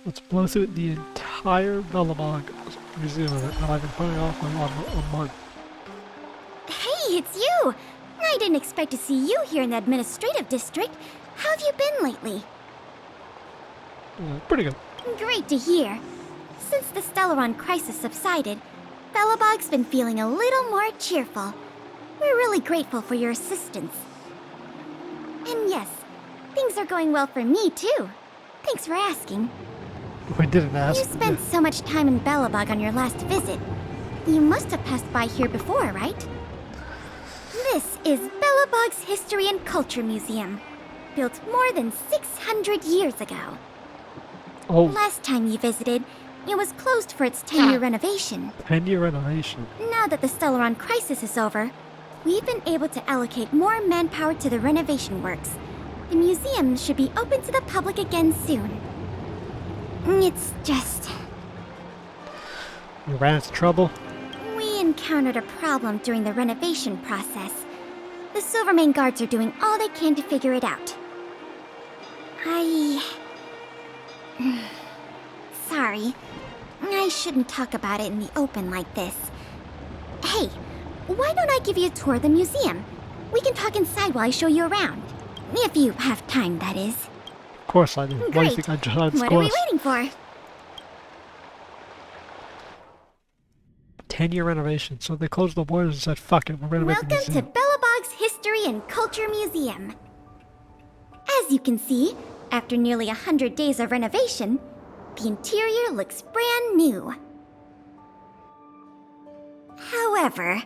Let's blow through the entire Belobog museum of it. Now I've been putting off for a month. Hey, it's you! I didn't expect to see you here in the administrative district. How have you been lately? Pretty good. Great to hear. Since the Stellaron crisis subsided, Belobog's been feeling a little more cheerful. We're really grateful for your assistance. And yes, things are going well for me too. Thanks for asking. We didn't ask. You spent so much time in Belobog on your last visit. You must have passed by here before, right? This is Belobog's History and Culture Museum, built more than 600 years ago. Oh, Last time you visited, it was closed for its 10-year renovation. 10-year renovation. Now that the Stellaron crisis is over, we've been able to allocate more manpower to the renovation works. The museum should be open to the public again soon. It's just... You ran into trouble? we encountered a problem during the renovation process. The Silvermane guards are doing all they can to figure it out. Sorry. I shouldn't talk about it in the open like this. Hey, why don't I give you a tour of the museum? We can talk inside while I show you around. If you have time, that is. Of course I do. Why do you Great. think I tried What are we waiting for? 10-year renovation. So they closed the borders and said, fuck it, we're renovating the Welcome to museum. Belobog's History and Culture Museum. As you can see, after nearly 100 days of renovation, the interior looks brand new. However,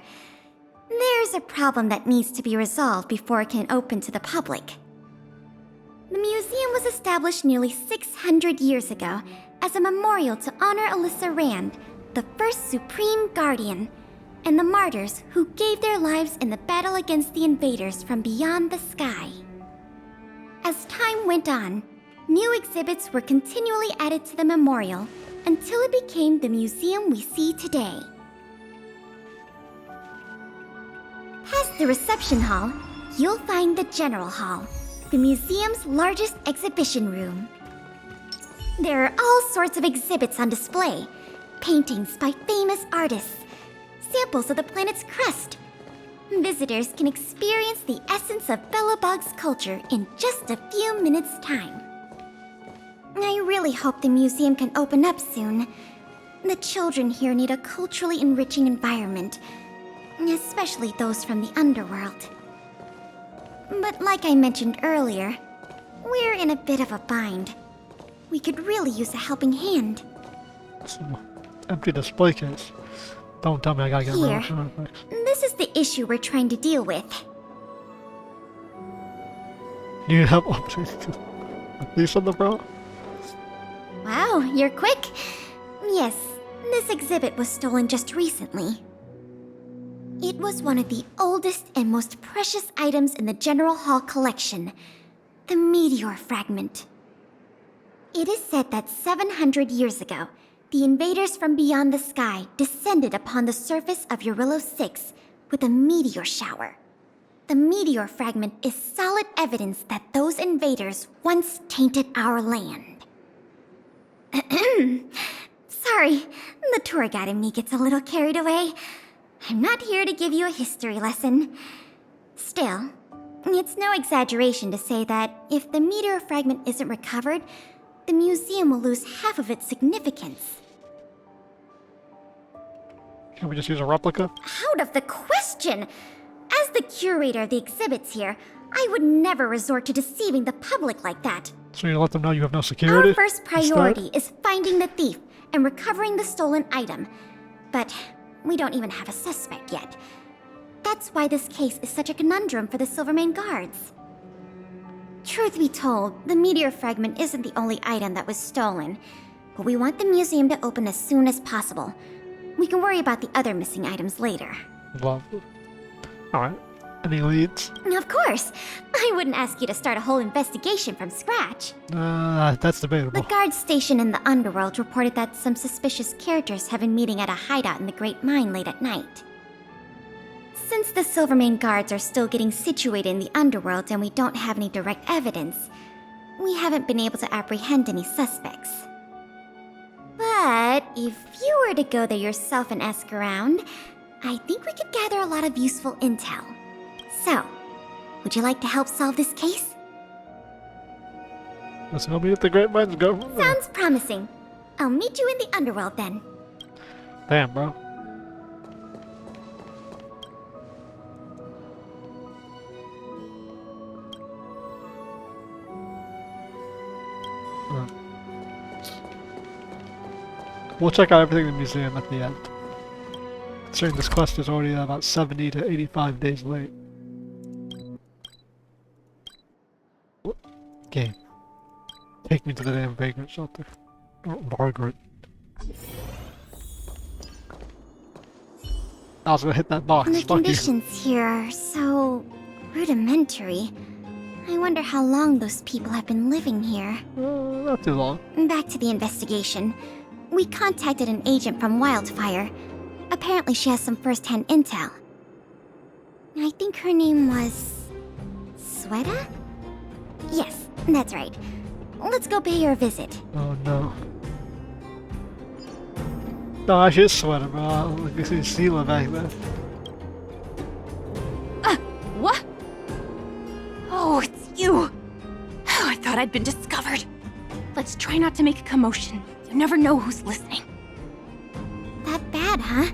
there's a problem that needs to be resolved before it can open to the public. The museum was established nearly 600 years ago as a memorial to honor Alyssa Rand, the first Supreme Guardian, and the martyrs who gave their lives in the battle against the invaders from beyond the sky. As time went on, new exhibits were continually added to the memorial until it became the museum we see today. Past the reception hall, you'll find the General Hall, the museum's largest exhibition room. There are all sorts of exhibits on display. Paintings by famous artists, samples of the planet's crust. Visitors can experience the essence of Belobog's culture in just a few minutes' time. I really hope the museum can open up soon. The children here need a culturally enriching environment, especially those from the underworld. But like I mentioned earlier, we're in a bit of a bind. We could really use a helping hand. So, empty display case. Don't tell me I gotta get rid Here. of it. This is the issue we're trying to deal with. You need help these on the bro? Wow, you're quick. Yes, this exhibit was stolen just recently. It was one of the oldest and most precious items in the General Hall collection, the meteor fragment. It is said that 700 years ago, the invaders from beyond the sky descended upon the surface of Eurillo 6 with a meteor shower. The meteor fragment is solid evidence that those invaders once tainted our land. Sorry, the tour guide in me gets a little carried away. I'm not here to give you a history lesson. Still, it's no exaggeration to say that if the meteor fragment isn't recovered, the museum will lose half of its significance. Can we just use a replica? Out of the question! As the curator of the exhibits here, I would never resort to deceiving the public like that. So you let them know you have no security? Our first priority is finding the thief and recovering the stolen item. But we don't even have a suspect yet. That's why this case is such a conundrum for the Silvermane guards. Truth be told, the meteor fragment isn't the only item that was stolen, but we want the museum to open as soon as possible. We can worry about the other missing items later. Lovely. Alright. Any leads? Of course! I wouldn't ask you to start a whole investigation from scratch. That's The debatable. guards stationed in the underworld reported that some suspicious characters have been meeting at a hideout in the Great Mine late at night. Since the Silvermane guards are still getting situated in the underworld and we don't have any direct evidence, we haven't been able to apprehend any suspects. But if you were to go there yourself and ask around, I think we could gather a lot of useful intel. So, would you like to help solve this case? Let's go meet the Great Minds government. Sounds promising. I'll meet you in the underworld then. Damn, bro. We'll check out everything in the museum at the end. Considering this quest is already about 70 to 85 days late. What? Game. Take me to the damn vagrant shelter. Oh, Margaret. I was gonna hit that box. The Fuck you. conditions here are so rudimentary. I wonder how long those people have been living here. Not too long. Back to the investigation. We contacted an agent from Wildfire. Apparently she has some first-hand intel. I think her name was... Sweta? Yes, that's right. Let's go pay her a visit. Oh no. No, I should sweat, bro. Look, you see Sela back there. What? Oh, it's you! I thought I'd been discovered. Let's try not to make a commotion. You never know who's listening. That bad, huh?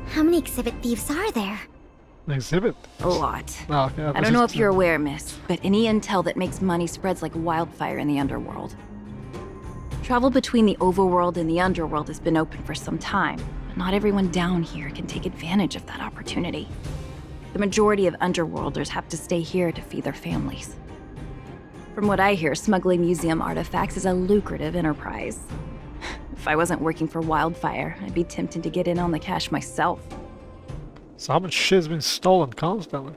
How many exhibit thieves are there? An exhibit? A lot. Oh, okay. I don't know if you're aware, miss, but any intel that makes money spreads like wildfire in the underworld. Travel between the overworld and the underworld has been open for some time, but not everyone down here can take advantage of that opportunity. The majority of underworlders have to stay here to feed their families. From what I hear, smuggling museum artifacts is a lucrative enterprise. If I wasn't working for Wildfire, I'd be tempted to get in on the cash myself. So how much shit's been stolen constantly?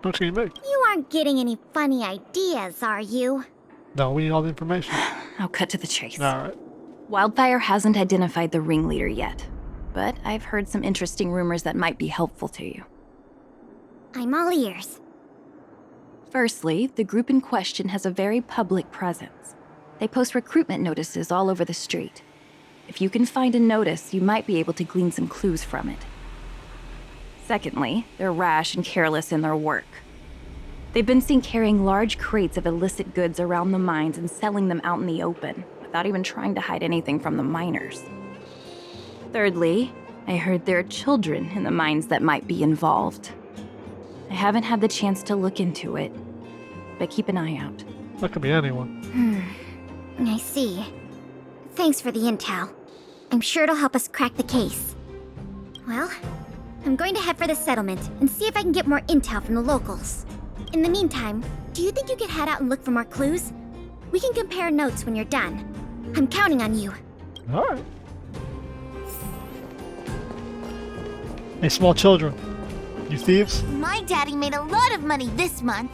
How much can you make? You aren't getting any funny ideas, are you? No, we need all the information. I'll cut to the chase. Alright. Wildfire hasn't identified the ringleader yet, but I've heard some interesting rumors that might be helpful to you. I'm all ears. Firstly, the group in question has a very public presence. They post recruitment notices all over the street. If you can find a notice, you might be able to glean some clues from it. Secondly, they're rash and careless in their work. They've been seen carrying large crates of illicit goods around the mines and selling them out in the open, without even trying to hide anything from the miners. Thirdly, I heard there are children in the mines that might be involved. I haven't had the chance to look into it, but keep an eye out. That could be anyone. I see. Thanks for the intel. I'm sure it'll help us crack the case. Well, I'm going to head for the settlement and see if I can get more intel from the locals. In the meantime, do you think you could head out and look for more clues? We can compare notes when you're done. I'm counting on you. Alright. Hey, small children. You thieves? My daddy made a lot of money this month.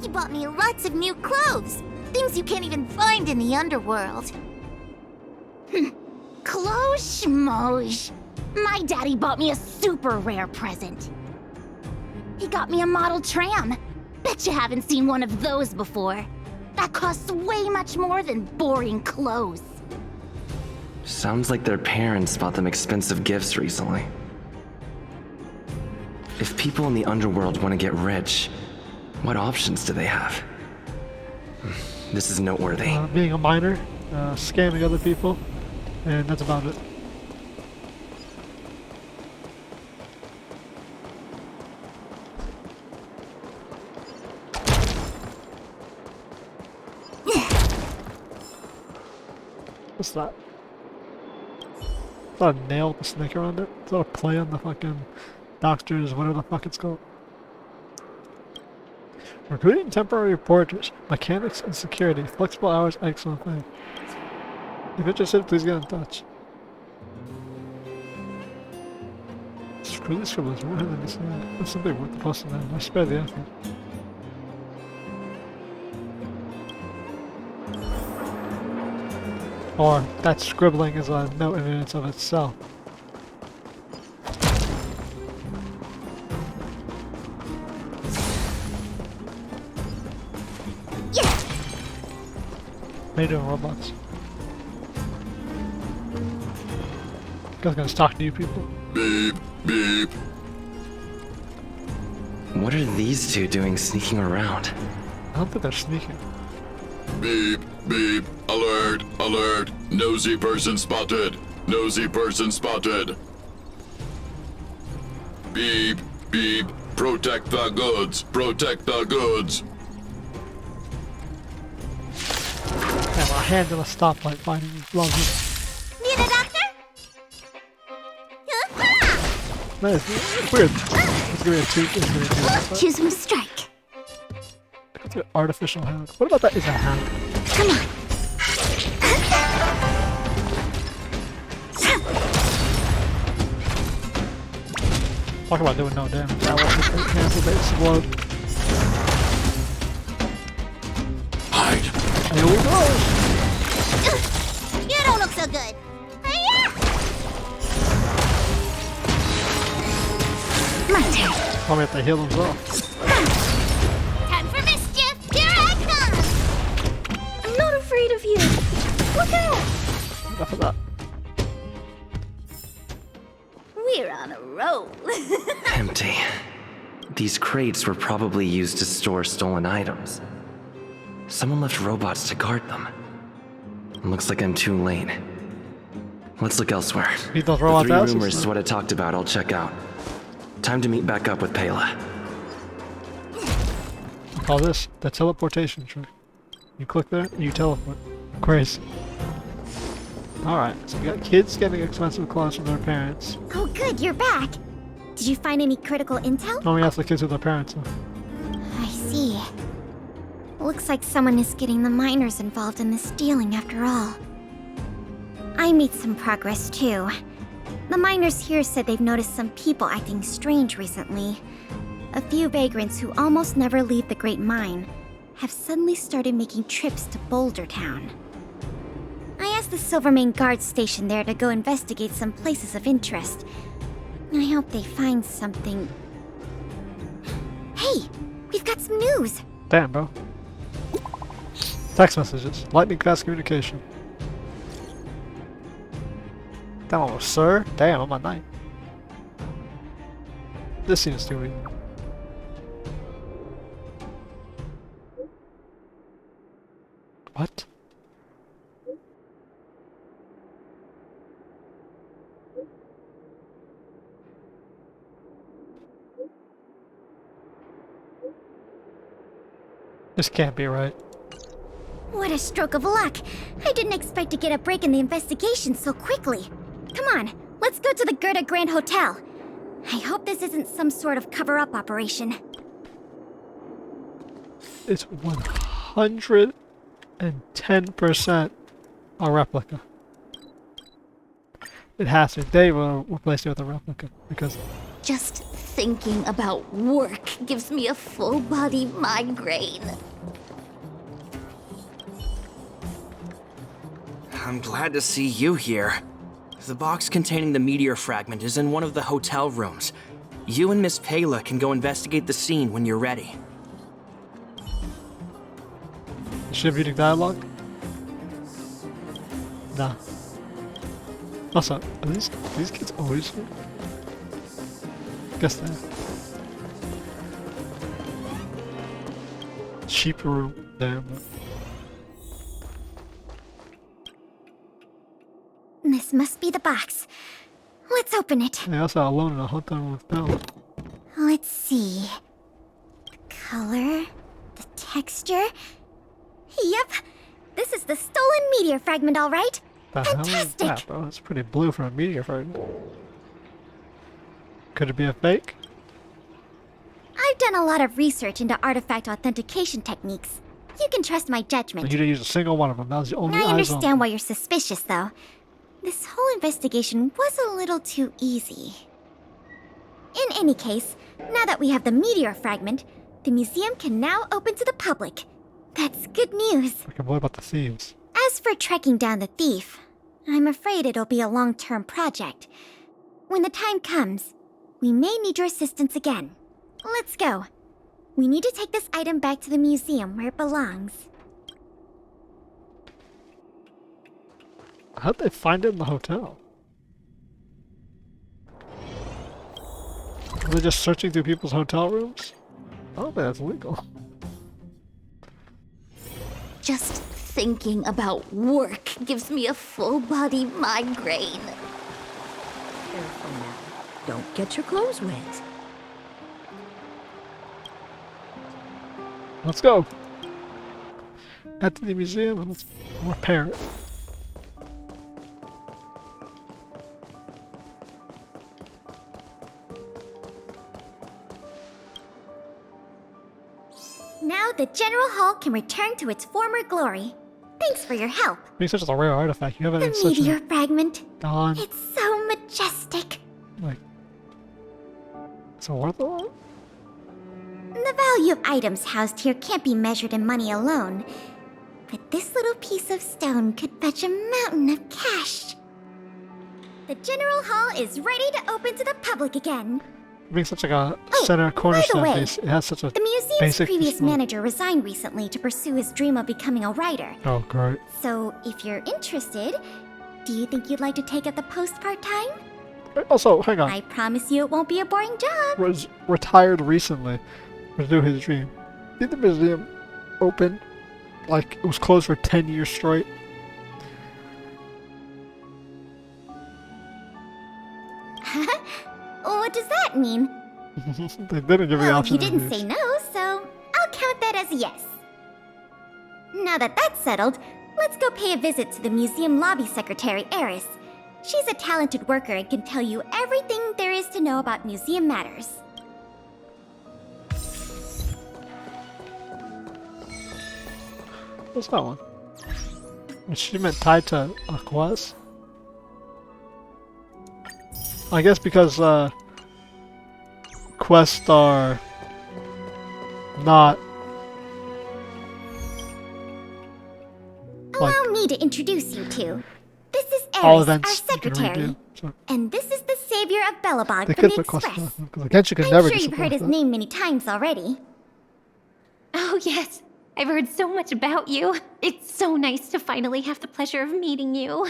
He bought me lots of new clothes. Things you can't even find in the underworld. Clothes schmoes. My daddy bought me a super rare present. He got me a model tram. Bet you haven't seen one of those before. That costs way much more than boring clothes. Sounds like their parents bought them expensive gifts recently. If people in the underworld want to get rich, what options do they have? This is noteworthy. Being a miner, scamming other people, and that's about it. What's that? Is that a nail with a snake around it? Is that a play on the fucking doctors, whatever the fuck it's called? Recruiting temporary porters, mechanics, and security. Flexible hours, excellent thing. If interested, please get in touch. Screw these scribblers, we're hitting this now. That's something worth the posting now. I spare the effort. Or that scribbling is a note in and of itself. How you doing, robots? You guys gonna talk to you people? Beep, beep. What are these two doing sneaking around? I don't think they're sneaking. Beep, beep. Alert, alert. Nosy person spotted. Nosy person spotted. Beep, beep. Protect the goods. Protect the goods. Have a hand in a stoplight finding love you. Need a doctor? Nice. It's weird. It's gonna be a two. It's gonna be a two. Choose whom to strike. It's an artificial hand. What about that is a hand? Come on. Talk about doing no damage. That was the hands of explode. Hide. Here we go. You don't look so good. Hiya! My turn. Probably have to heal themselves. Time for mischief. Here I come. I'm not afraid of you. Look out! Enough of that. We're on a roll. Empty. These crates were probably used to store stolen items. Someone left robots to guard them. Looks like I'm too late. Let's look elsewhere. Beat those The robots' 3 asses, rumors is man. what I talked about. I'll check out. Time to meet back up with Pela. I call this the teleportation trick. You click there, you teleport. Crazy. Alright, so we got kids getting expensive clothes from their parents. Oh, good, you're back. Did you find any critical intel? Oh, we ask the kids with their parents. Huh? I see. Looks like someone is getting the miners involved in the stealing after all. I made some progress too. The miners here said they've noticed some people acting strange recently. A few vagrants who almost never leave the Great Mine have suddenly started making trips to Boulder Town. I asked the Silvermane guard station there to go investigate some places of interest. I hope they find something. Hey, we've got some news. Damn, bro. Text messages. Lightning fast communication. That one was sir? Damn, I'm a knight. This seems too easy. What? This can't be right. What a stroke of luck. I didn't expect to get a break in the investigation so quickly. Come on, let's go to the Gerda Grand Hotel. I hope this isn't some sort of cover-up operation. It's 110% a replica. It has to. They will replace it with a replica because Just thinking about work gives me a full-body migraine. I'm glad to see you here. The box containing the meteor fragment is in one of the hotel rooms. You and Miss Pela can go investigate the scene when you're ready. is she reading dialogue? Nah. Also, are these kids always here? Guess that. Cheap room. Damn. This must be the box. Let's open it. They also are alone in a hotel room with Bella. Let's see. The color, the texture. Yep, this is the stolen meteor fragment, all right. The hell is Fantastic. that, bro? It's pretty blue for a meteor fragment. Could it be a fake? I've done a lot of research into artifact authentication techniques. You can trust my judgment. You didn't use a single one of them. That was the only I eyes on. understand why you're suspicious, though. This whole investigation was a little too easy. In any case, now that we have the meteor fragment, the museum can now open to the public. That's good news. Okay, what about the thieves? As for tracking down the thief, I'm afraid it'll be a long-term project. When the time comes, we may need your assistance again. Let's go. We need to take this item back to the museum where it belongs. How'd they find it in the hotel? Are they just searching through people's hotel rooms? I don't think that's legal. Just thinking about work gives me a full-body migraine. Careful now. Don't get your clothes wet. Let's go. At the museum and let's repair it. Now the General Hall can return to its former glory. Thanks for your help. Being such a rare artifact, you haven't The had such meteor a fragment. gone. It's so majestic. Like, is it worth a lot? The value of items housed here can't be measured in money alone. But this little piece of stone could fetch a mountain of cash. The General Hall is ready to open to the public again. Being such like a center cornerstone way, piece, it has such a The museum's basic previous display. manager resigned recently to pursue his dream of becoming a writer. Oh, great. So, if you're interested, do you think you'd like to take up the post part-time? Also, hang on. I promise you it won't be a boring job. Was retired recently to do his dream. Did the museum open like it was closed for 10 years straight? What does that mean? They didn't give me the Well, option you to didn't use. say no, so I'll count that as a yes. Now that that's settled, let's go pay a visit to the museum lobby secretary, Eris. She's a talented worker and can tell you everything there is to know about museum matters. What's that one? Achievement tied to a quest? I guess because quests are not like Allow me to introduce you to. This is all Eris, our events you can secretary. redo. So And this is the savior of Belobog they from could the put quests Express. because again you can I'm never sure do you've something heard like his that. name many times already. Oh, yes. I've heard so much about you. It's so nice to finally have the pleasure of meeting you.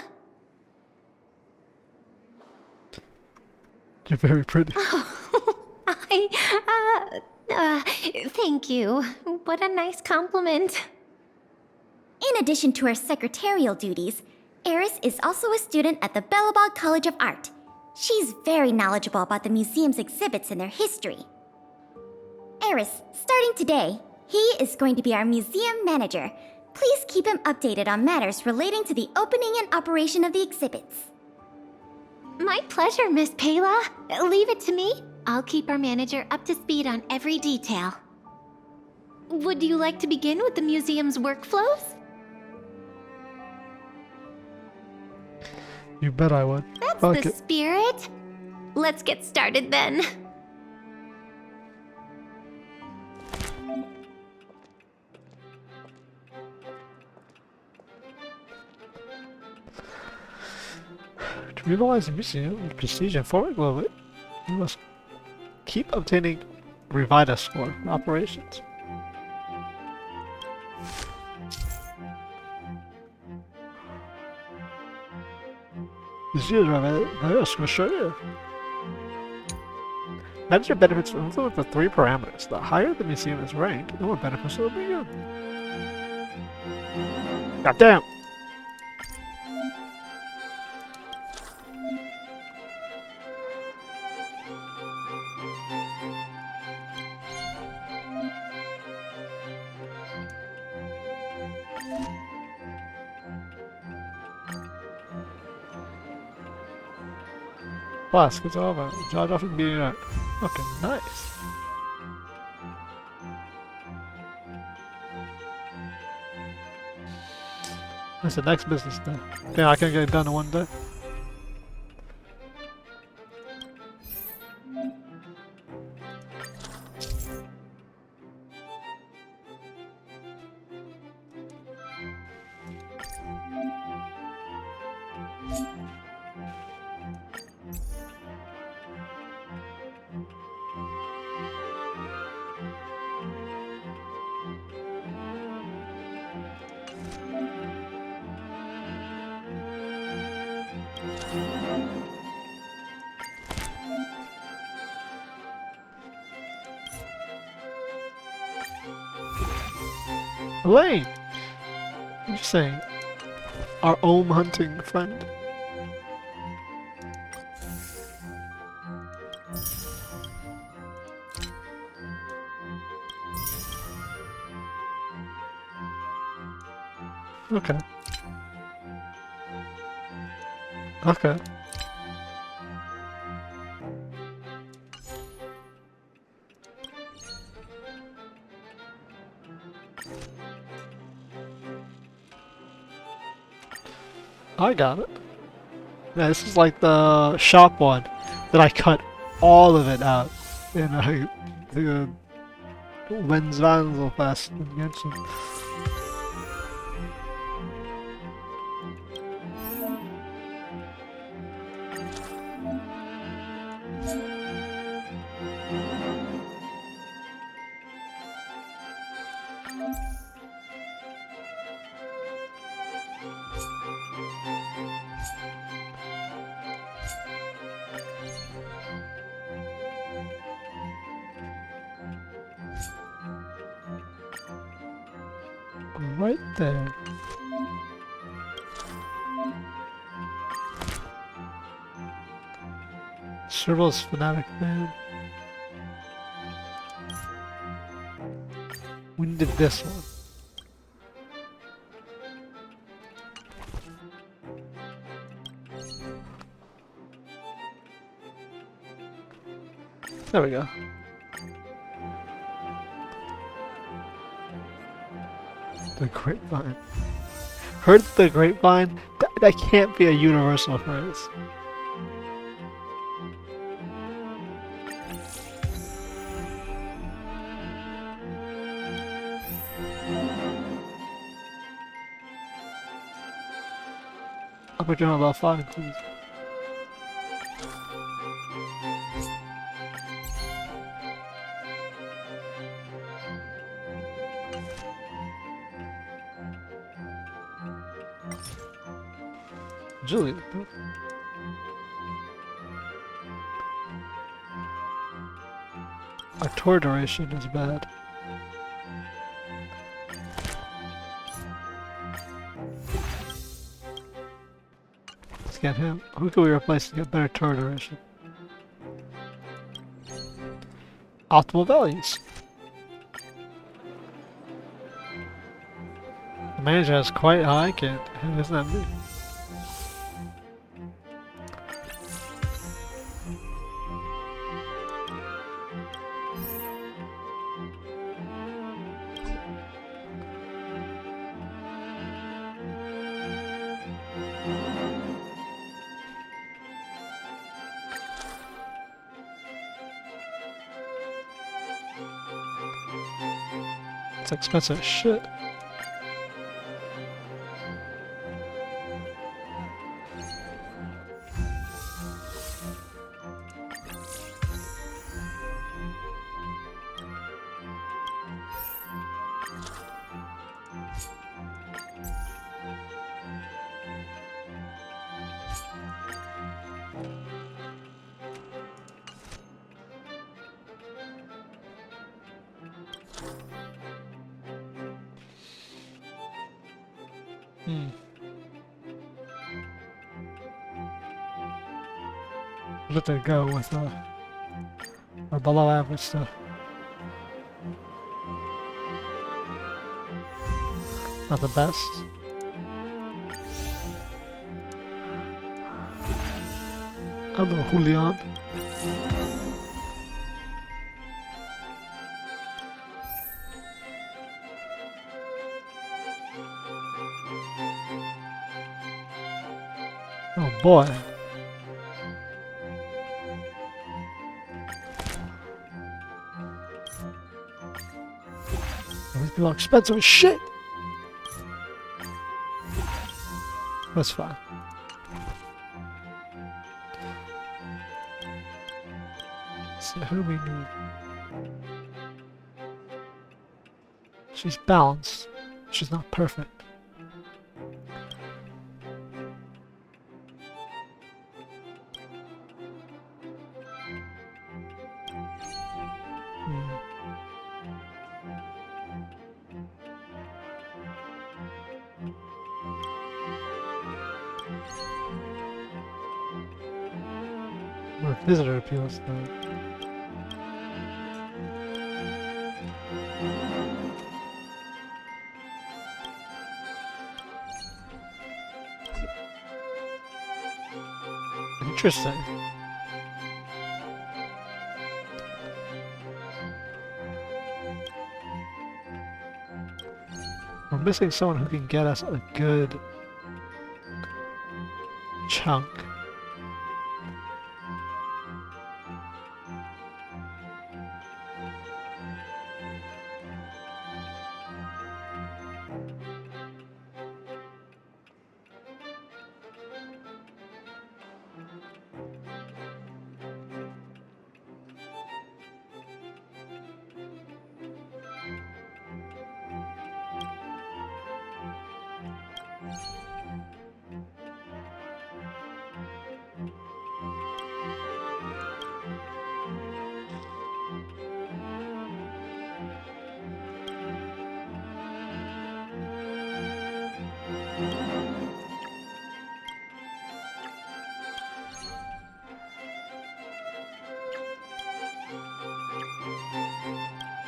You're very pretty. Thank you. What a nice compliment. In addition to her secretarial duties, Eris is also a student at the Belobog College of Art. She's very knowledgeable about the museum's exhibits and their history. Eris, starting today, he is going to be our museum manager. Please keep him updated on matters relating to the opening and operation of the exhibits. My pleasure, Miss Payla. Leave it to me. I'll keep our manager up to speed on every detail. Would you like to begin with the museum's workflows? You bet I would. That's Fuck the it. spirit. Let's get started then. To revitalize the museum with prestige and forward globally, we must keep obtaining Revita score for operations. This is Revita score, sure. Manager benefits from influence with 3 parameters. The higher the museum is ranked, the more benefits it will be given. God damn! Plus, it's over. Charge off and being out. Okay, nice. That's the next business day. Yeah, I can get it done in one day. Elaine! You're saying our own hunting friend. Okay. Okay. I got it. Yeah, this is like the shop one that I cut all of it out in a Lens Vandal Fest in Genshin. Right there. Serval's fanatic man. When did this one? There we go. The grapevine. Heard the grapevine? That can't be a universal phrase. I'll put you on about 5 clues. Juliet. Our tour duration is bad. Let's get him. Who can we replace to get better tour duration? Optimal values. The manager has quite high count. Isn't that me? It's expensive as shit. Let it go with our below average stuff. Not the best. Hello, Julian. Oh boy. These people are expensive as shit. That's fine. So who do we need? She's balanced. She's not perfect. Or visitor appeals though. Interesting. We're missing someone who can get us a good chunk.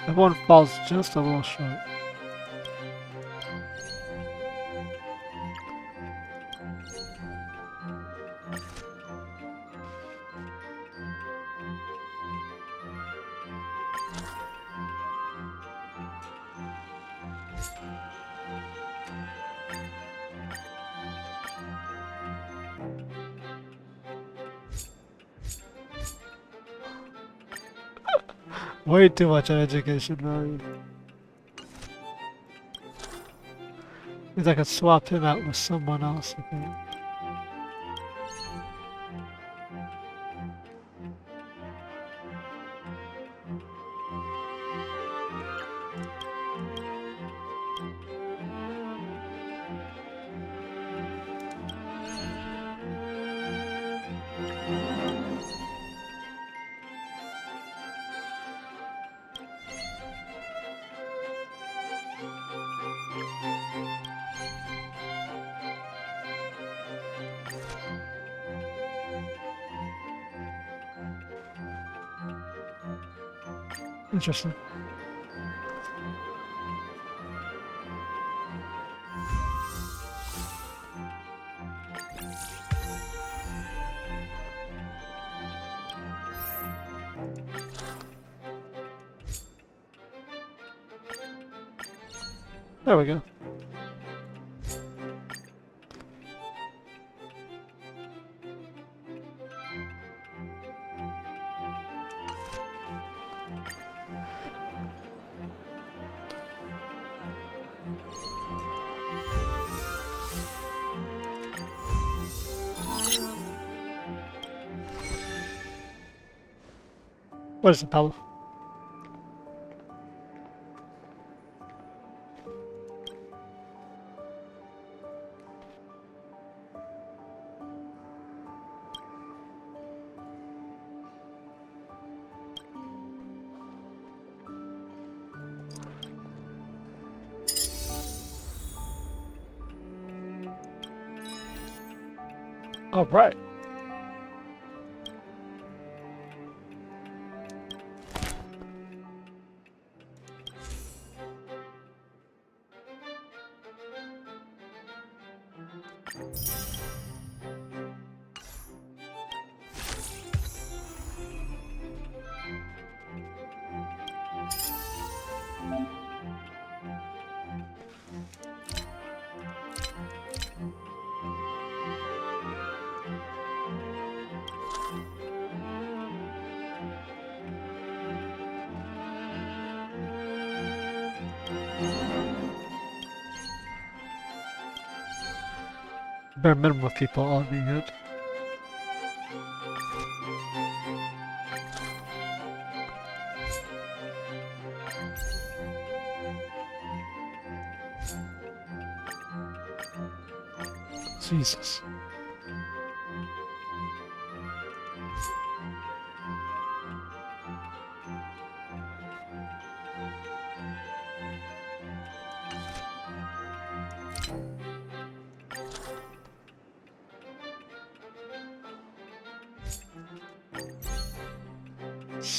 Everyone falls just a little short. Way too much on education value. Means I could swap him out with someone else, I think. Interesting. There we go. What is it, Pablo? All right. Bare minimum of people all be good. Jesus.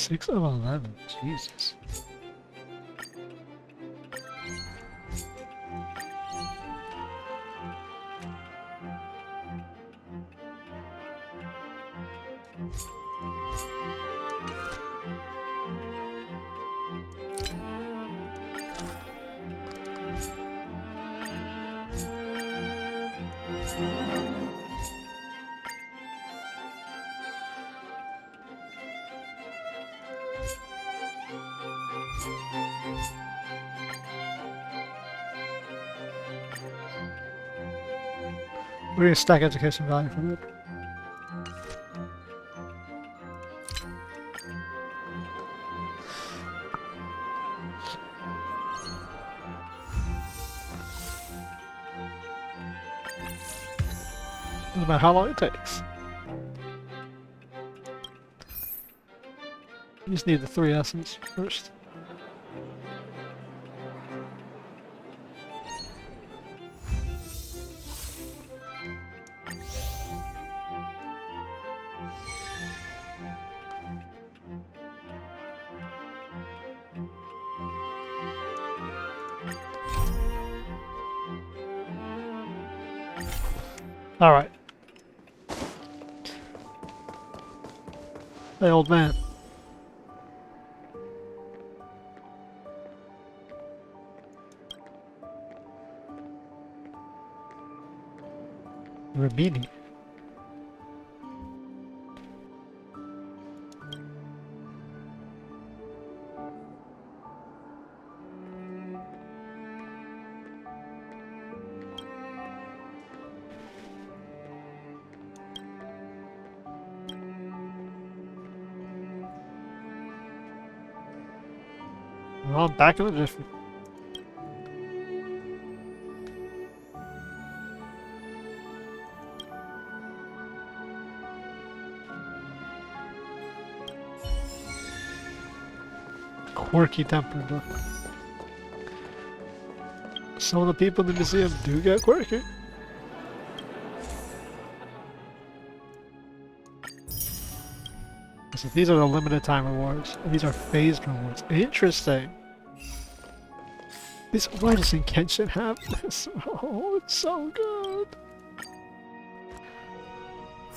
6 of 11. Jesus. We're gonna stack education value for that. Doesn't matter how long it takes. You just need the 3 essence first. Alright. Hey, old man. Rabini. Well, I'm back in the district. Quirky tempered look. Some of the people in the museum do get quirky. So these are the limited time rewards. And these are phased rewards. Interesting. Why doesn't Kenshin have this? Oh, it's so good.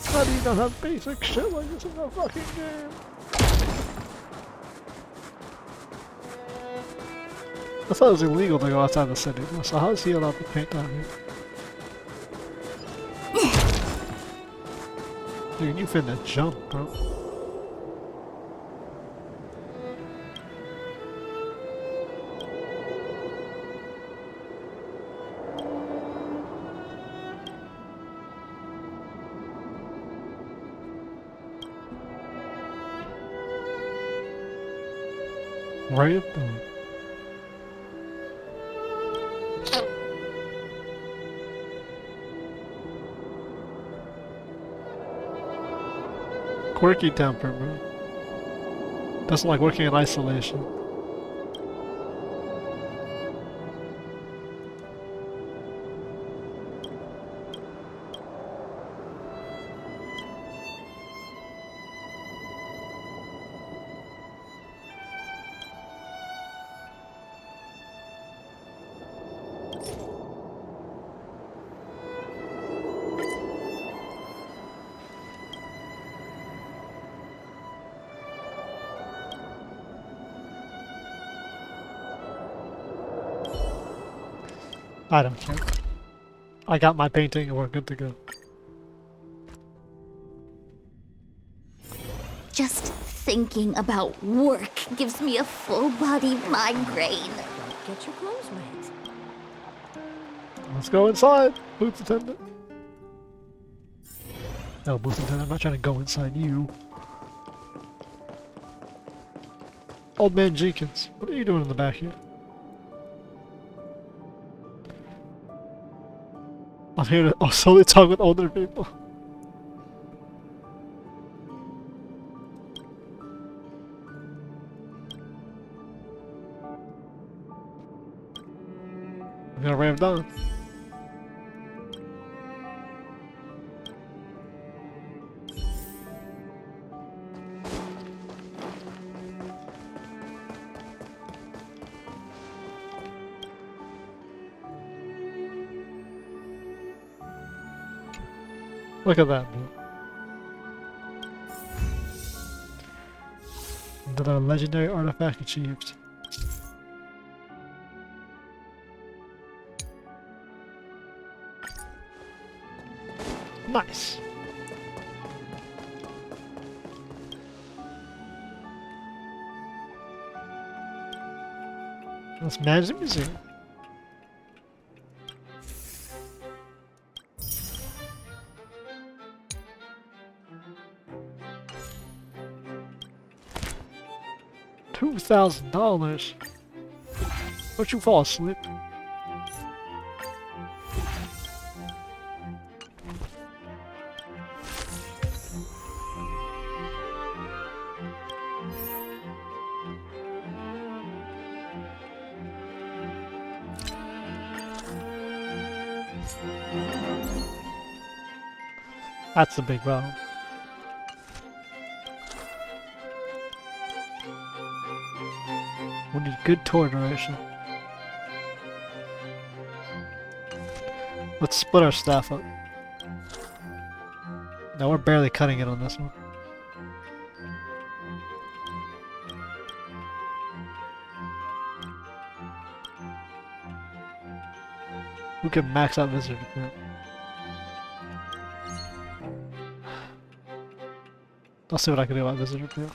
How do you not have basic shit like this in the fucking game? I thought it was illegal to go outside the city, so how is he allowed to paint down here? Dude, you finna jump, bro. Right up there. Quirky temper, bro. Doesn't like working in isolation. I don't care. I got my painting and we're good to go. Just thinking about work gives me a full-body migraine. Don't get your clothes wet. Let's go inside, booth attendant. No, booth attendant, I'm not trying to go inside you. Old man Jenkins, what are you doing in the back here? I'm here to solely talk with older people. I'm gonna ramp down. Look at that, dude. Another legendary artifact achieved. Nice. Let's manage the museum. $2,000. Don't you fall asleep? That's the big problem. We need good tour duration. Let's split our staff up. No, we're barely cutting it on this one. Who can max out visitor recruit? I'll see what I can do about visitor recruit.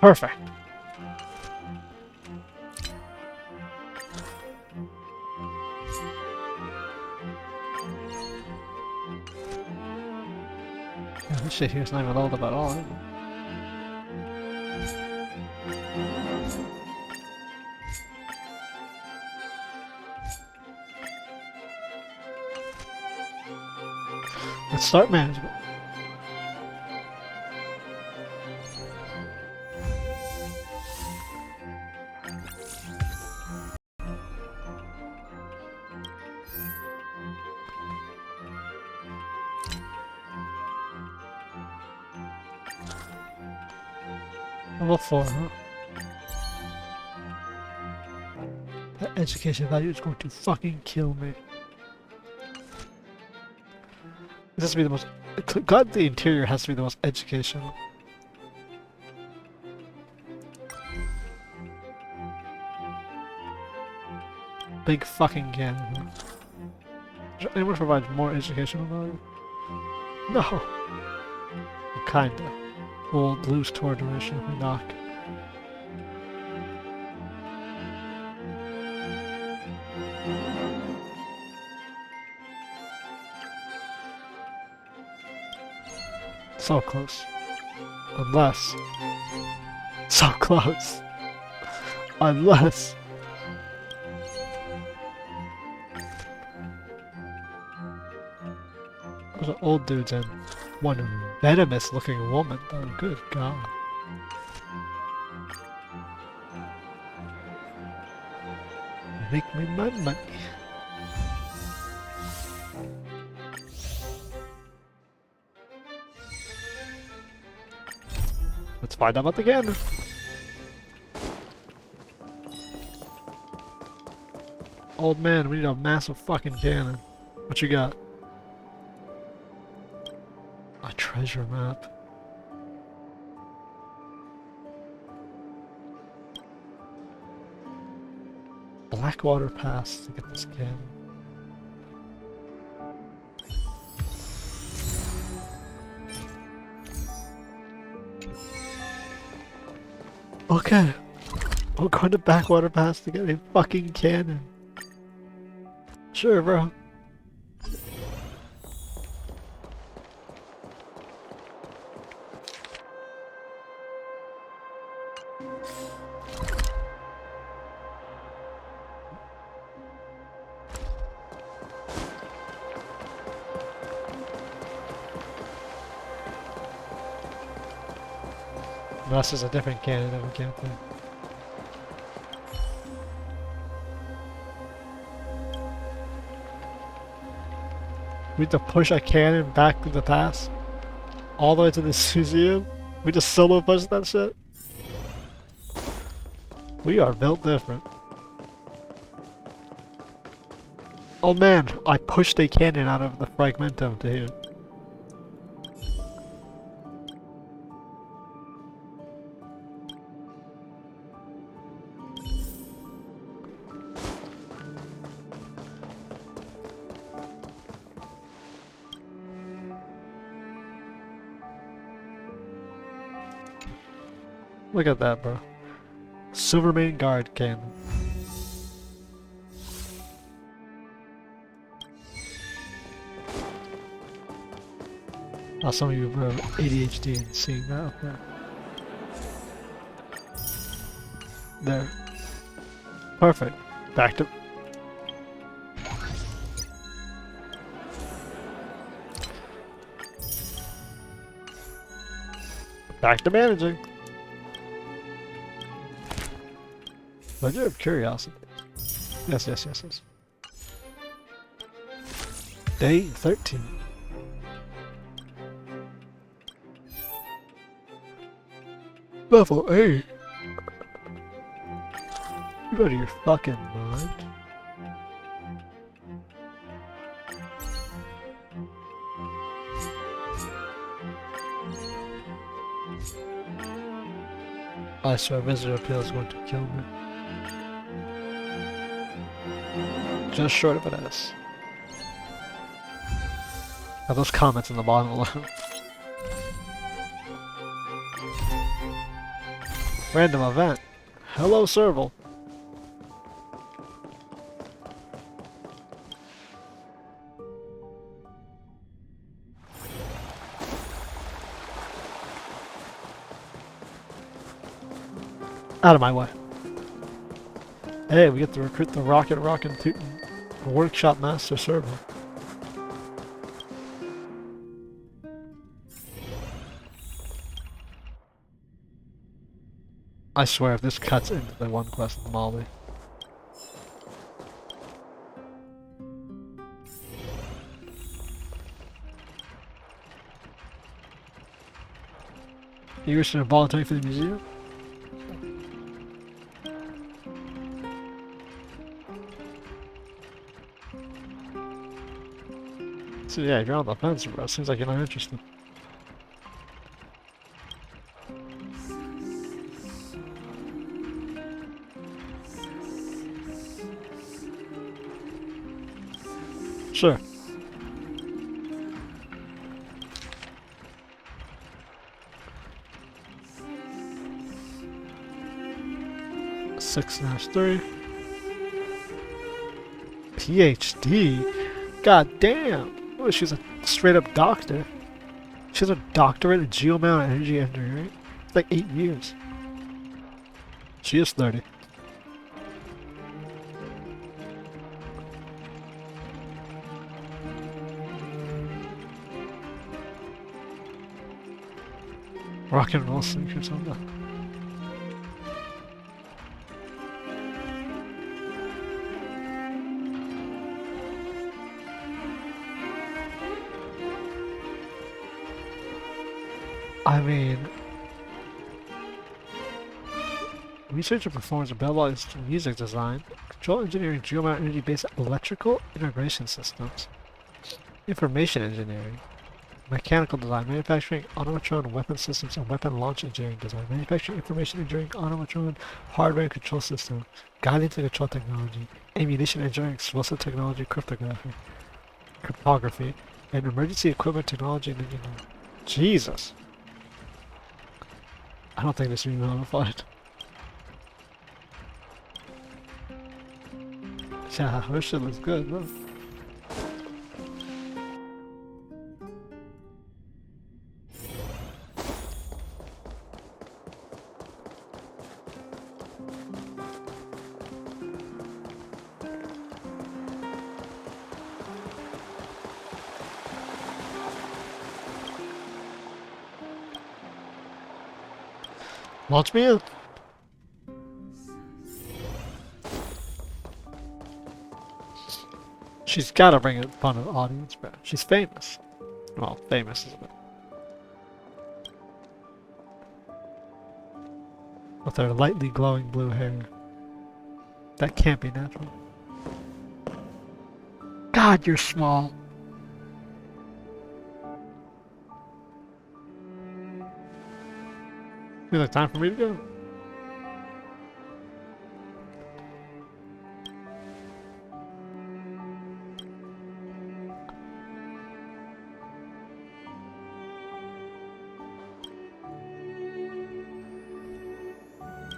Perfect. Yeah, this shit here's not even old about all, is it? Let's start management. Level 4, huh? That education value is going to fucking kill me. This has to be the most... God, the interior has to be the most educational. Big fucking cannon, huh? Does anyone provide more educational value? No! Well, kinda. We'll lose tour duration if we knock. So close. Unless... So close. Unless... Those are old dudes and one venomous looking woman though, good god. Make me my money. Let's find out about the cannon. Old man, we need a massive fucking cannon. What you got? A treasure map. Blackwater Pass to get this cannon. Okay. We're going to Backwater Pass to get a fucking cannon. Sure, bro. Unless there's a different cannon that we can't play. We have to push a cannon back to the pass? All the way to this museum? We just solo push that shit? We are built different. Oh man, I pushed a cannon out of the fragmentum to here. Look at that, bro. Silvermane guard cannon. Oh, some of you have ADHD and seeing that up there. There. Perfect. Back to... Back to managing. Ledger of Curiosities. Yes, yes, yes, yes. Day 13. Level 8? You out of your fucking mind? I swear Visitor Appeal is going to kill me. Just short of an S. Have those comments in the bottom alone. Random event. Hello, Serval. Out of my way. Hey, we get to recruit the Rockin' Tootin' Workshop Master Serval. I swear if this cuts into the one quest with Molly. You wish to volunteer for the museum? So yeah, if you're on the fence, bro, seems like you're not interested. Sure. (6-3) PhD? God damn! Oh, she's a straight up doctor. She has a doctorate in geomount energy engineering. It's like 8 years. She is 30. Rock and roll sink or something. I mean, researcher performs a Belobog's music design, control engineering, geomount energy-based electrical integration systems, information engineering, mechanical design, manufacturing automatron weapon systems and weapon launch engineering design, manufacturing information engineering, automatron hardware and control system, guidance and control technology, ammunition engineering, explosive technology, cryptography, and emergency equipment technology and engineering. Jesus. I don't think this should be modified. Yeah, her shit looks good, bro. Launch me in. She's gotta bring it in front of the audience, bro. She's famous. Well, famous is a bit. with her lightly glowing blue hair. That can't be natural. God, you're small. Is it time for me to go?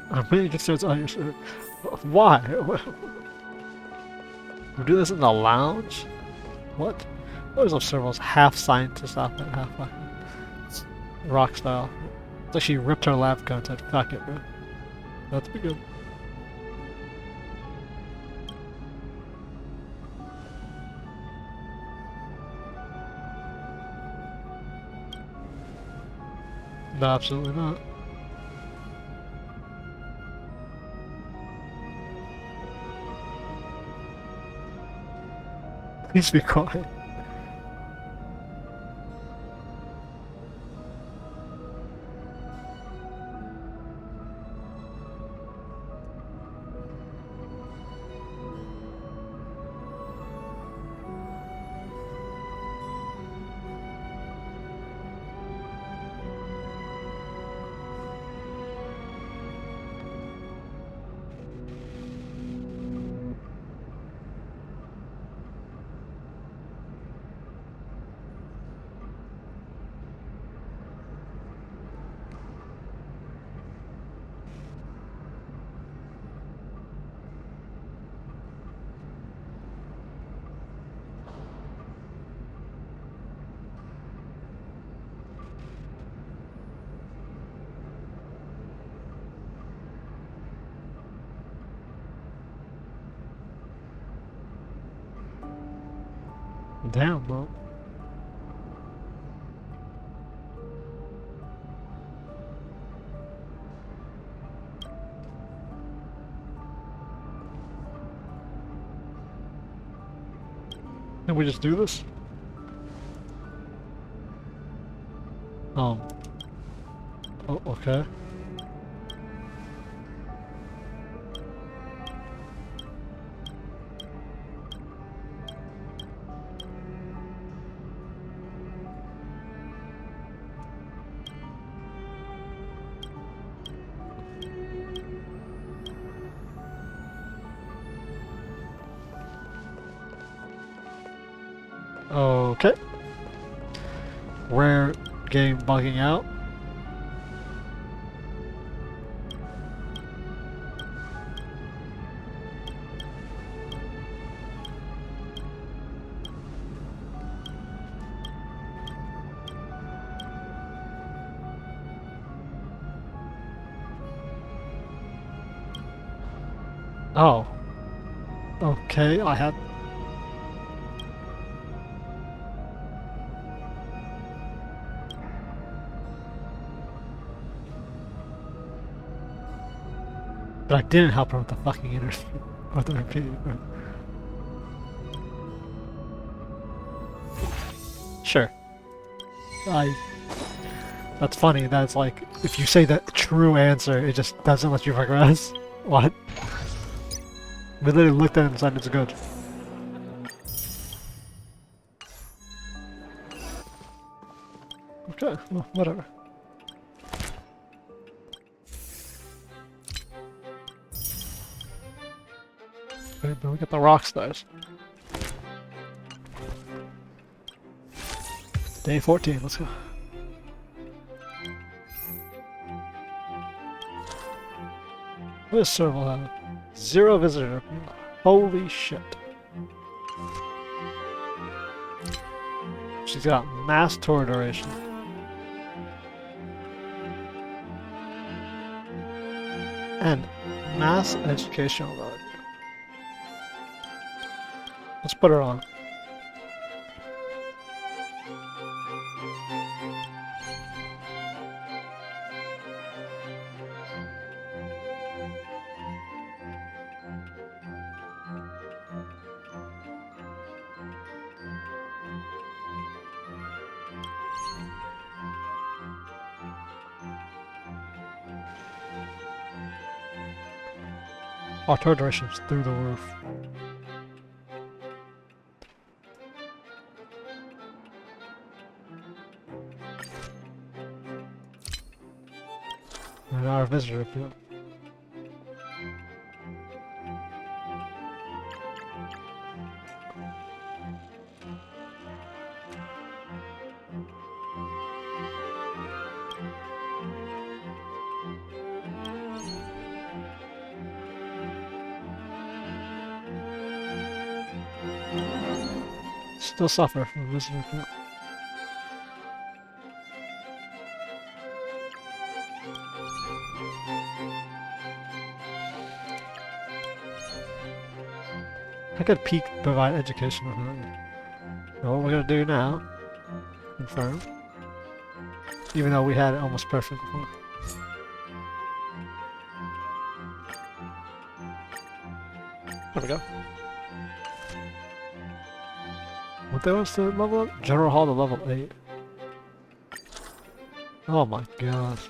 I'm really concerned. Why? We do this in the lounge? What? What is up, Serval's half scientist outfit, half fucking rock style? It's like she ripped her lab coat and said, fuck it, bro. Let's be good. No, absolutely not. Please be quiet. Damn, bro. Can we just do this? Oh, okay. Okay. Rare game bugging out. Oh. Okay, I had... But I didn't help her with the fucking interview. Or the repeat. Sure. That's funny. That's like, if you say the true answer, it just doesn't let you progress. What? We literally looked at it and said it's good. Okay, well, whatever. Okay, but we got the rock stars. Day 14, let's go. What does Serval have? 0 visitor. Holy shit. She's got mass tour duration. And mass educational value. Let's put her on. Our turn duration's through the roof. And our visitor appeal. Still suffer from visitor appeal. I could peek provide education behind. What we're gonna do now? Confirm. Even though we had it almost perfect before. There we go. What they was to level up? General Hall to level 8. Oh my gosh.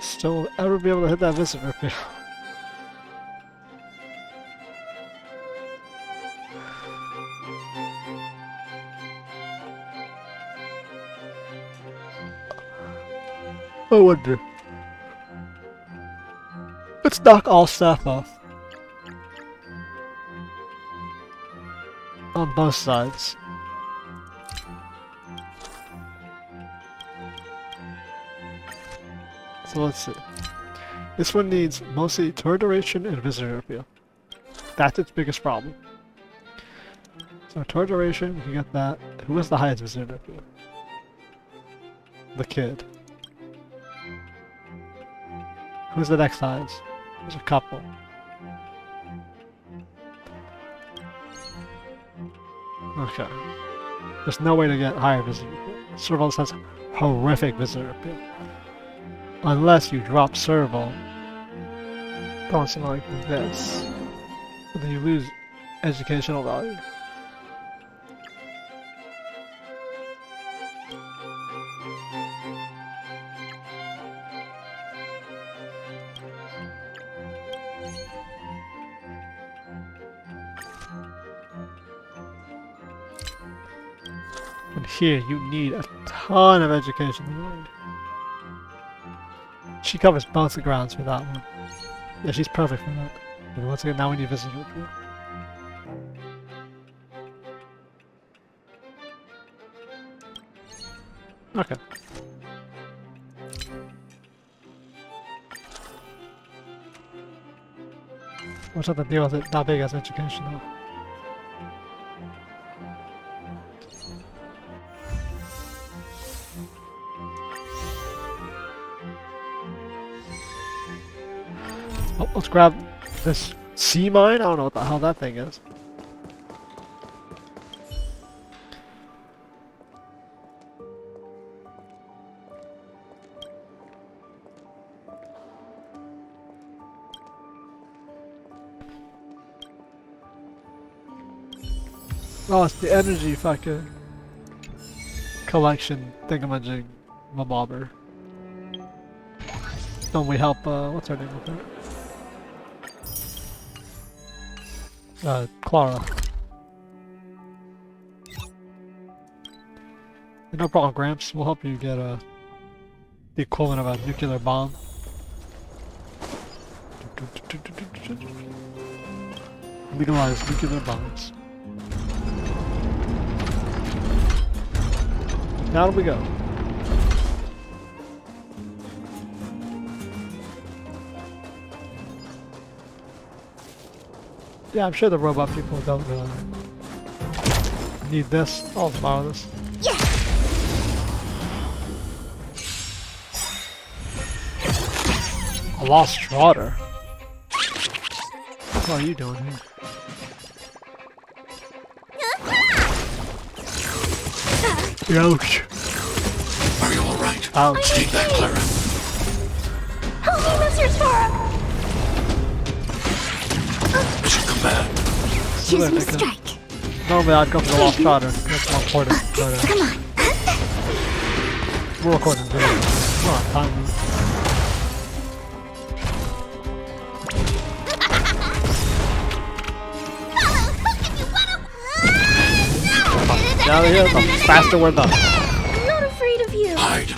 Still will ever be able to hit that visitor appeal. I wonder. Let's knock all staff off. On both sides. So let's see. This one needs mostly turn duration and visitor appeal. That's its biggest problem. So turn duration, you get that. Who has the highest visitor appeal? The kid. Who's the next highest? There's a couple. Okay. There's no way to get higher visitor appeal. Serval has horrific visitor appeal. Unless you drop Serval on something like this. But then you lose educational value. And here you need a ton of educational value. She covers both the grounds for that one. Yeah, she's perfect for that. And once again, now we need visitor appeal. Okay. What's up the deal with it? Not big as education though. Oh, let's grab this sea mine. I don't know what the hell that thing is. Oh, it's the energy fucking collection thingamajig mabobber. Don't we help, what's her name with that? Clara. No problem, Gramps. We'll help you get the equivalent of a nuclear bomb. Legalize nuclear bombs. Down we go. Yeah, I'm sure the robot people don't need this. I'll borrow this. Yeah. A lost Trotter. What are you doing here? Ouch. Are you alright? Ouch. Take that, Clara. Help me, Mr. Sparrow! Mission command. Choose me strike. Normally I'd go for the Lost Trotter. That's more important. But, Come on. we're recording video. Come on, time. Now here, the faster we're done. I'm not afraid of you. Hide.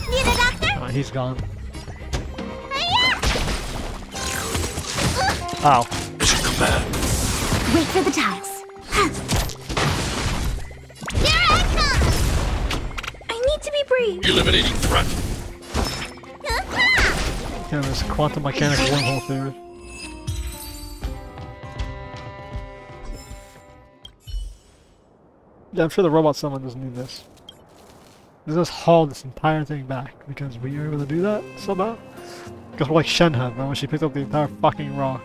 Need a doctor? He's gone. Ow. Mission command. Wait for the tiles. Here I come! I need to be brave. Eliminating threat. Yeah, this quantum mechanics wormhole theory. Yeah, I'm sure the robot summon doesn't need this. Let's just haul this entire thing back because we were able to do that somehow. Because we're like Shenhe, bro, when she picked up the entire fucking rock.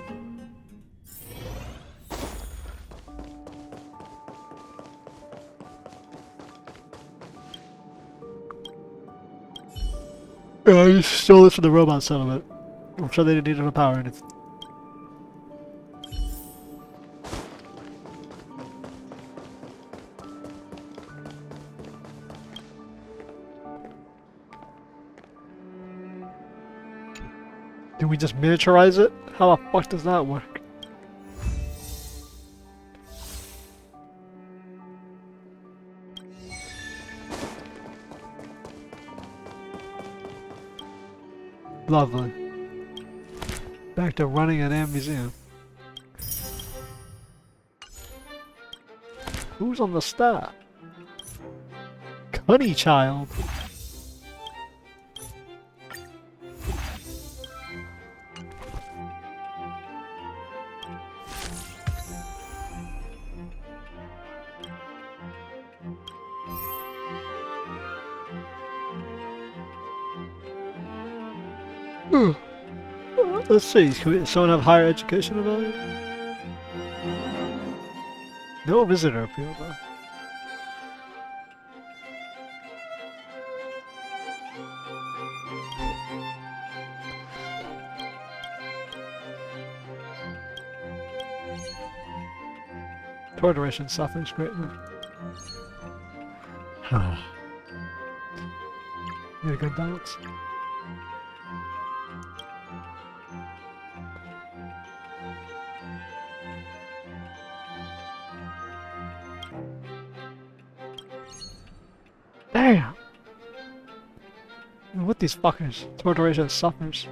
I just stole this from the robot settlement. I'm sure they didn't need enough power in it. Do we just miniaturize it? How the fuck does that work? Lovely. Back to running a damn museum. Who's on the staff? Cunny child. Let's see, can someone have higher education ability? No visitor appeal though. Tour duration suffers greatly. Need a good balance. Damn! What these fuckers? Tour duration suffers.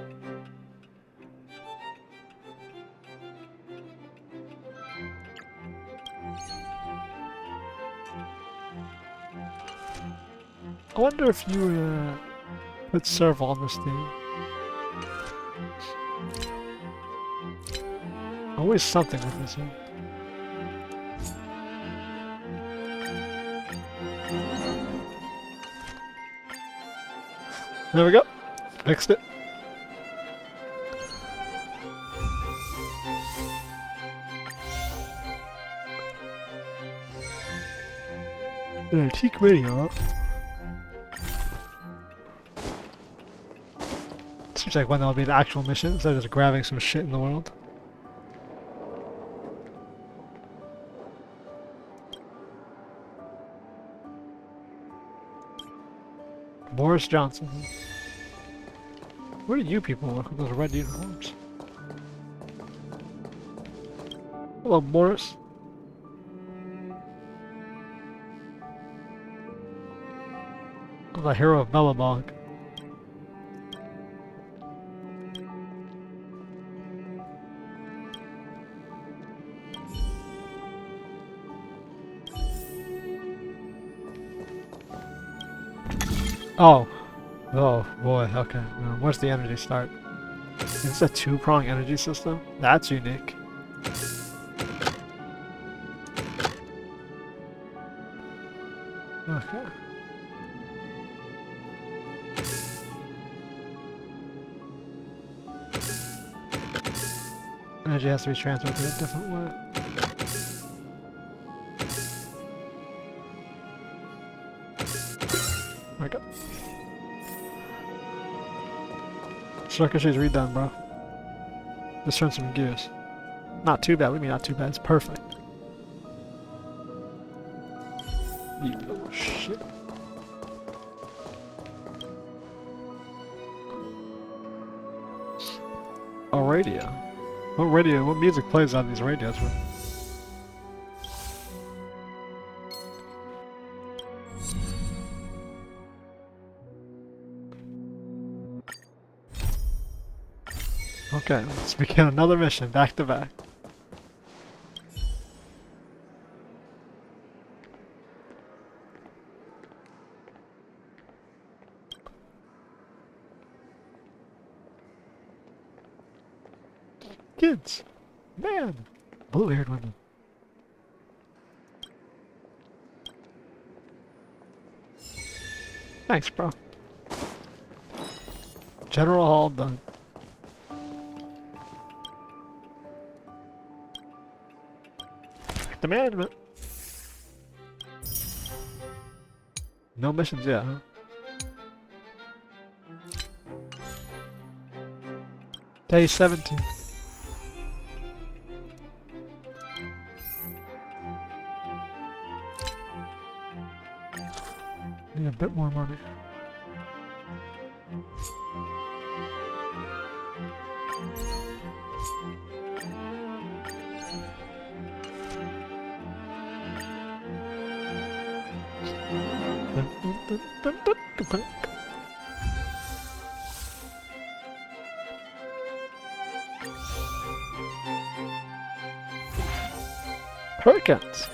I wonder if you put serve on this thing. Always something with this one. There we go. Fixed it. Antique radio up. Seems like one that'll be an actual mission instead of just grabbing some shit in the world. Boris Johnson. Where do you people work with those red uniforms? Hello, Boris. The hero of Belobog. Oh. Oh boy, okay. Where's the energy start? Is this a two-prong energy system? That's unique. Okay. Energy has to be transferred to a different way. Circuitry's redone, bro. Let's turn some gears. Not too bad. What do you mean not too bad? It's perfect. Oh shit. A radio. What radio? What music plays on these radios, bro? Okay, let's begin another mission, back to back. Kids! Man! Blue-haired women. Thanks, bro. General Hall done. The management. No missions yet, huh? Day 17. Need a bit more money. Perkins!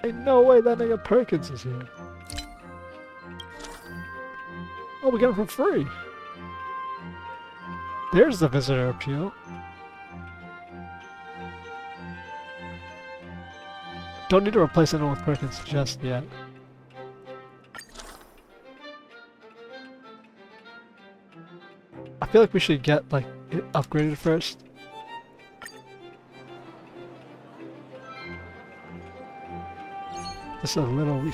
Ain't no way that nigga Perkins is here. Oh, we got him for free. There's the visitor appeal. Don't need to replace anyone with Perkins just yet. I feel like we should get, like, it upgraded first. Just a little weak.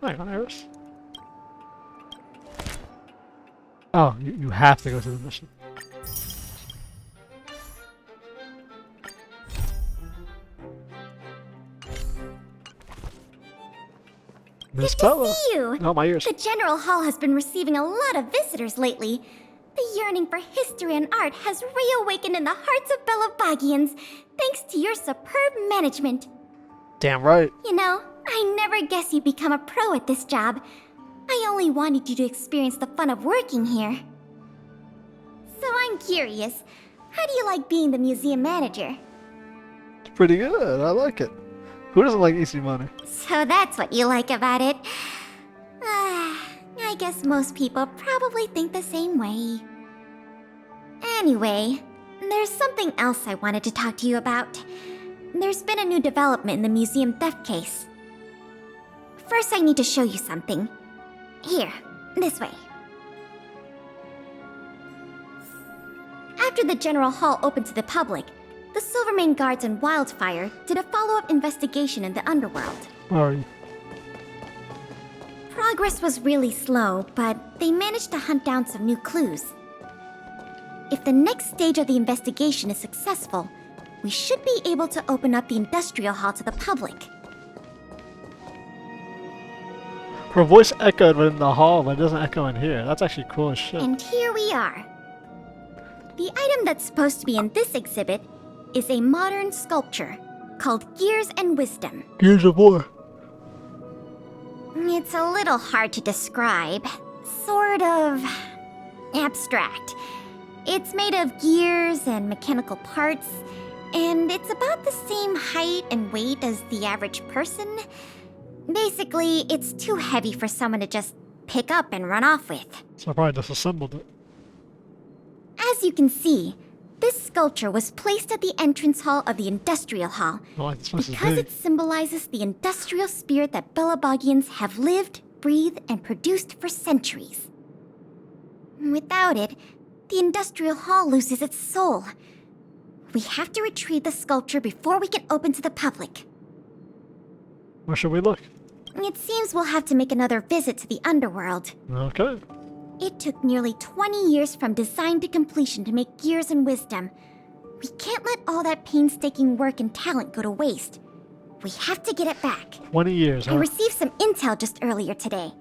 Hang on, Iris. Oh, you have to go to the mission. Miss Good to Bella. see you! Oh, my ears. The General Hall has been receiving a lot of visitors lately. The yearning for history and art has reawakened in the hearts of Belobogians, thanks to your superb management. Damn right. You know, I never guessed you'd become a pro at this job. I only wanted you to experience the fun of working here. So I'm curious, how do you like being the museum manager? It's pretty good. I like it. Who doesn't like easy money? So that's what you like about it. I guess most people probably think the same way. Anyway, there's something else I wanted to talk to you about. There's been a new development in the museum theft case. First, I need to show you something. Here, this way. After the General Hall opened to the public, the Silvermane Guards and Wildfire did a follow-up investigation in the underworld. Sorry. Progress was really slow, but they managed to hunt down some new clues. If the next stage of the investigation is successful, we should be able to open up the industrial hall to the public. Her voice echoed in the hall, but it doesn't echo in here. That's actually cool as shit. And here we are. The item that's supposed to be in this exhibit is a modern sculpture called Gears and Wisdom. Gears of War. It's a little hard to describe. Sort of abstract. It's made of gears and mechanical parts, and it's about the same height and weight as the average person. Basically, it's too heavy for someone to just pick up and run off with. So I probably disassembled it. As you can see, this sculpture was placed at the entrance hall of the Industrial Hall Oh, this place is because big. it symbolizes the industrial spirit that Belobogians have lived, breathed, and produced for centuries. Without it, The industrial hall loses its soul. We have to retrieve the sculpture before we can open to the public. Where should we look? It seems we'll have to make another visit to the underworld. Okay. It took nearly 20 years from design to completion to make Gears and Wisdom. We can't let all that painstaking work and talent go to waste. We have to get it back. 20 years, I huh? received some intel just earlier today.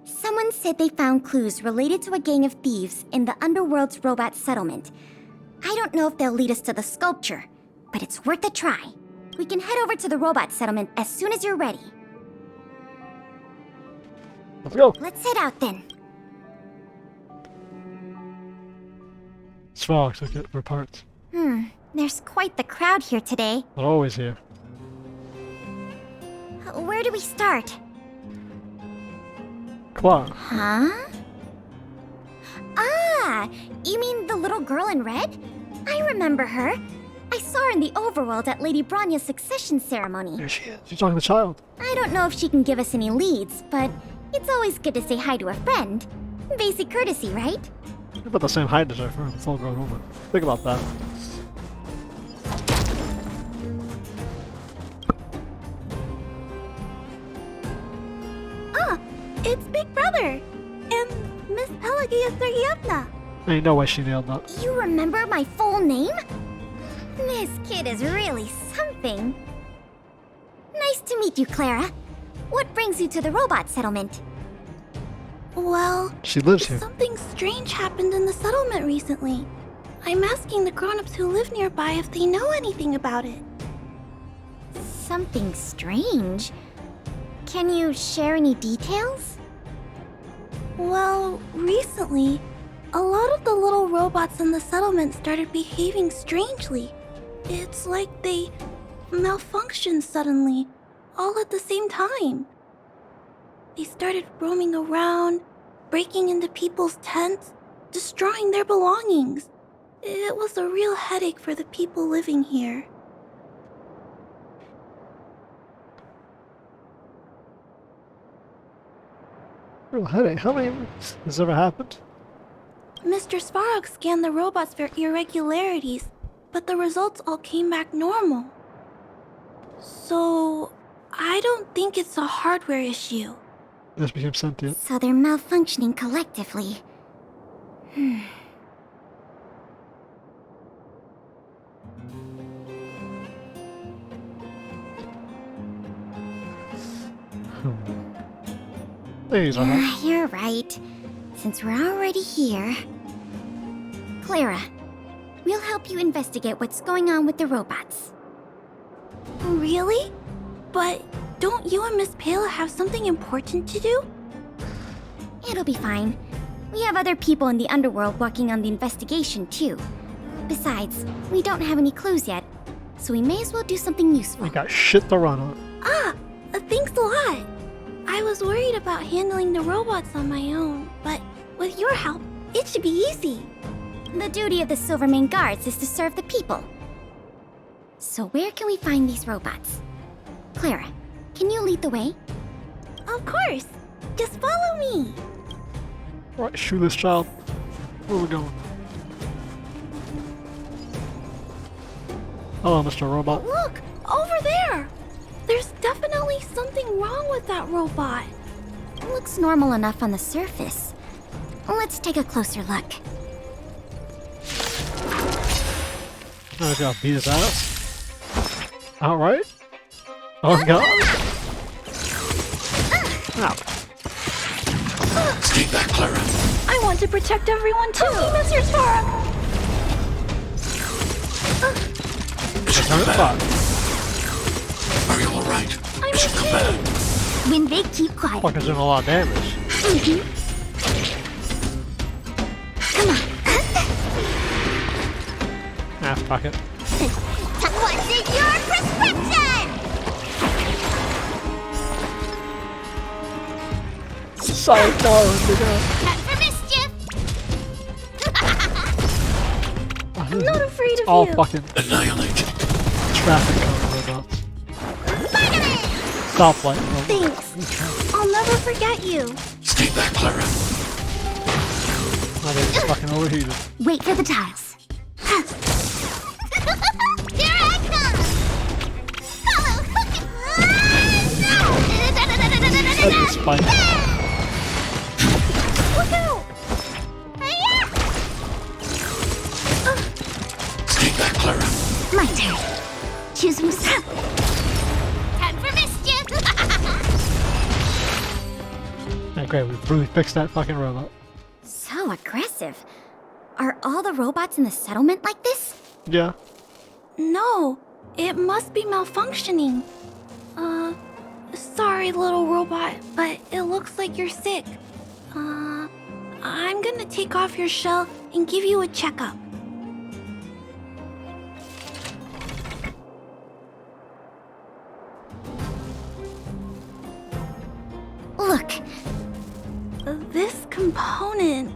Someone said they found clues related to a gang of thieves in the underworld's robot settlement. I don't know if they'll lead us to the sculpture, but it's worth a try. We can head over to the robot settlement as soon as you're ready. Let's go. Let's head out then. Sparks, look at for parts. There's quite the crowd here today. They're always here. Where do we start? Clock. Huh? Ah, you mean the little girl in red? I remember her. I saw her in the overworld at Lady Bronya's succession ceremony. There she is. She's talking to the child. I don't know if she can give us any leads, but it's always good to say hi to a friend. Basic courtesy, right? You're about the same height as her for a full-grown woman. Think about that. It's Big Brother! And Miss Pelagia Sergeyevna! Ain't no way she nailed that. You remember my full name? This kid is really something. Nice to meet you, Clara. What brings you to the robot settlement? Well, She lives here. something strange happened in the settlement recently. I'm asking the grown-ups who live nearby if they know anything about it. Something strange? Can you share any details? Well, recently, a lot of the little robots in the settlement started behaving strangely. It's like they malfunctioned suddenly, all at the same time. They started roaming around, breaking into people's tents, destroying their belongings. It was a real headache for the people living here. Real headache. How many has this ever happened? Mr. Svarog scanned the robots for irregularities, but the results all came back normal. So, I don't think it's a hardware issue. This became sentient. So they're malfunctioning collectively. These are hot. You're right. Since we're already here... Clara, we'll help you investigate what's going on with the robots. Really? But don't you and Miss Pela have something important to do? It'll be fine. We have other people in the underworld working on the investigation, too. Besides, we don't have any clues yet, so we may as well do something useful. We got shit to run on. Thanks a lot. I was worried about handling the robots on my own, but with your help, it should be easy. The duty of the Silvermane Guards is to serve the people. So where can we find these robots? Clara, can you lead the way? Of course. Just follow me. Right, shoot this child. Where are we going? Hello, Mr. Robot. Look, over there. There's definitely something wrong with that robot. Looks normal enough on the surface. Let's take a closer look. I gotta beat his ass. Alright. Oh god. Ow. Stay back, Clara. I want to protect everyone too, Mr. Svarog. Mission Turn it command. back. Are you alright? I'm Mission okay. command. When they keep quiet. Fucker's doing a lot of damage. Ah, fuck it. What's in your prescription? Sorry, no, Time for mischief! I'm not afraid of all you. fucking Annihilate. traffic cone robots. Stoplight robots. Thanks. I'll never forget you. Stay back, Clara. My thing is fucking overheated. Wait for the tiles. Here I come! That's a spike. Woohoo! Stay back, Clara. My turn. Choose who's up. Time for mischief! Yeah, great, we've really fixed that fucking robot. So aggressive. Are all the robots in the settlement like this? Yeah. No, it must be malfunctioning. Sorry, little robot, but it looks like you're sick. I'm gonna take off your shell and give you a checkup. Look, This component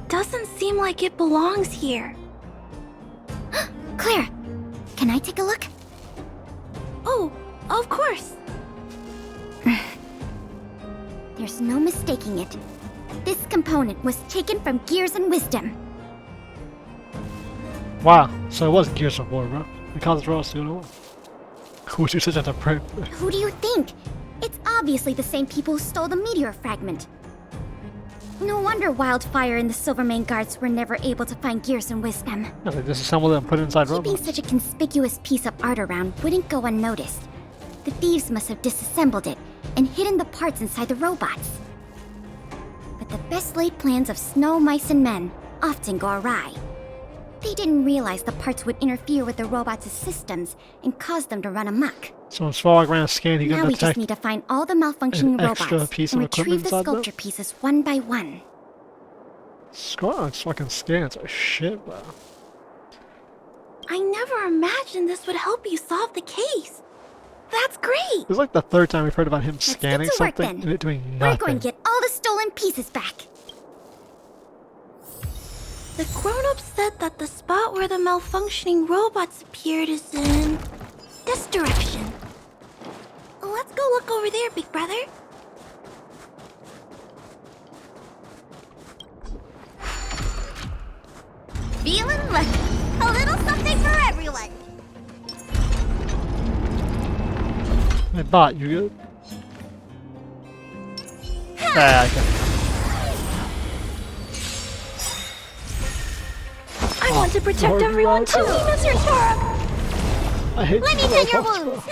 doesn't seem like it belongs here. Claire, can I take a look? Oh, of course. There's no mistaking it. This component was taken from Gears and Wisdom. Wow, so it was Gears of War, bro. The cons were all still Would you such a prick? Who do you think? It's obviously the same people who stole the meteor fragment. No wonder Wildfire and the Silvermane guards were never able to find Gears and Wisdom. Yeah, they disassembled it and put it inside Keeping robots. such a conspicuous piece of art around wouldn't go unnoticed. The thieves must have disassembled it and hidden the parts inside the robots. But the best laid plans of snow, mice, and men often go awry. They didn't realize the parts would interfere with the robots' systems and cause them to run amok. So when Svarog ran a scan, he Now could we just detect need to find all the malfunctioning an extra robots piece and of equipment retrieve the inside them? sculpture pieces one by one. Svarog's fucking scans are shit, bro. I never imagined this would help you solve the case. That's great. It's like the third time we've heard about him get scanning to work, something then. and it doing We're nothing. going to get all the stolen pieces back. The grown-ups said that the spot where the malfunctioning robots appeared is in this direction. Let's go look over there, big brother. Feeling lucky. A little something for everyone. Hey, bot, you good? Ah, okay. I want to protect Lord everyone Roger. too, Mr. Torok. I hate Let me you, tend your robots, bro. wounds.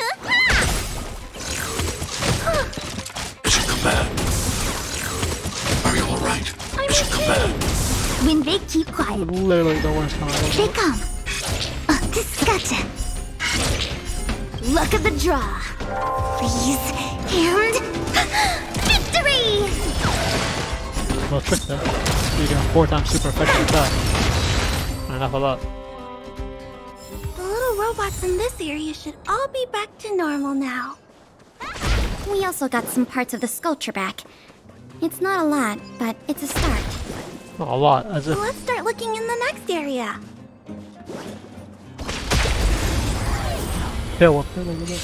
Mission command. Are you alright? I'm Mission okay. command. When they keep quiet, Literally the worst kind of they robot. come. Gotcha. Luck of the draw. Freeze and victory! Well, trick there. You get 4 times super effective attack. Enough of that. The little robots in this area should all be back to normal now. We also got some parts of the sculpture back. It's not a lot, but it's a start. Not a lot, as if Let's start looking in the next area. Hill up there over there.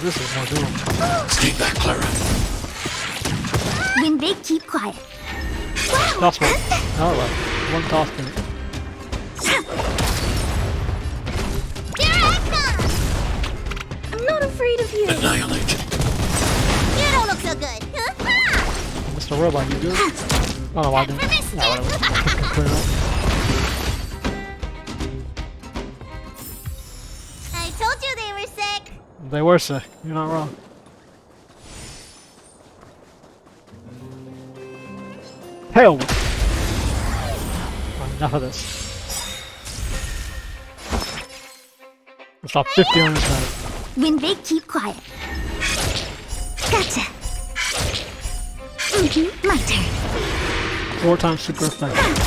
This is more doable. Stay back, Clara. When they keep quiet, Toss one. Alright. One toss to it. Here I come. I'm not afraid of you. Annihilate. You don't look so good. Mr. Robot, you good? Oh no, I didn't. Yeah, whatever. Clear it up. I told you they were sick. They were sick. You're not wrong. Hell! Enough of this. Let's drop 50 on this guy. when they keep quiet. Gotcha. My turn. 4 times super effective.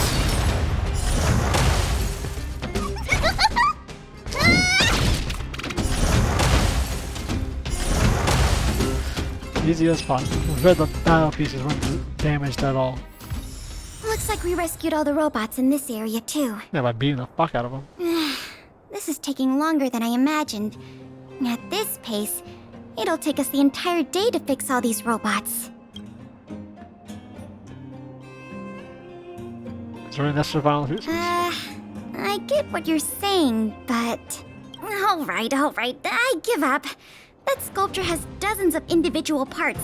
Easy as possible. We've read the battle pieces weren't damaged at all. Looks like we rescued all the robots in this area too. Yeah, by beating the fuck out of them. This is taking longer than I imagined. At this pace, It'll take us the entire day to fix all these robots. Is there any necessary final pieces? I get what you're saying, but... Alright, I give up. That sculpture has dozens of individual parts.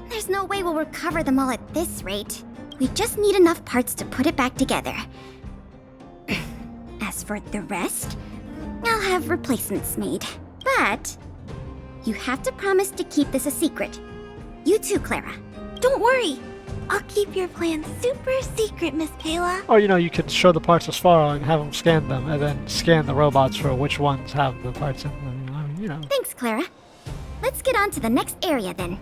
There's no way we'll recover them all at this rate. We just need enough parts to put it back together. As for the rest, I'll have replacements made. But you have to promise to keep this a secret. You too, Clara. Don't worry. I'll keep your plan super secret, Miss Pela. Or, you could show the parts to Svarog and have him scan them, and then scan the robots for which ones have the parts in them. Thanks, Clara. Let's get on to the next area then.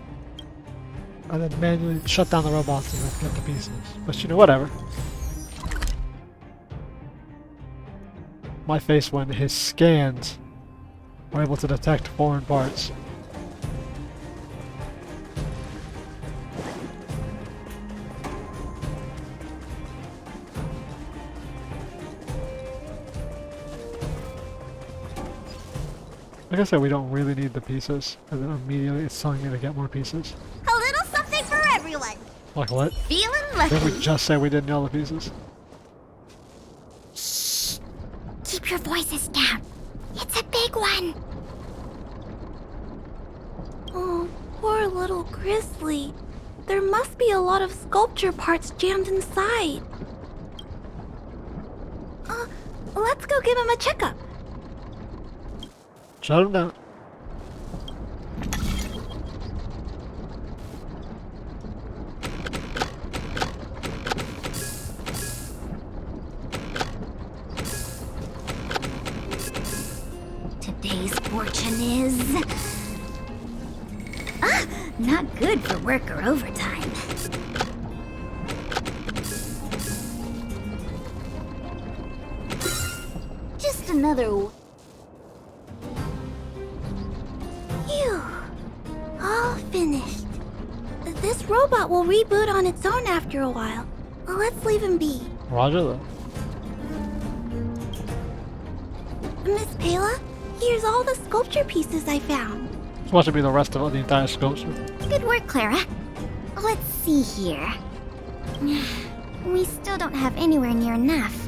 And then manually shut down the robots and then get the pieces. But whatever. My face when his scans were able to detect foreign parts. Like I said, we don't really need the pieces, and then immediately it's telling me to get more pieces. A little something for everyone. Like what? Feeling Didn't lucky. we just say we didn't need all the pieces? Shh! Keep your voices down. It's a big one. Oh, poor little Grizzly. There must be a lot of sculpture parts jammed inside. Let's go give him a checkup. Shut him down. Today's fortune is... not good for work or overtime. Just another... Phew. All finished. This robot will reboot on its own after a while. Let's leave him be. Roger that. Miss Pela, here's all the sculpture pieces I found. So what should be the rest of the entire sculpture? Good work, Clara. Let's see here. We still don't have anywhere near enough.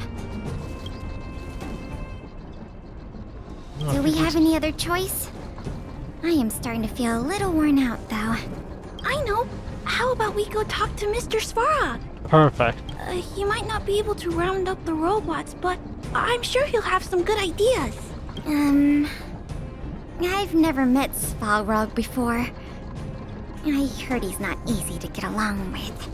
Do we have any other choice? I am starting to feel a little worn out, though. I know. How about we go talk to Mr. Svarog? Perfect. He might not be able to round up the robots, but I'm sure he'll have some good ideas. I've never met Svarog before. I heard he's not easy to get along with.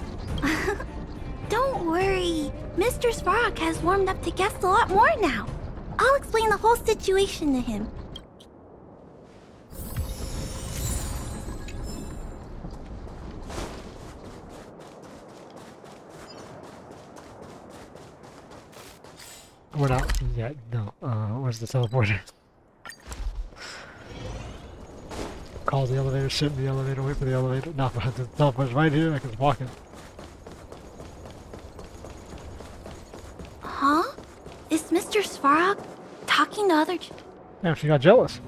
Don't worry. Mr. Svarog has warmed up to guests a lot more now. I'll explain the whole situation to him. We're not yet. No. Where's the teleporter? Call the elevator, sit in the elevator, wait for the elevator. No, the teleporter's right here. I can walk in. Huh? Is Mr. Svarog talking to other... Damn, she got jealous.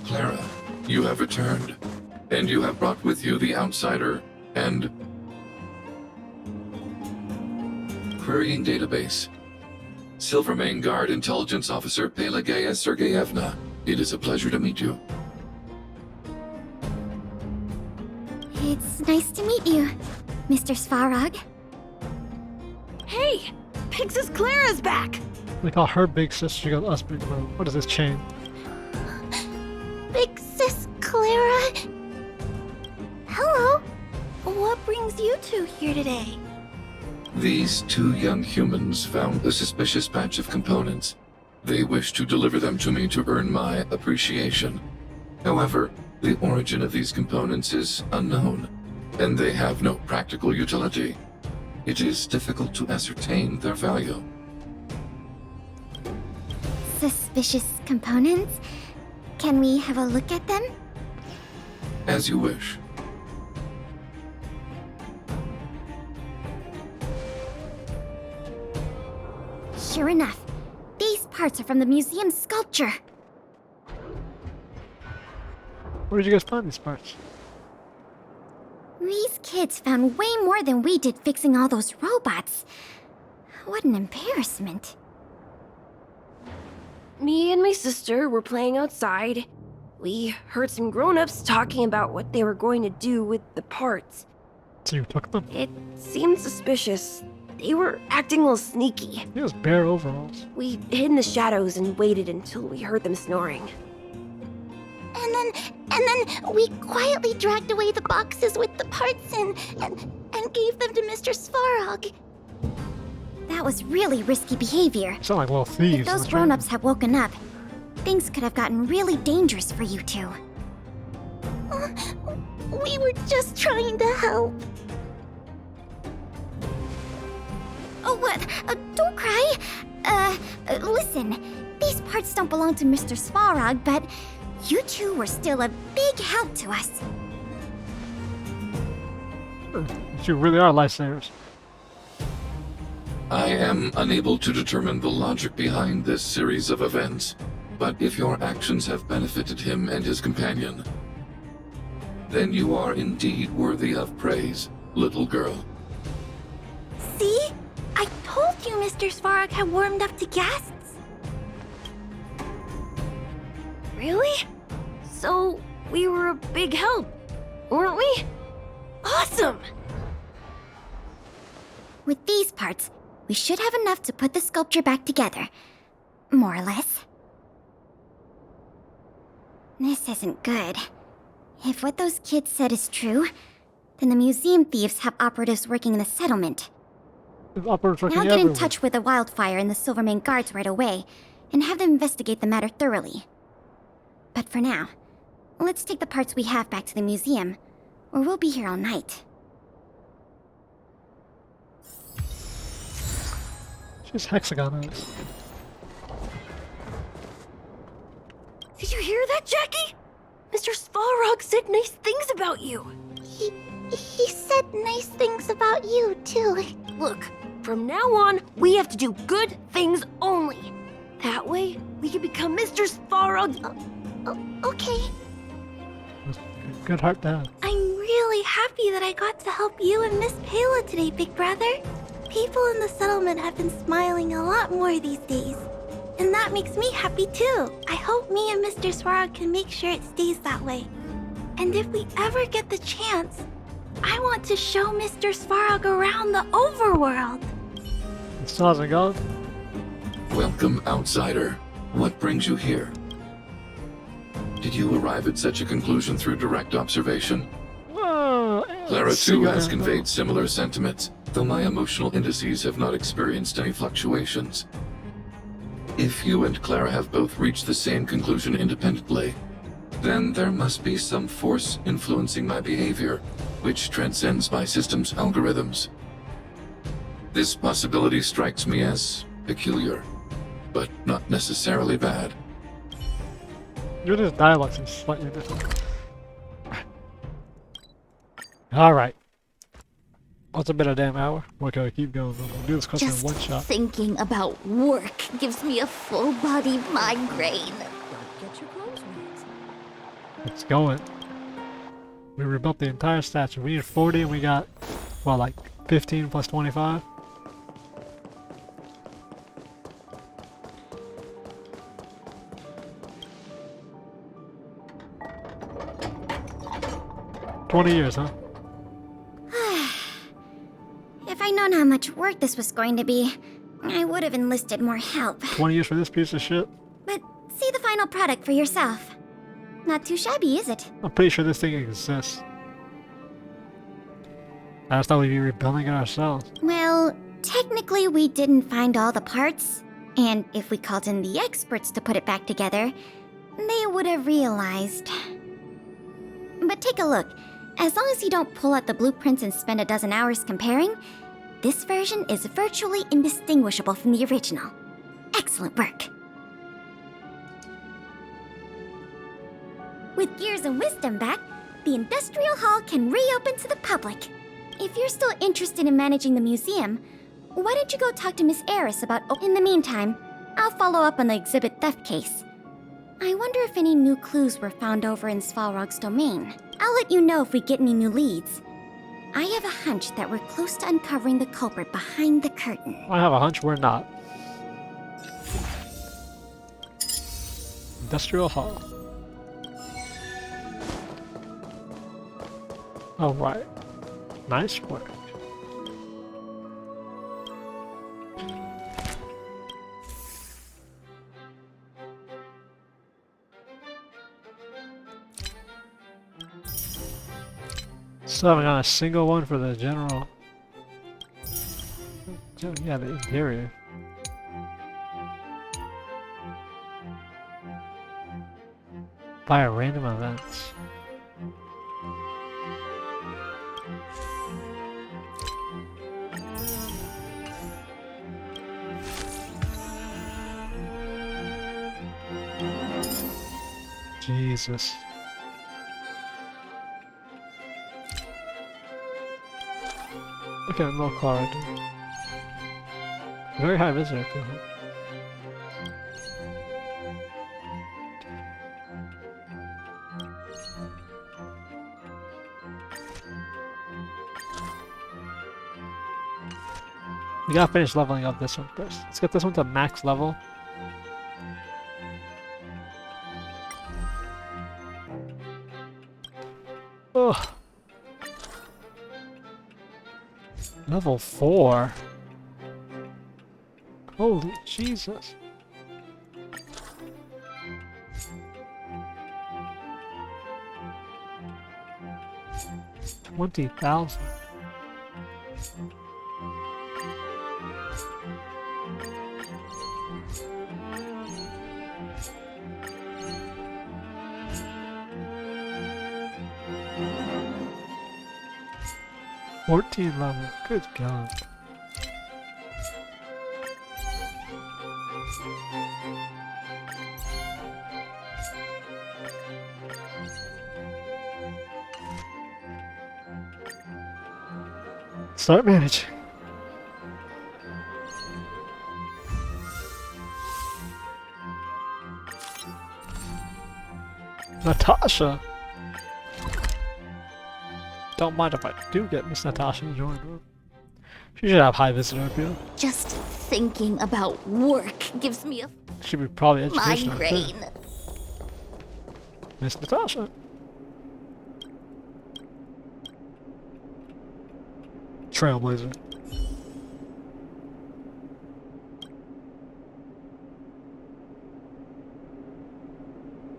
Clara, you have returned, and you have brought with you the outsider and querying database. Silvermane Guard Intelligence Officer Pelageya Sergeyevna. It is a pleasure to meet you. It's nice to meet you, Mr. Svarog. Hey! Big Sis Clara's back! We call her big sis, she goes us big bro. What is this chain? Big Sis Clara? Hello. What brings you two here today? These two young humans found a suspicious batch of components. They wish to deliver them to me to earn my appreciation. However, the origin of these components is unknown, and they have no practical utility. It is difficult to ascertain their value. Suspicious components? Can we have a look at them? As you wish. Sure enough, these parts are from the museum's sculpture. Where did you guys find these parts? These kids found way more than we did fixing all those robots. What an embarrassment. Me and my sister were playing outside. We heard some grown-ups talking about what they were going to do with the parts. So you took them? It seemed suspicious. They were acting a little sneaky. He was bare overalls. We hid in the shadows and waited until we heard them snoring. And then we quietly dragged away the boxes with the parts and gave them to Mr. Svarog. That was really risky behavior. Sound like little thieves. If those grown-ups had woken up, things could have gotten really dangerous for you two. We were just trying to help. Oh, what? Don't cry. Listen. These parts don't belong to Mr. Svarog, but you two were still a big help to us. You really are lifesavers. I am unable to determine the logic behind this series of events, but if your actions have benefited him and his companion, then you are indeed worthy of praise, little girl. See? I told you Mr. Svarog had warmed up to guests. Really? So, we were a big help, weren't we? Awesome! With these parts, we should have enough to put the sculpture back together. More or less. This isn't good. If what those kids said is true, then the museum thieves have operatives working in the settlement. I'll get in touch with the Wildfire and the Silvermane guards right away, and have them investigate the matter thoroughly. But for now, let's take the parts we have back to the museum, or we'll be here all night. She's hexagon eyes. Did you hear that, Jackie? Mr. Svarog said nice things about you. He said nice things about you, too. Look, from now on, we have to do good things only. That way, we can become Mr. Svarog. Okay. Good heart to have. I'm really happy that I got to help you and Miss Payla today, Big Brother. People in the settlement have been smiling a lot more these days. And that makes me happy too. I hope me and Mr. Svarog can make sure it stays that way. And if we ever get the chance, I want to show Mr. Svarog around the overworld. It still hasn't gone? Welcome, outsider. What brings you here? Did you arrive at such a conclusion through direct observation? Clara too has conveyed similar sentiments, though my emotional indices have not experienced any fluctuations. If you and Clara have both reached the same conclusion independently, then there must be some force influencing my behavior, which transcends my system's algorithms. This possibility strikes me as peculiar, but not necessarily bad. Your dialogue is slightly different. Alright. What's been a damn hour? We're gonna keep going. We'll do this question in one shot. Thinking about work gives me a full-body migraine. Don't get your clothes wet. Let's go it. We rebuilt the entire statue. We need 40 and we got, well, like 15 plus 25? $20 years, huh? If I'd known how much work this was going to be, I would have enlisted more help. 20 years for this piece of shit? But see the final product for yourself. Not too shabby, is it? I'm pretty sure this thing exists. I just thought we'd be rebuilding it ourselves. Well, technically we didn't find all the parts, and if we called in the experts to put it back together, they would have realized. But take a look. As long as you don't pull out the blueprints and spend a dozen hours comparing, this version is virtually indistinguishable from the original. Excellent work. With Gears and Wisdom back, the Industrial Hall can reopen to the public. If you're still interested in managing the museum, why don't you go talk to Miss Eris about... In the meantime, I'll follow up on the exhibit theft case. I wonder if any new clues were found over in Svalrog's domain. I'll let you know if we get any new leads. I have a hunch that we're close to uncovering the culprit behind the curtain. I have a hunch we're not. Industrial Hall. Alright. Nice work. Still haven't got a single one for the general. Yeah, the interior. Via random events. Jesus. Look at no card. Very high visitor count. We gotta finish leveling up this one first. Let's get this one to max level. Ugh. Level 4? Holy Jesus. $20,000. $14 level. Good God. Start managing. Natasha. Don't mind if I do get Miss Natasha to join her. She should have high visitor appeal. Just thinking about work gives me a She'd be probably educational too. migraine. Miss Natasha. Trailblazer.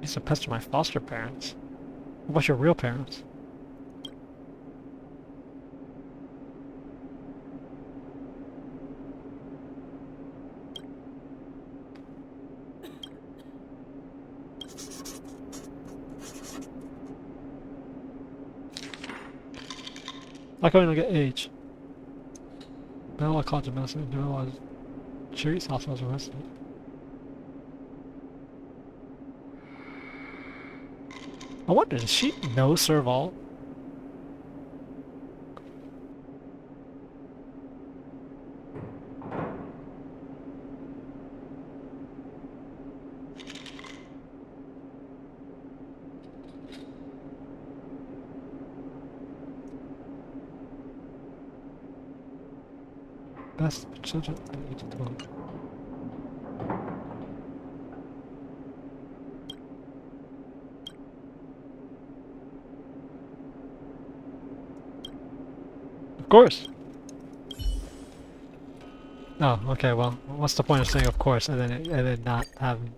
He's a pest to my foster parents. What about your real parents? Not going to get age. Belobog called the message. Belobog Cherry's house was arrested. I wonder, does she know Serval? Best for children under age of 12. Of course. Oh, okay. Well, what's the point of saying "of course" and then not having?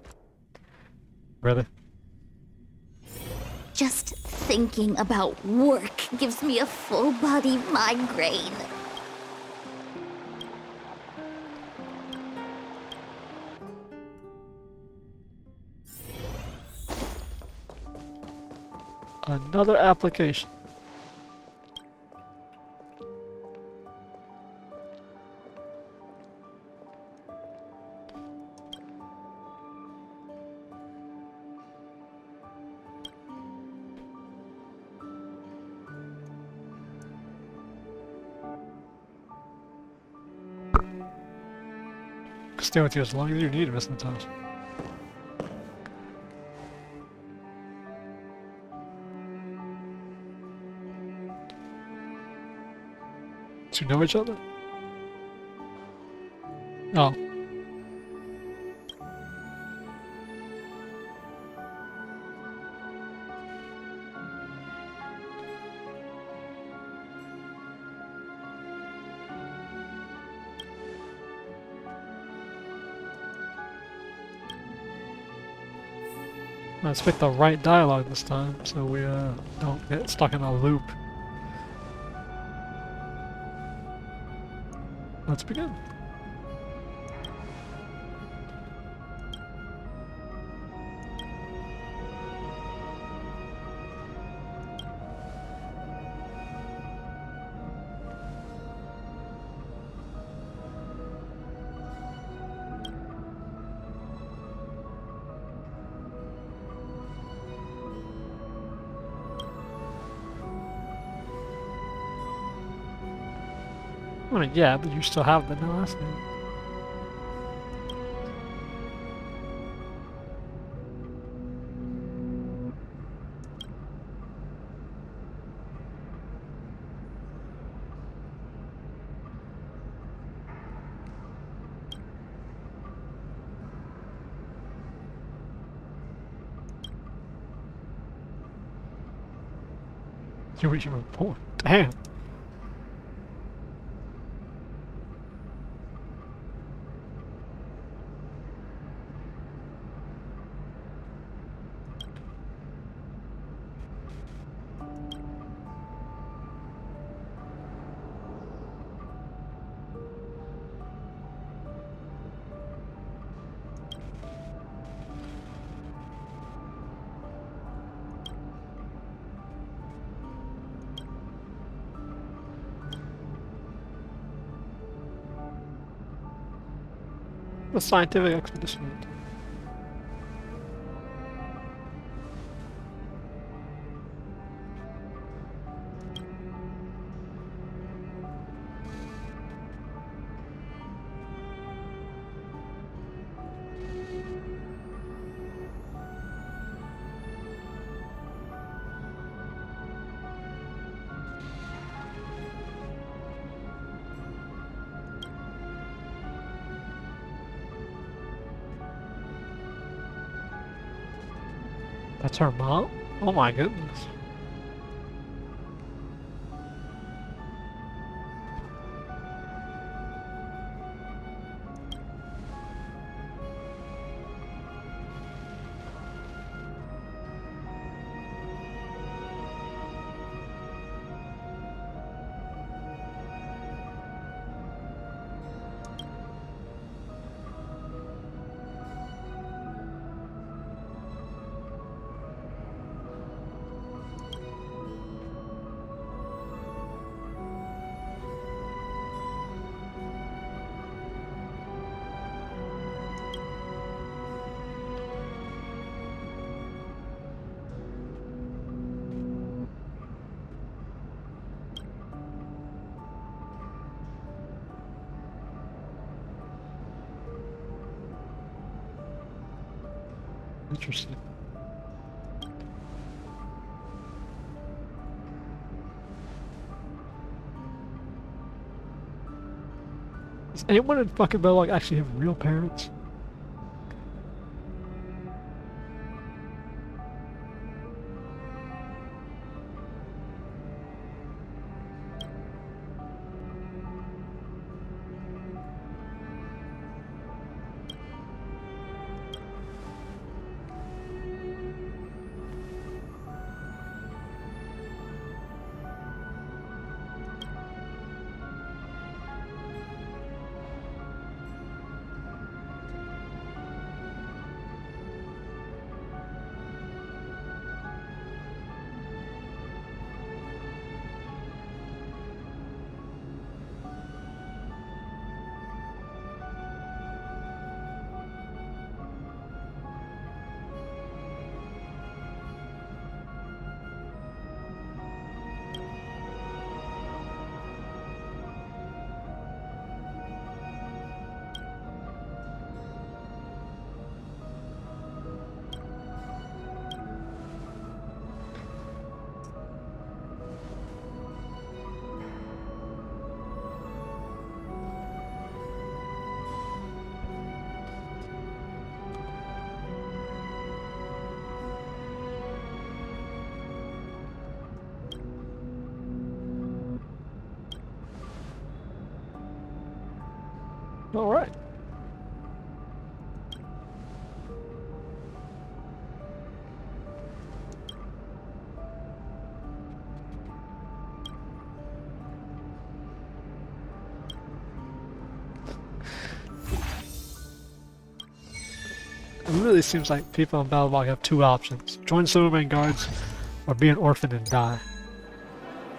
Really? Just thinking about work gives me a full body migraine. Another application. Stay with you as long as you need, Miss Natasha. Do you know each other? Oh. Let's pick the right dialogue this time, so we don't get stuck in a loop. Let's begin. I mean, yeah, but you still have the last name. You were born. Damn. The scientific expedition. That's her mom? Oh my goodness. Interesting. Does anyone in fucking Belobog actually have real parents? Alright. It really seems like people in Belobog have two options. Join Silverman Guards, or be an orphan and die.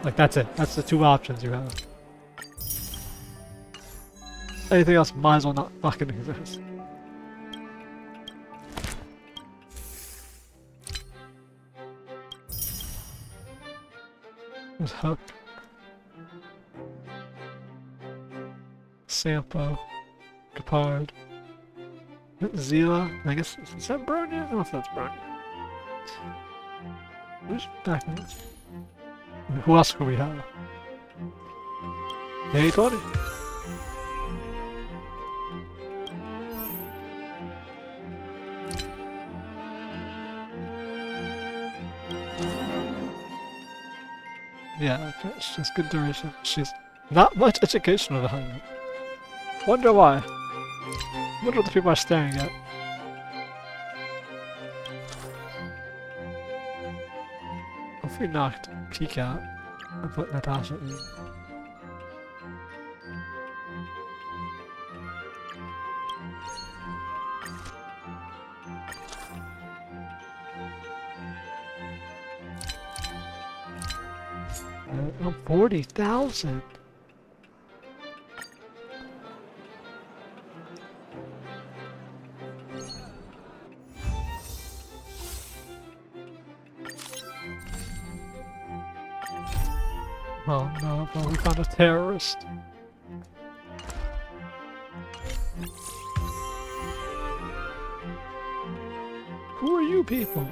Like, that's it. That's the two options you have. Anything else might as well not fucking exist. There's Hook. Sampo. Capard. Zila. I guess, is that Bronya? I don't know if that's Bronya. Who's back in this? Who else could we have? Hey, Tony. Yeah, okay, she's good duration. She's not much education of the hundred. Wonder why. What are the people are staring at? If we knocked Peek out and put Natasha in. Oh, 40,000. Oh no, but we found a terrorist. Who are you people?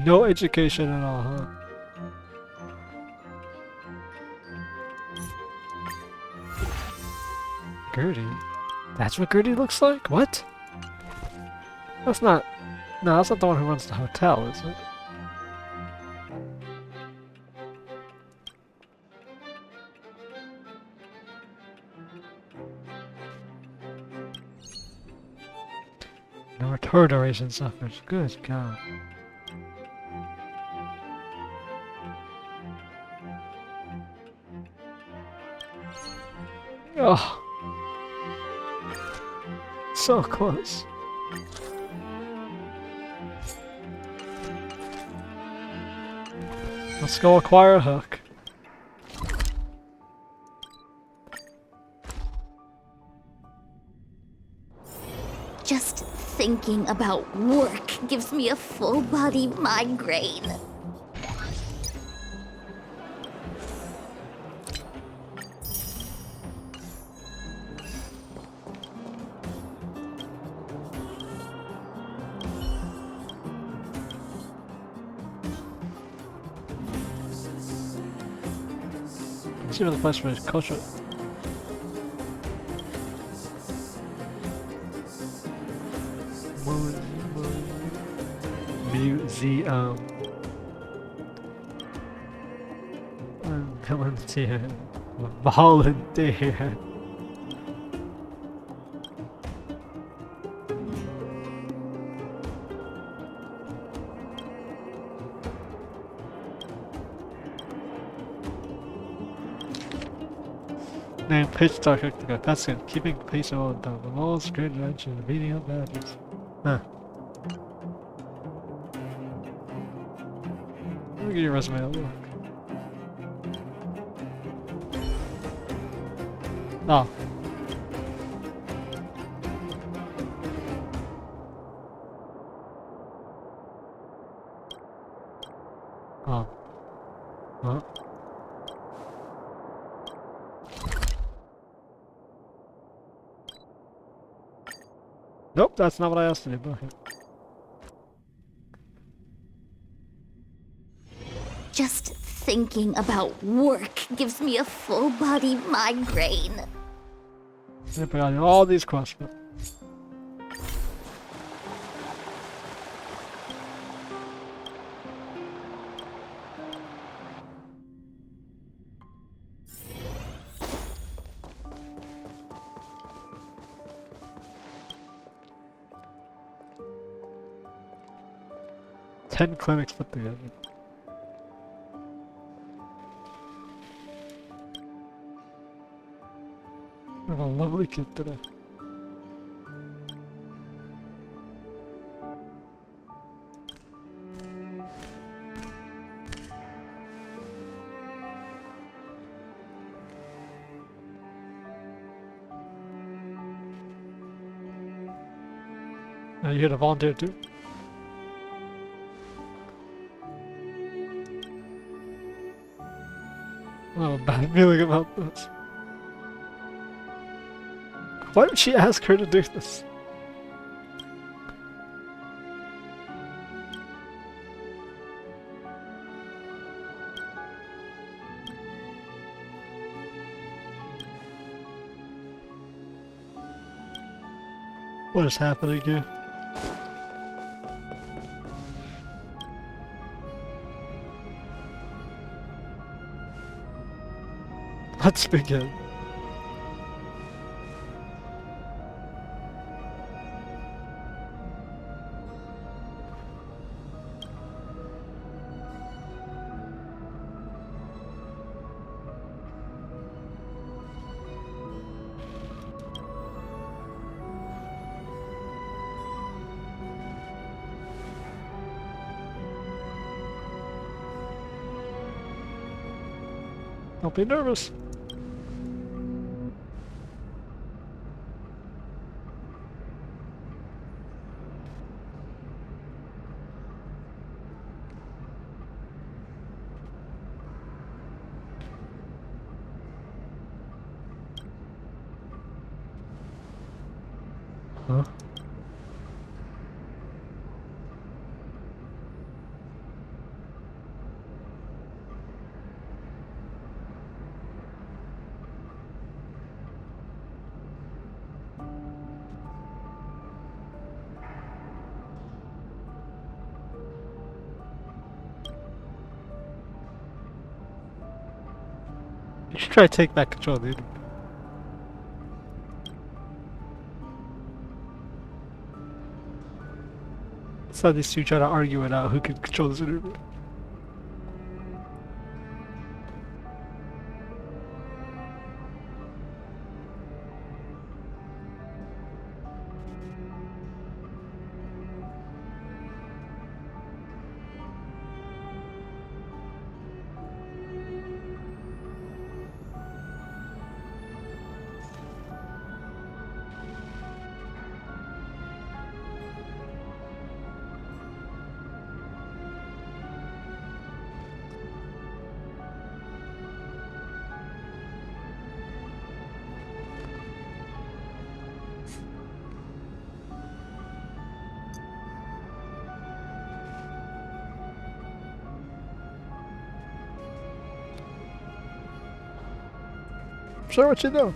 No education at all, huh? Gertie? That's what Gertie looks like? What? That's not... No, that's not the one who runs the hotel, is it? No return duration suffers. Good God. Oh. So close. Let's go acquire a Hook. Just thinking about work gives me a full body migraine. Let's see what the place for his culture. Museum. Volunteer. Volunteer. Name Pitch Dark Octagon. That's it. Keeping pace all down the walls, great adventure, beating up badgers. Huh. Let me get your resume a look. Oh. Oh. Huh? Nope, that's not what I asked to do. Okay. Just thinking about work gives me a full body migraine. Yep, I got all these questions. Ten clinics put together. We have a lovely kid today. Are you here to volunteer too? I have a bad feeling about this. Why would she ask her to do this? What is happening here? Let's begin. Don't be nervous. Huh? You should try to take back control of the internet. It's how these two try to argue it out who can control this interview. Sure, what you know.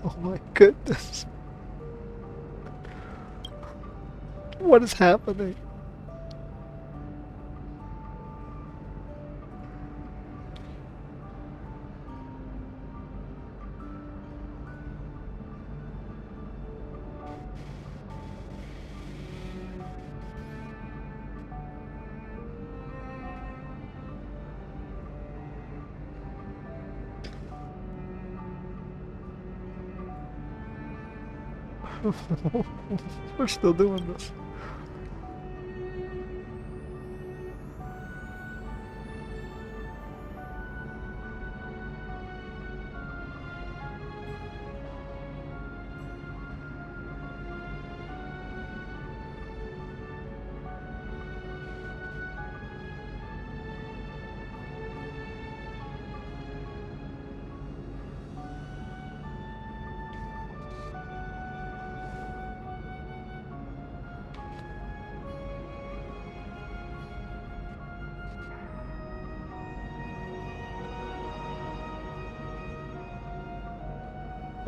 Oh my goodness. What is happening? We're still doing this.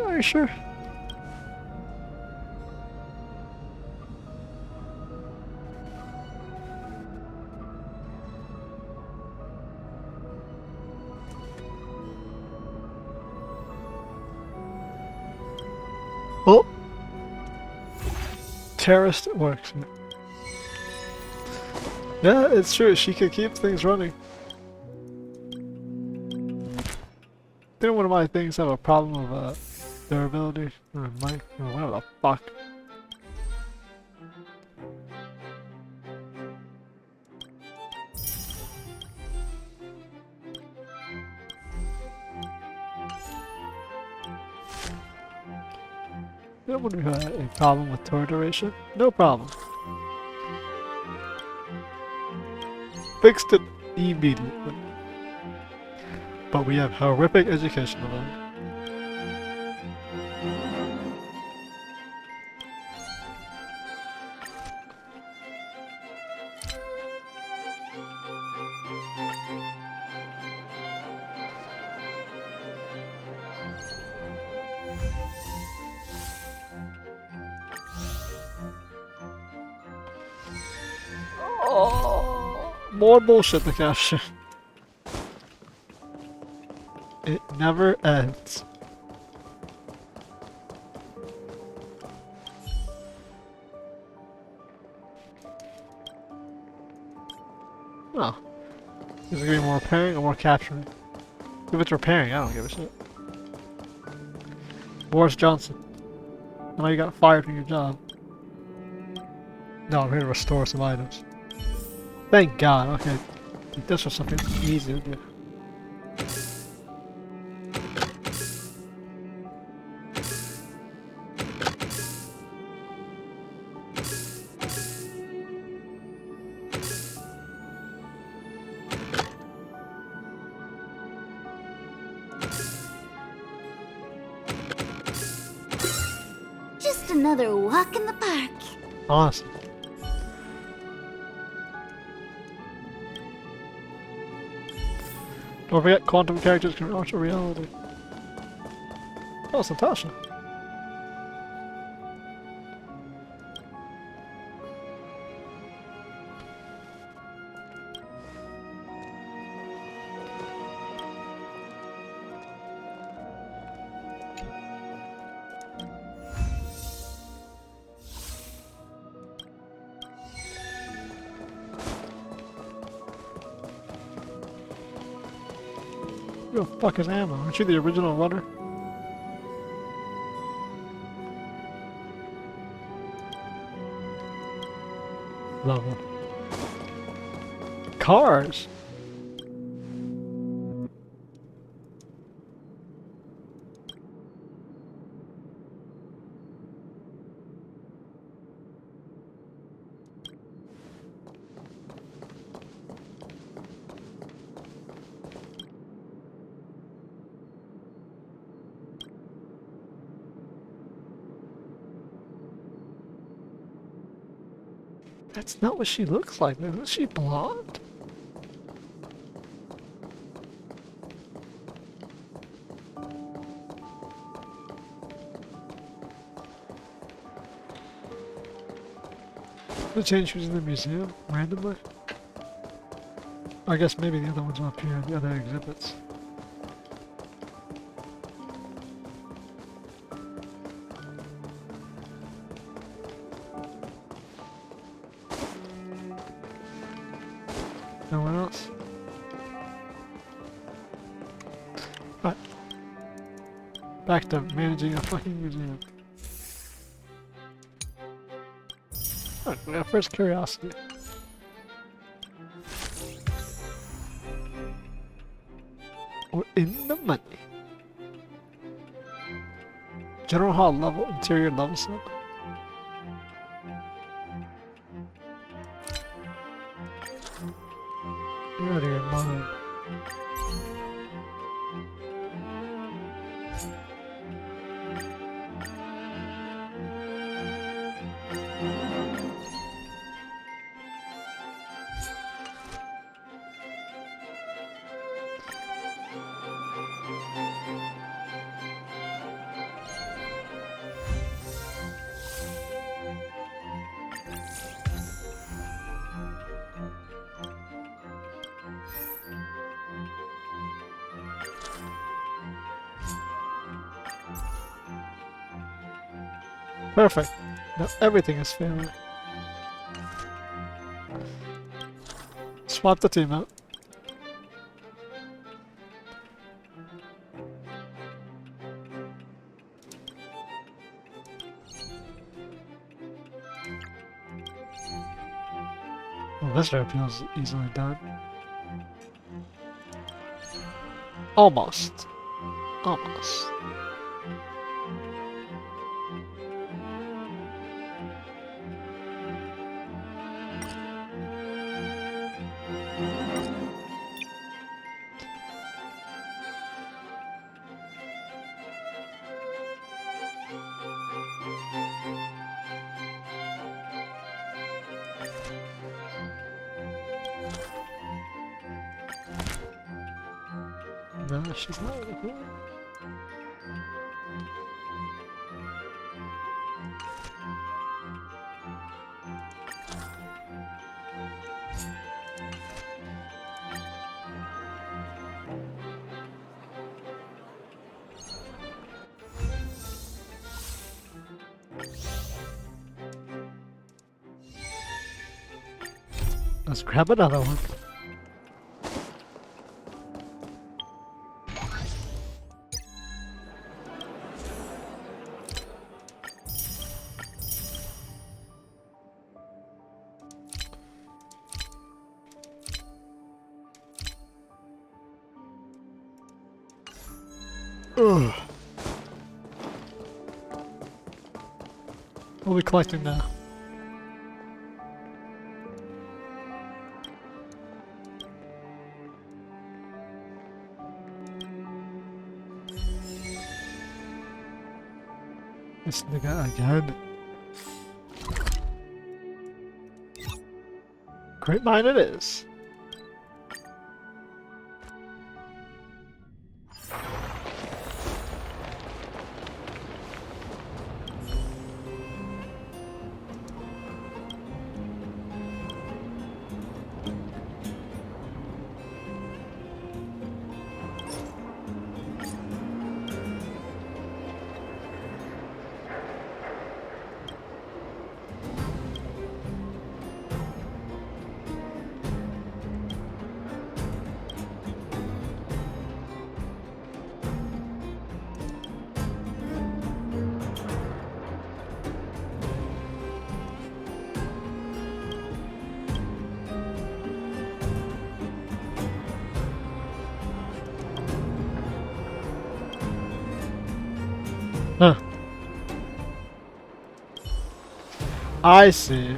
Are you sure? Oh! Terrorist works. Yeah, it's true. She could keep things running. Didn't one of my things have a problem of durability? Or whatever the fuck. Didn't one of you have a problem with tour duration? No problem. Fixed it immediately. But we have horrific education of it. Oh, more bullshit to capture. It never ends. Oh. Is it gonna be more repairing or more capturing? If it's repairing, I don't give a shit. Boris Johnson. I know you got fired from your job. No, I'm here to restore some items. Thank God, okay. This was something easy to do. Just another walk in the park. Awesome. Don't forget, quantum characters can alter reality. Oh, it's Natasha. Who the fuck is ammo? Aren't you the original runner? Love it. Cars! That's not what she looks like, man. Is she blonde? The change she was in the museum, randomly? I guess maybe the other ones up here, the other exhibits. No one else? Right. Back to managing a fucking museum. Alright, we got first curiosity. We're in the money. General hall level, interior level set. You're out of your mind. Perfect. Now everything is failing. Swap the team out. Well, this appeal is easily done. Almost. Almost. No, she's not. Let's grab another one. Ugh. What are we collecting now? This nigga again. Great mine it is. Huh. I see.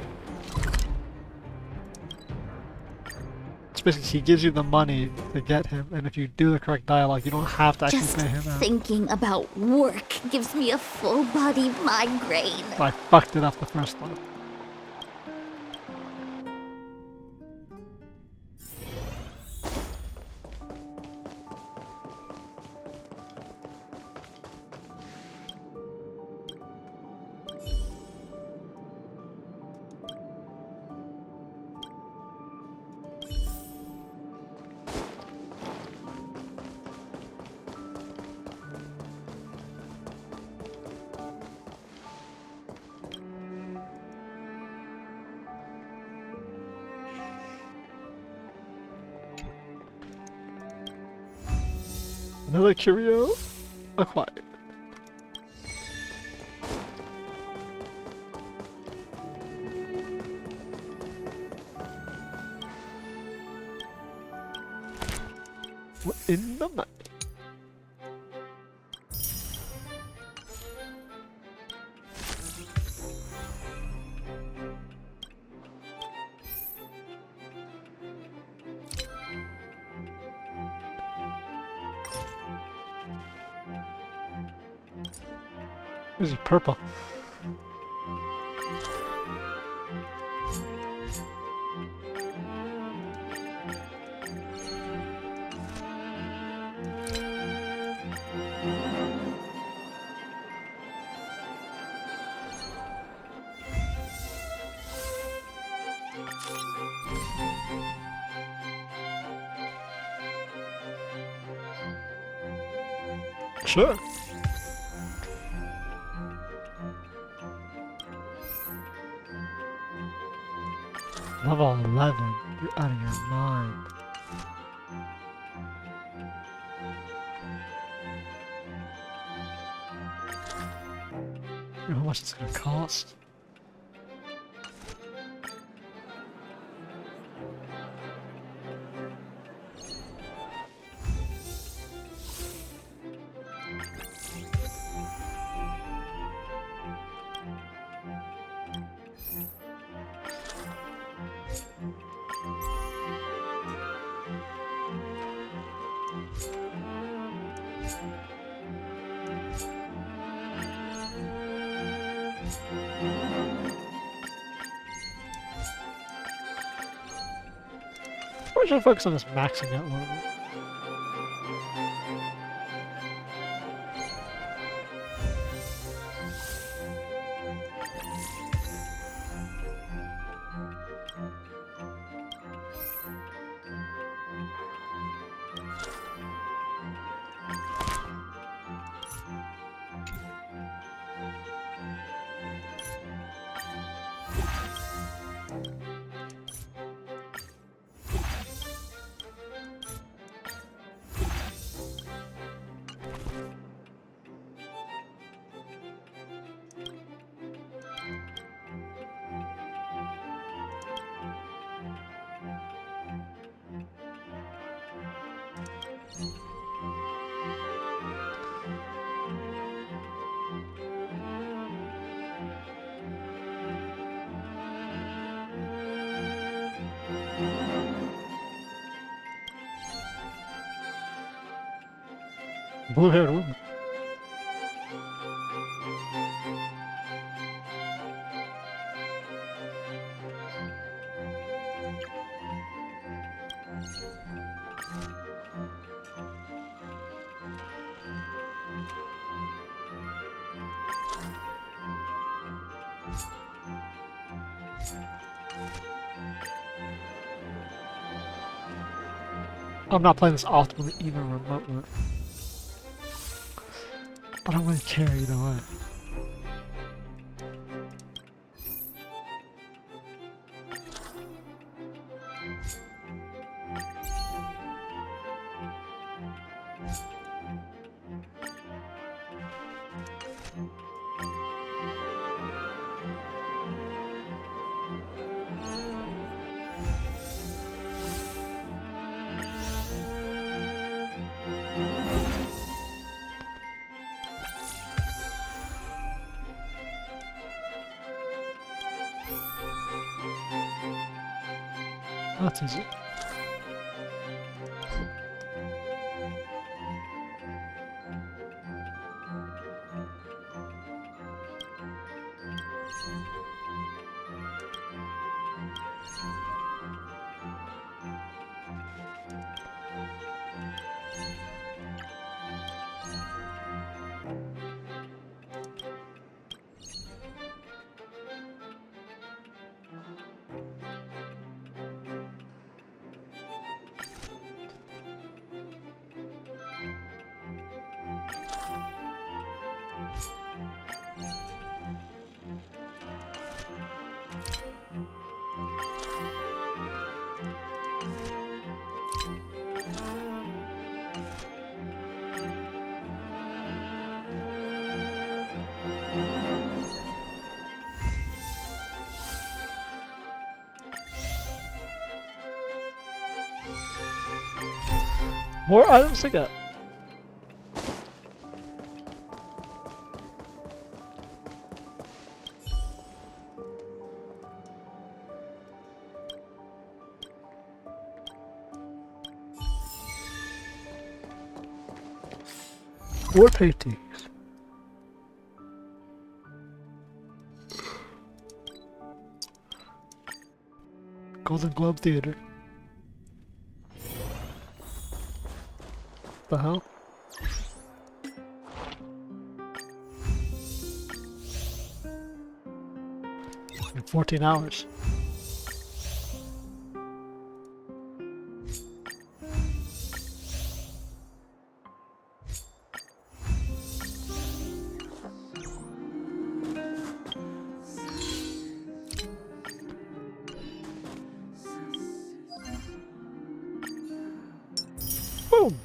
It's basically he gives you the money to get him, and if you do the correct dialogue, you don't have to actually Just pay him out. thinking about work gives me a full body migraine. I fucked it up the first time. Another curio acquired. in the night. This is purple. Sure. Level 11. You're out of your mind. You know how much it's gonna cost? Why should I focus on this maxing out a little bit? Blue-haired woman. I'm not playing this often even remotely. But I'm gonna care either way. That's easy. More items to get. More paintings. Golden Globe Theater. The hell? In 14 hours. Boom!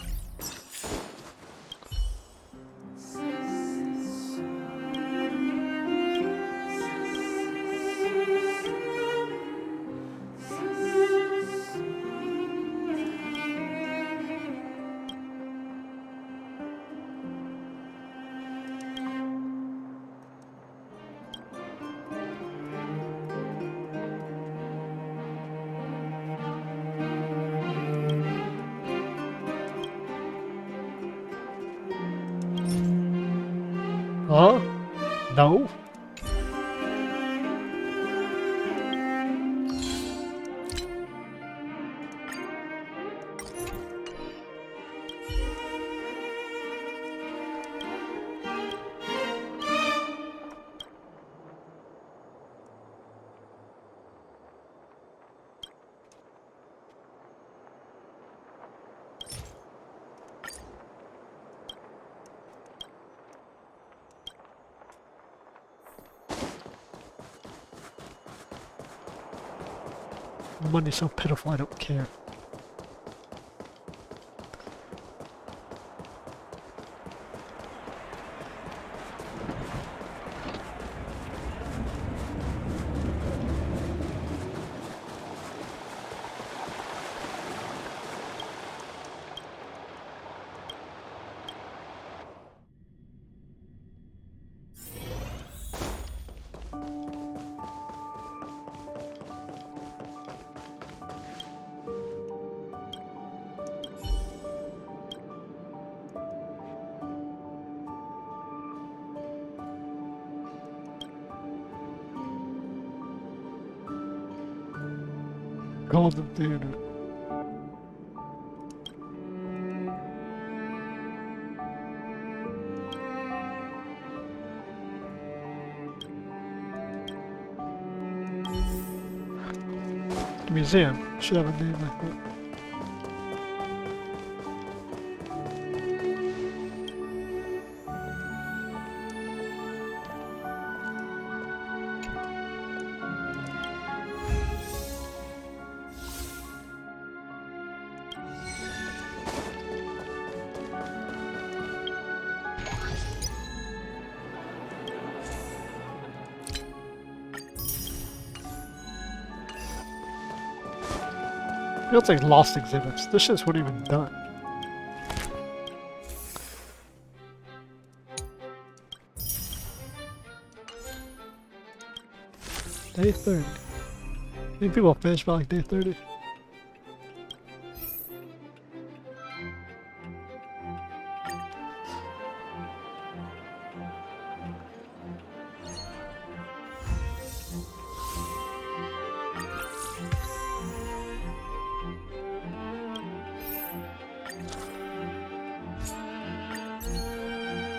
Huh? No? Money's so pitiful, I don't care. Golden Theater. Museum should have a name like that. Feels like lost exhibits. This shit's not even done. Day 30. I think people finish by like day 30.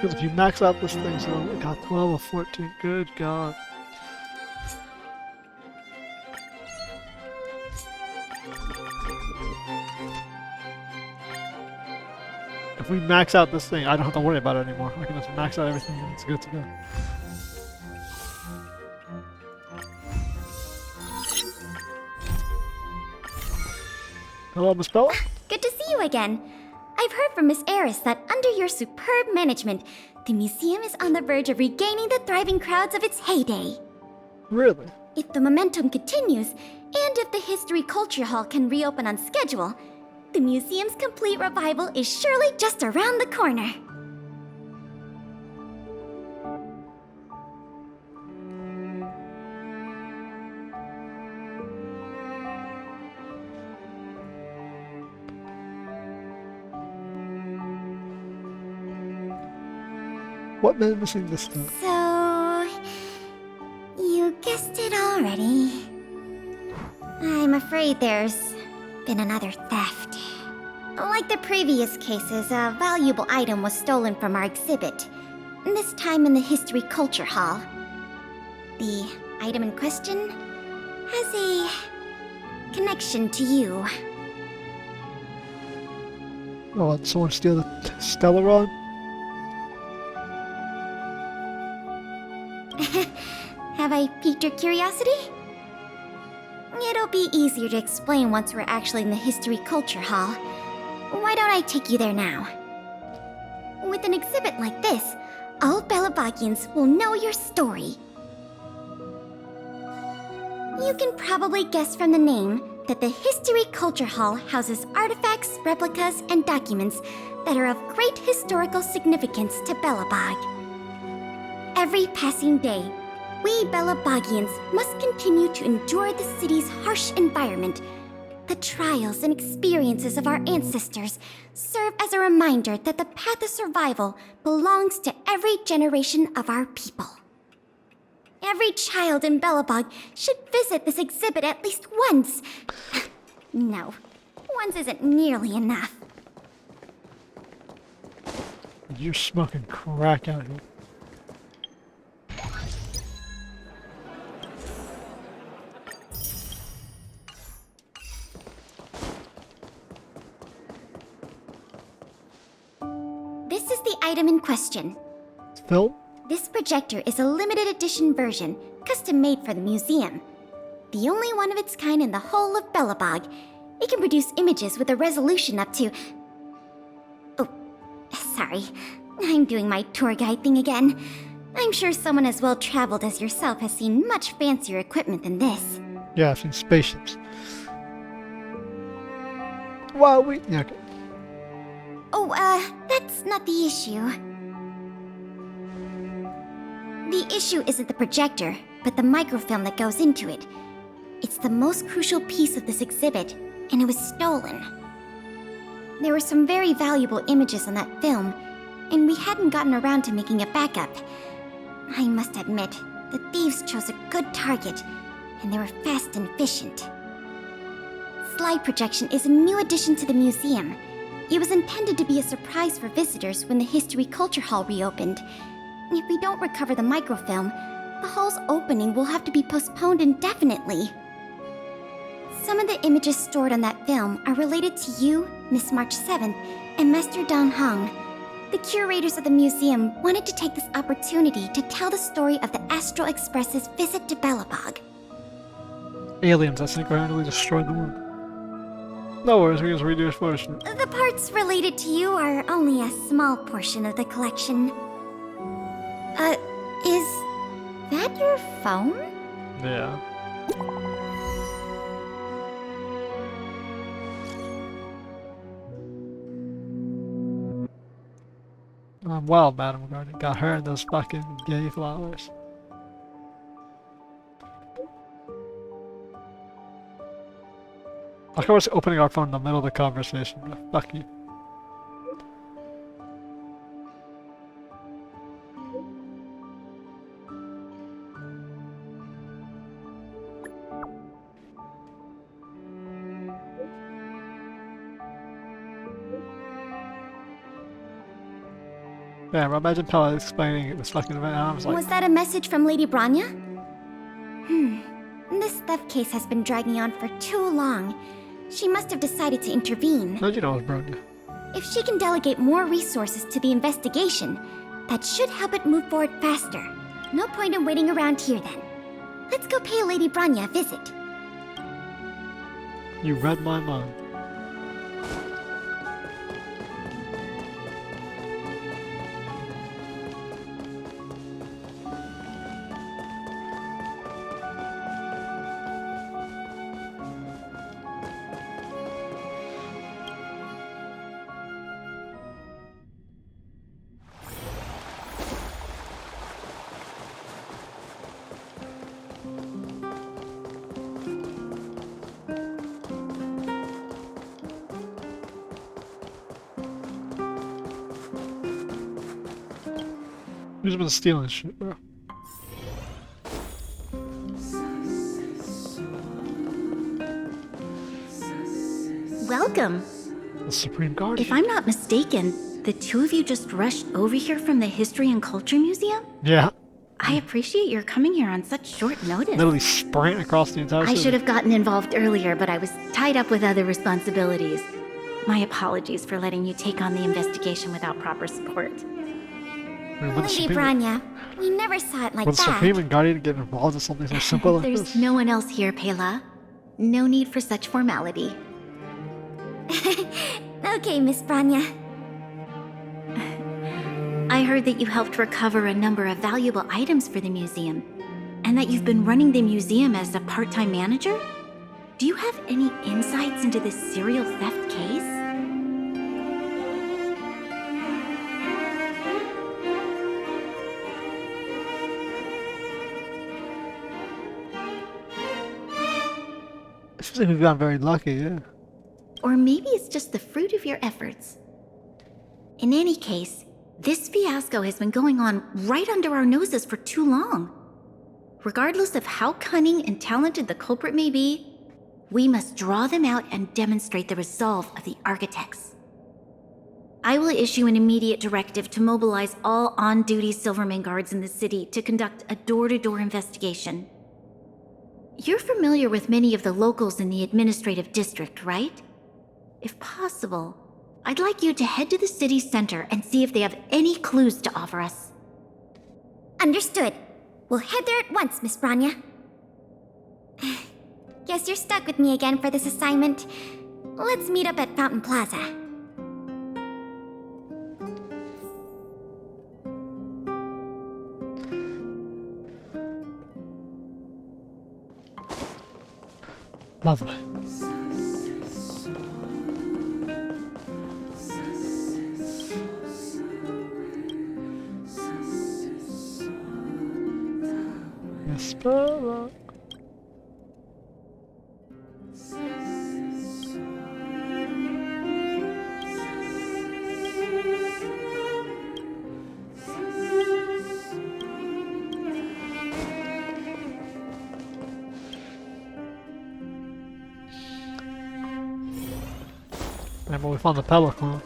Because if you max out this thing, so it got 12 or 14. Good God. If we max out this thing, I don't have to worry about it anymore. I can just max out everything and it's good to go. Hello, Miss Bella? Good to see you again. I've heard from Miss Eris that under your superb management, the museum is on the verge of regaining the thriving crowds of its heyday. Really? If the momentum continues, and if the History Culture Hall can reopen on schedule, The museum's complete revival is surely just around the corner. What am I missing this time? So, you guessed it already. I'm afraid there's been another theft. Like the previous cases, a valuable item was stolen from our exhibit, this time in the History Culture Hall. The item in question has a connection to you. Oh, did someone steal the Stellaron? Have I piqued your curiosity? It'll be easier to explain once we're actually in the History Culture Hall. Why don't I take you there now? With an exhibit like this, all Belobogians will know your story. You can probably guess from the name that the History Culture Hall houses artifacts, replicas, and documents that are of great historical significance to Belobog. Every passing day, we Belobogians must continue to endure the city's harsh environment. The trials and experiences of our ancestors serve as a reminder that the path of survival belongs to every generation of our people. Every child in Belobog should visit this exhibit at least once. No, once isn't nearly enough. You're smoking crack out here. This is the item in question. Phil? This projector is a limited edition version, custom made for the museum. The only one of its kind in the whole of Belobog. It can produce images with a resolution up to... Oh, sorry. I'm doing my tour guide thing again. I'm sure someone as well traveled as yourself has seen much fancier equipment than this. Yeah, I've seen spaceships. Wow, yeah, okay. Oh, that's not the issue. The issue isn't the projector, but the microfilm that goes into it. It's the most crucial piece of this exhibit, and it was stolen. There were some very valuable images on that film, and we hadn't gotten around to making a backup. I must admit, the thieves chose a good target, and they were fast and efficient. Slide projection is a new addition to the museum. It was intended to be a surprise for visitors when the History Culture Hall reopened. If we don't recover the microfilm, the hall's opening will have to be postponed indefinitely. Some of the images stored on that film are related to you, Miss March 7th, and Master Dong Hong. The curators of the museum wanted to take this opportunity to tell the story of the Astral Express's visit to Belobog. Aliens that single-handedly destroyed the world. No worries, we can just redo his portion. The parts related to you are only a small portion of the collection. Is that your phone? Yeah. I'm well, Madam Guardian. Got her and those fucking gay flowers. I was opening our phone in the middle of the conversation. Fuck you. Yeah, imagine Pella explaining this fucking event, and I was like... Was that a message from Lady Branya? This theft case has been dragging on for too long. She must have decided to intervene. How'd you know it was Branya? If she can delegate more resources to the investigation, that should help it move forward faster. No point in waiting around here then. Let's go pay Lady Branya a visit. You read my mind. Who's been stealing shit, bro? Welcome. The Supreme Guardian. If I'm not mistaken, the two of you just rushed over here from the History and Culture Museum? Yeah. I appreciate your coming here on such short notice. Literally sprinting across the entire I city. should have gotten involved earlier, but I was tied up with other responsibilities. My apologies for letting you take on the investigation without proper support. Lady Branya, we never saw it like that. The Supreme Guardian get involved in something so simple like There's this? no one else here, Pela. No need for such formality. Okay, Miss Branya. I heard that you helped recover a number of valuable items for the museum, and that you've been running the museum as a part-time manager? Do you have any insights into this serial theft case? It seems like we've gotten very lucky, yeah. Or maybe it's just the fruit of your efforts. In any case, this fiasco has been going on right under our noses for too long. Regardless of how cunning and talented the culprit may be, we must draw them out and demonstrate the resolve of the architects. I will issue an immediate directive to mobilize all on-duty Silverman guards in the city to conduct a door-to-door investigation. You're familiar with many of the locals in the administrative district, right? If possible, I'd like you to head to the city center and see if they have any clues to offer us. Understood. We'll head there at once, Miss Branya. Guess you're stuck with me again for this assignment. Let's meet up at Fountain Plaza. Lovely. Yes, brother. Remember we found the pelican.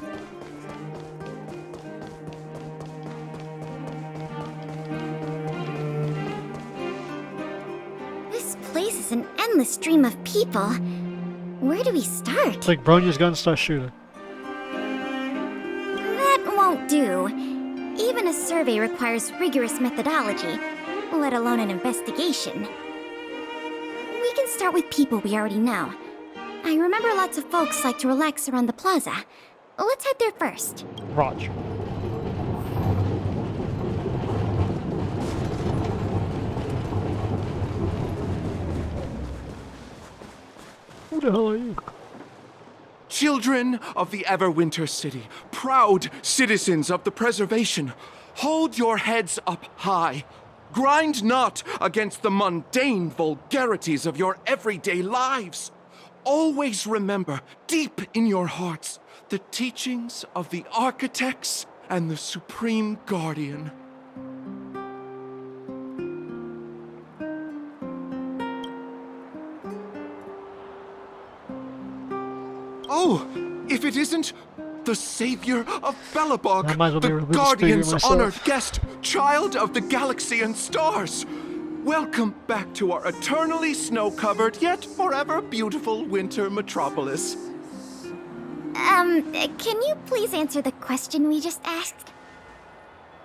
This place is an endless stream of people. Where do we start? It's like Bronya's gonna start shooting. That won't do. Even a survey requires rigorous methodology, let alone an investigation. We can start with people we already know. I remember lots of folks like to relax around the plaza. Let's head there first. Roger. Who the hell are you? Children of the Everwinter city, proud citizens of the preservation, hold your heads up high. Grind not against the mundane vulgarities of your everyday lives. Always remember, deep in your hearts, the teachings of the architects and the Supreme Guardian. Oh, if it isn't the savior of Belobog, the Guardian's honored guest, child of the galaxy and stars. Welcome back to our eternally snow-covered, yet forever beautiful winter metropolis. Can you please answer the question we just asked?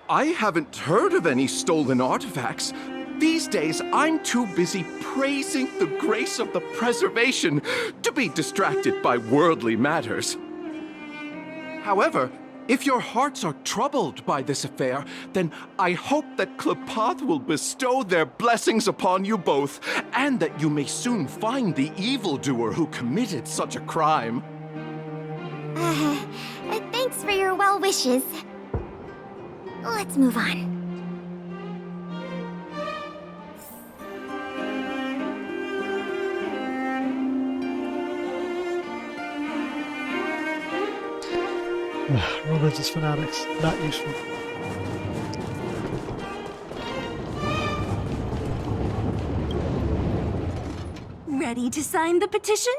I haven't heard of any stolen artifacts. These days, I'm too busy praising the grace of the preservation to be distracted by worldly matters. However, if your hearts are troubled by this affair, then I hope that Klepath will bestow their blessings upon you both, and that you may soon find the evildoer who committed such a crime. Thanks for your well wishes. Let's move on. Religious fanatics, not useful. ready to sign the petition?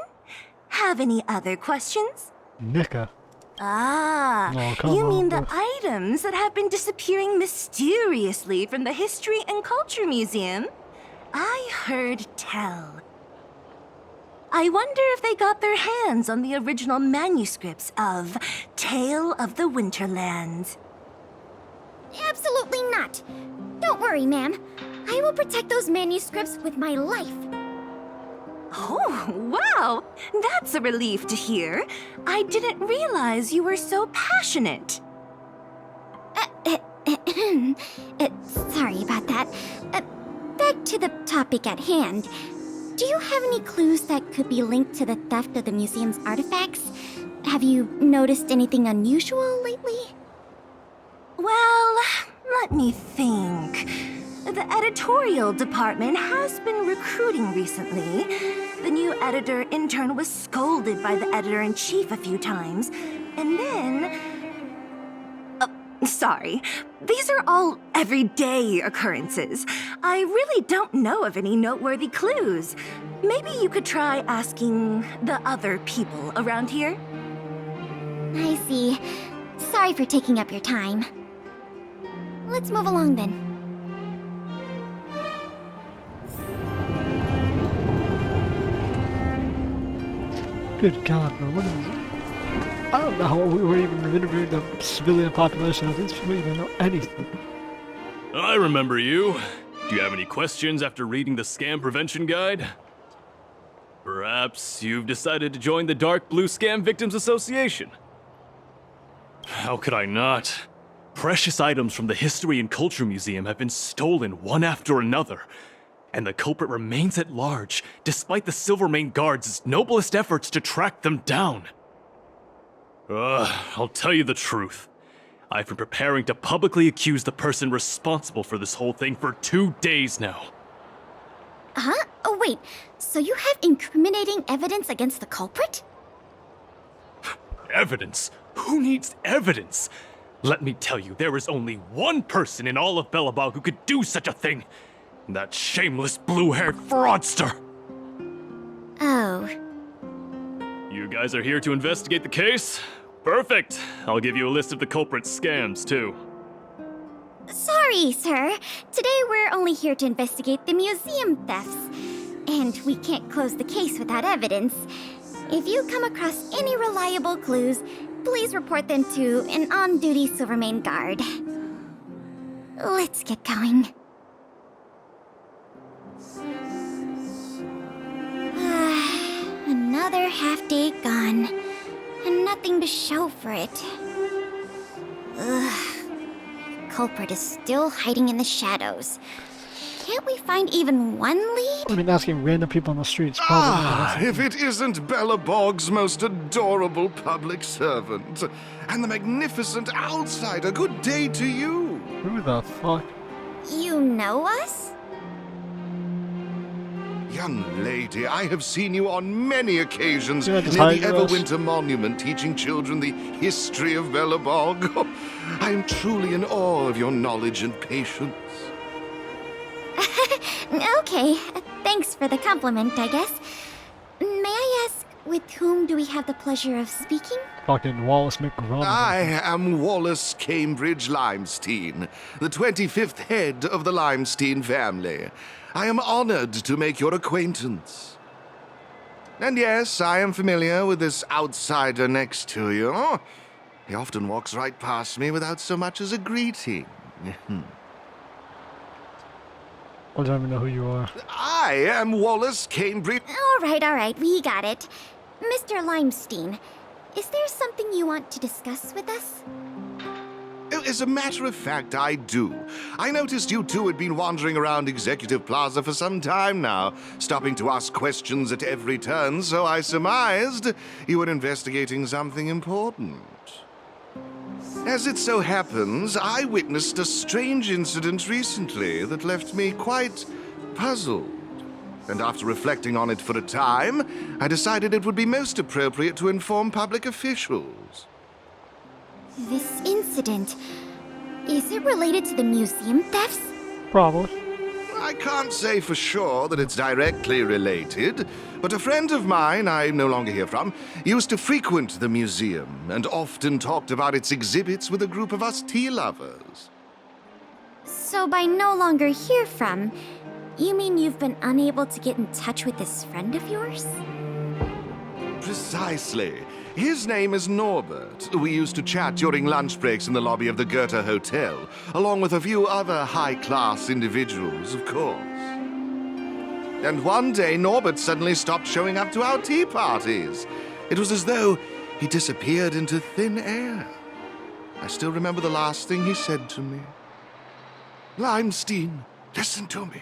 Have any other questions? Nika. Ah, Oh, come you on, mean the bro. items that have been disappearing mysteriously from the History and Culture Museum? I heard tell. I wonder if they got their hands on the original manuscripts of Tale of the Winterlands. Absolutely not. Don't worry, ma'am. I will protect those manuscripts with my life. Oh, wow! That's a relief to hear. I didn't realize you were so passionate. Sorry about that. Back to the topic at hand. Do you have any clues that could be linked to the theft of the museum's artifacts? Have you noticed anything unusual lately? Well, let me think. The editorial department has been recruiting recently. The new editor-intern was scolded by the editor-in-chief a few times. And then... sorry. These are all everyday occurrences. I really don't know of any noteworthy clues. Maybe you could try asking the other people around here? I see. Sorry for taking up your time. Let's move along then. Good God, bro, what is it? I don't know how we were even interviewing the civilian population of these people even know anything. I remember you. Do you have any questions after reading the Scam Prevention Guide? Perhaps you've decided to join the Dark Blue Scam Victims Association? How could I not? Precious items from the History and Culture Museum have been stolen one after another, and the culprit remains at large, despite the Silvermane Guards' noblest efforts to track them down. I'll tell you the truth. I've been preparing to publicly accuse the person responsible for this whole thing for 2 days now. Huh? Oh, wait. So you have incriminating evidence against the culprit? Evidence? Who needs evidence? Let me tell you, there is only one person in all of Belobog who could do such a thing. That shameless blue-haired fraudster! Oh. You guys are here to investigate the case? Perfect! I'll give you a list of the culprit's scams, too. Sorry, sir. Today we're only here to investigate the museum thefts. And we can't close the case without evidence. If you come across any reliable clues, please report them to an on-duty Silvermane guard. Let's get going. Another half-day gone, and nothing to show for it. Ugh. The culprit is still hiding in the shadows. Can't we find even one lead? I mean, asking random people on the streets. If it isn't Belobog's most adorable public servant, and the magnificent outsider, good day to you. Who the fuck? You know us? Young lady, I have seen you on many occasions Yeah, near just the hiding us. Everwinter Monument teaching children the history of Belobog. I am truly in awe of your knowledge and patience. Okay, thanks for the compliment, I guess. May I ask, with whom do we have the pleasure of speaking? Fucking Wallace McGraw. I am Wallace Cambridge Limestein, the 25th head of the Limestein family. I am honored to make your acquaintance. And yes, I am familiar with this outsider next to you. He often walks right past me without so much as a greeting. I don't even know who you are. I am Wallace Cambridge. All right, we got it. Mr. Limestein, is there something you want to discuss with us? As a matter of fact, I do. I noticed you two had been wandering around Executive Plaza for some time now, stopping to ask questions at every turn, so I surmised you were investigating something important. As it so happens, I witnessed a strange incident recently that left me quite puzzled. And after reflecting on it for a time, I decided it would be most appropriate to inform public officials. This incident, is it related to the museum thefts? Probably. I can't say for sure that it's directly related, but a friend of mine I no longer hear from used to frequent the museum and often talked about its exhibits with a group of us tea lovers. So by no longer hear from, you mean you've been unable to get in touch with this friend of yours? Precisely. His name is Norbert. We used to chat during lunch breaks in the lobby of the Goethe Hotel, along with a few other high-class individuals, of course. And one day, Norbert suddenly stopped showing up to our tea parties. It was as though he disappeared into thin air. I still remember the last thing he said to me. Limestein, listen to me.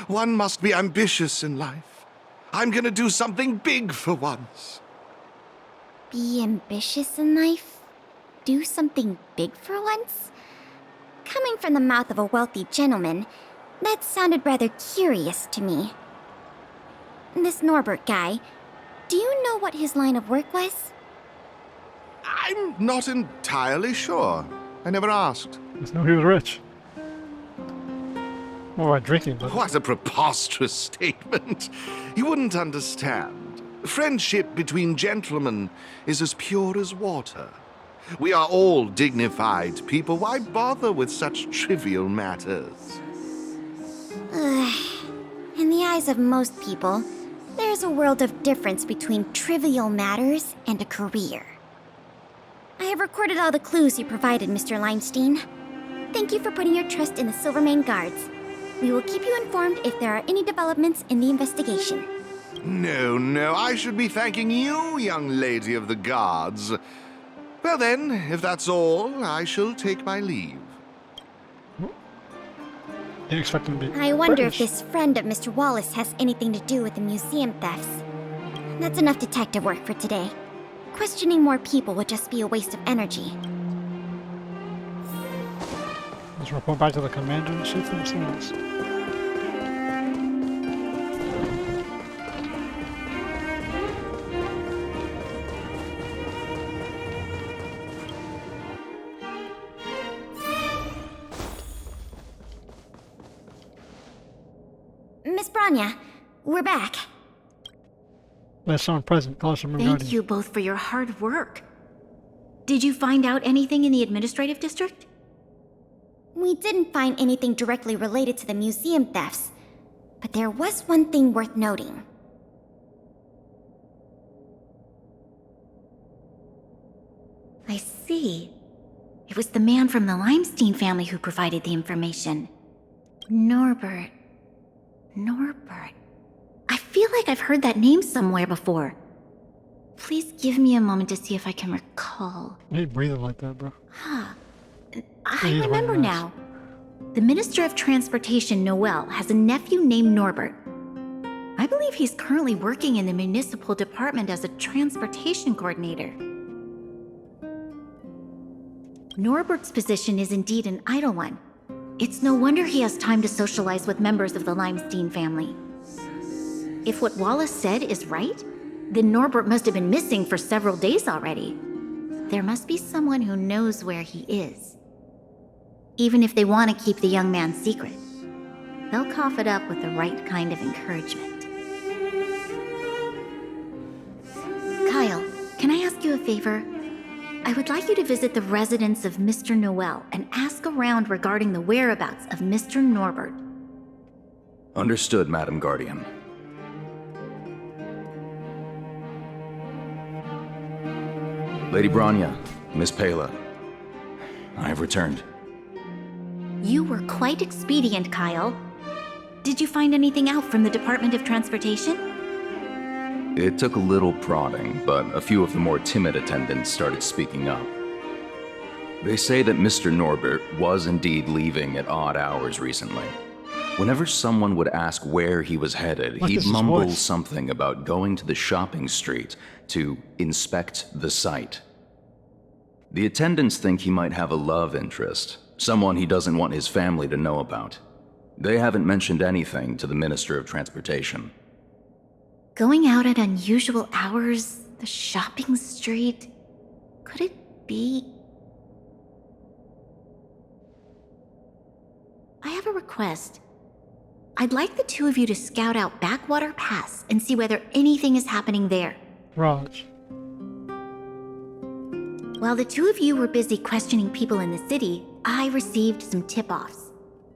One must be ambitious in life. I'm gonna do something big for once. Be ambitious in life? Do something big for once? Coming from the mouth of a wealthy gentleman, that sounded rather curious to me. This Norbert guy, do you know what his line of work was? I'm not entirely sure. I never asked. Just knew he was rich. More about drinking, but... What a preposterous statement. You wouldn't understand. Friendship between gentlemen is as pure as water. We are all dignified people. Why bother with such trivial matters? In the eyes of most people, there's a world of difference between trivial matters and a career. I have recorded all the clues you provided, Mr. Limestein. Thank you for putting your trust in the Silvermane Guards. We will keep you informed if there are any developments in the investigation. No, I should be thanking you, young lady of the guards. Well then, if that's all, I shall take my leave. Didn't expect him to be I wonder British. if this friend of Mr. Wallace has anything to do with the museum thefts. That's enough detective work for today. Questioning more people would just be a waste of energy. Let's report back to the commander-in-chief themselves. Miss Branya, we're back. Last song present, calls from Thank you both for your hard work. Did you find out anything in the administrative district? We didn't find anything directly related to the museum thefts, but there was one thing worth noting. I see. It was the man from the Limestein family who provided the information. Norbert. I feel like I've heard that name somewhere before. Please give me a moment to see if I can recall. You ain't breathing like that, bro. I remember now. The Minister of Transportation, Noel, has a nephew named Norbert. I believe he's currently working in the municipal department as a transportation coordinator. Norbert's position is indeed an idle one. It's no wonder he has time to socialize with members of the Limestein family. If what Wallace said is right, then Norbert must have been missing for several days already. There must be someone who knows where he is. Even if they want to keep the young man secret, they'll cough it up with the right kind of encouragement. Kyle, can I ask you a favor? I would like you to visit the residence of Mr. Noel and ask around regarding the whereabouts of Mr. Norbert. Understood, Madam Guardian. Lady Branya, Miss Pela, I have returned. You were quite expedient, Kyle. Did you find anything out from the Department of Transportation? It took a little prodding, but a few of the more timid attendants started speaking up. They say that Mr. Norbert was indeed leaving at odd hours recently. Whenever someone would ask where he was headed, he'd mumble something about going to the shopping street to inspect the site. The attendants think he might have a love interest, someone he doesn't want his family to know about. They haven't mentioned anything to the Minister of Transportation. Going out at unusual hours, the shopping street, could it be? I have a request. I'd like the two of you to scout out Backwater Pass and see whether anything is happening there. Raj. While the two of you were busy questioning people in the city, I received some tip-offs.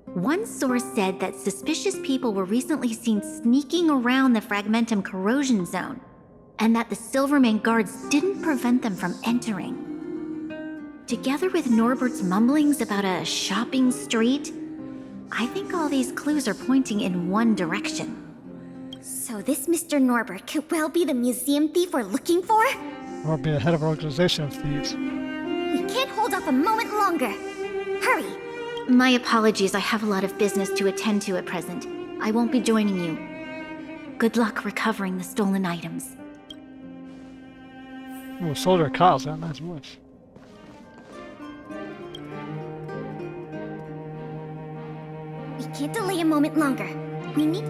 One source said that suspicious people were recently seen sneaking around the Fragmentum corrosion zone, and that the Silvermane guards didn't prevent them from entering. Together with Norbert's mumblings about a shopping street, I think all these clues are pointing in one direction. So this Mr. Norbert could well be the museum thief we're looking for? Or be the head of an organization of thieves. We can't hold off a moment longer. Hurry! My apologies, I have a lot of business to attend to at present. I won't be joining you. Good luck recovering the stolen items. Oh, Soldier Kyle's got a nice voice. We can't delay a moment longer. We need...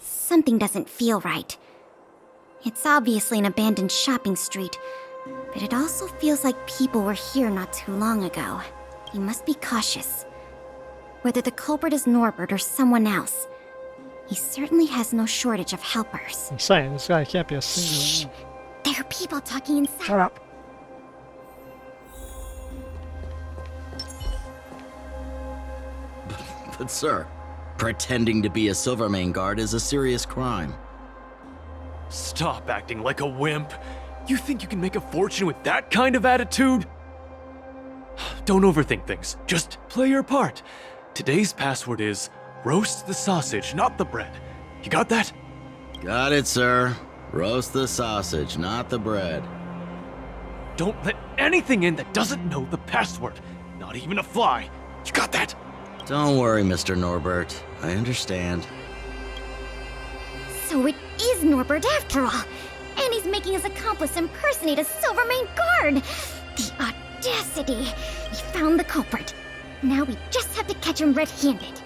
Something doesn't feel right. It's obviously an abandoned shopping street, but it also feels like people were here not too long ago. You must be cautious. Whether the culprit is Norbert or someone else, he certainly has no shortage of helpers. I'm saying, this guy can't be a single one. There are people talking inside. Shut up. But sir, pretending to be a Silvermane guard is a serious crime. Stop acting like a wimp. You think you can make a fortune with that kind of attitude? Don't overthink things. Just play your part. Today's password is roast the sausage, not the bread. You got that? Got it, sir. Roast the sausage, not the bread. Don't let anything in that doesn't know the password. Not even a fly. You got that? Don't worry, Mr. Norbert. I understand. So it is Norbert after all. And he's making his accomplice impersonate a Silvermane guard. The audacity. He found the culprit. Now we just have to catch him red-handed.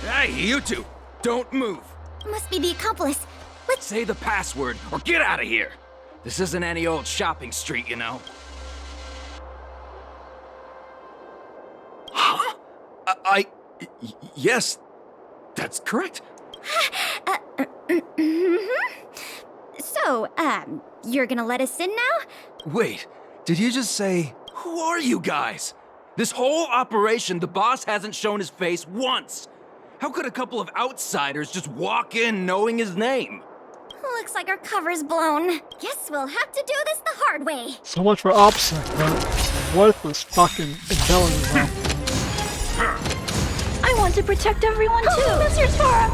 Hey, you two! Don't move! Must be the accomplice. Let's say the password or get out of here! This isn't any old shopping street, you know. Huh? Yes, that's correct. So, you're gonna let us in now? Wait, did you just say, who are you guys? This whole operation, the boss hasn't shown his face once. How could a couple of outsiders just walk in knowing his name? Looks like our cover's blown. Guess we'll have to do this the hard way. So much for OPSEC, man. Worthless fucking intelligence. I want to protect everyone too, Mr. Spark!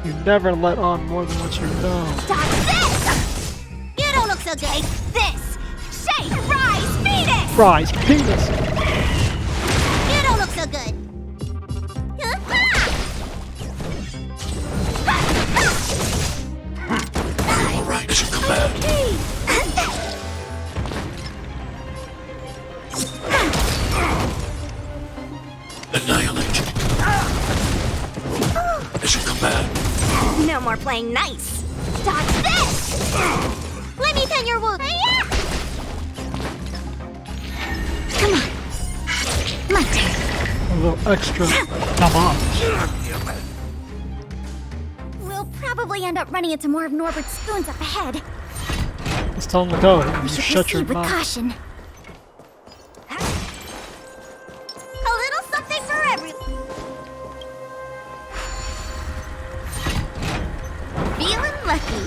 You never let on more than what you know. Stop this! You don't look so good. This! Shape! Rise! Phoenix! Fries, penis! You don't look so good. Alright, it's your command. Annihilate. It's your command. No more playing nice. Dodge this! Let me tend your wound. Come on. My turn. A little extra damage. We'll probably end up running into more of Norbert's spoons up ahead. Let's tell him to go. We Just should shut your proceed with mouth. caution. A little something for everyone. Feeling lucky.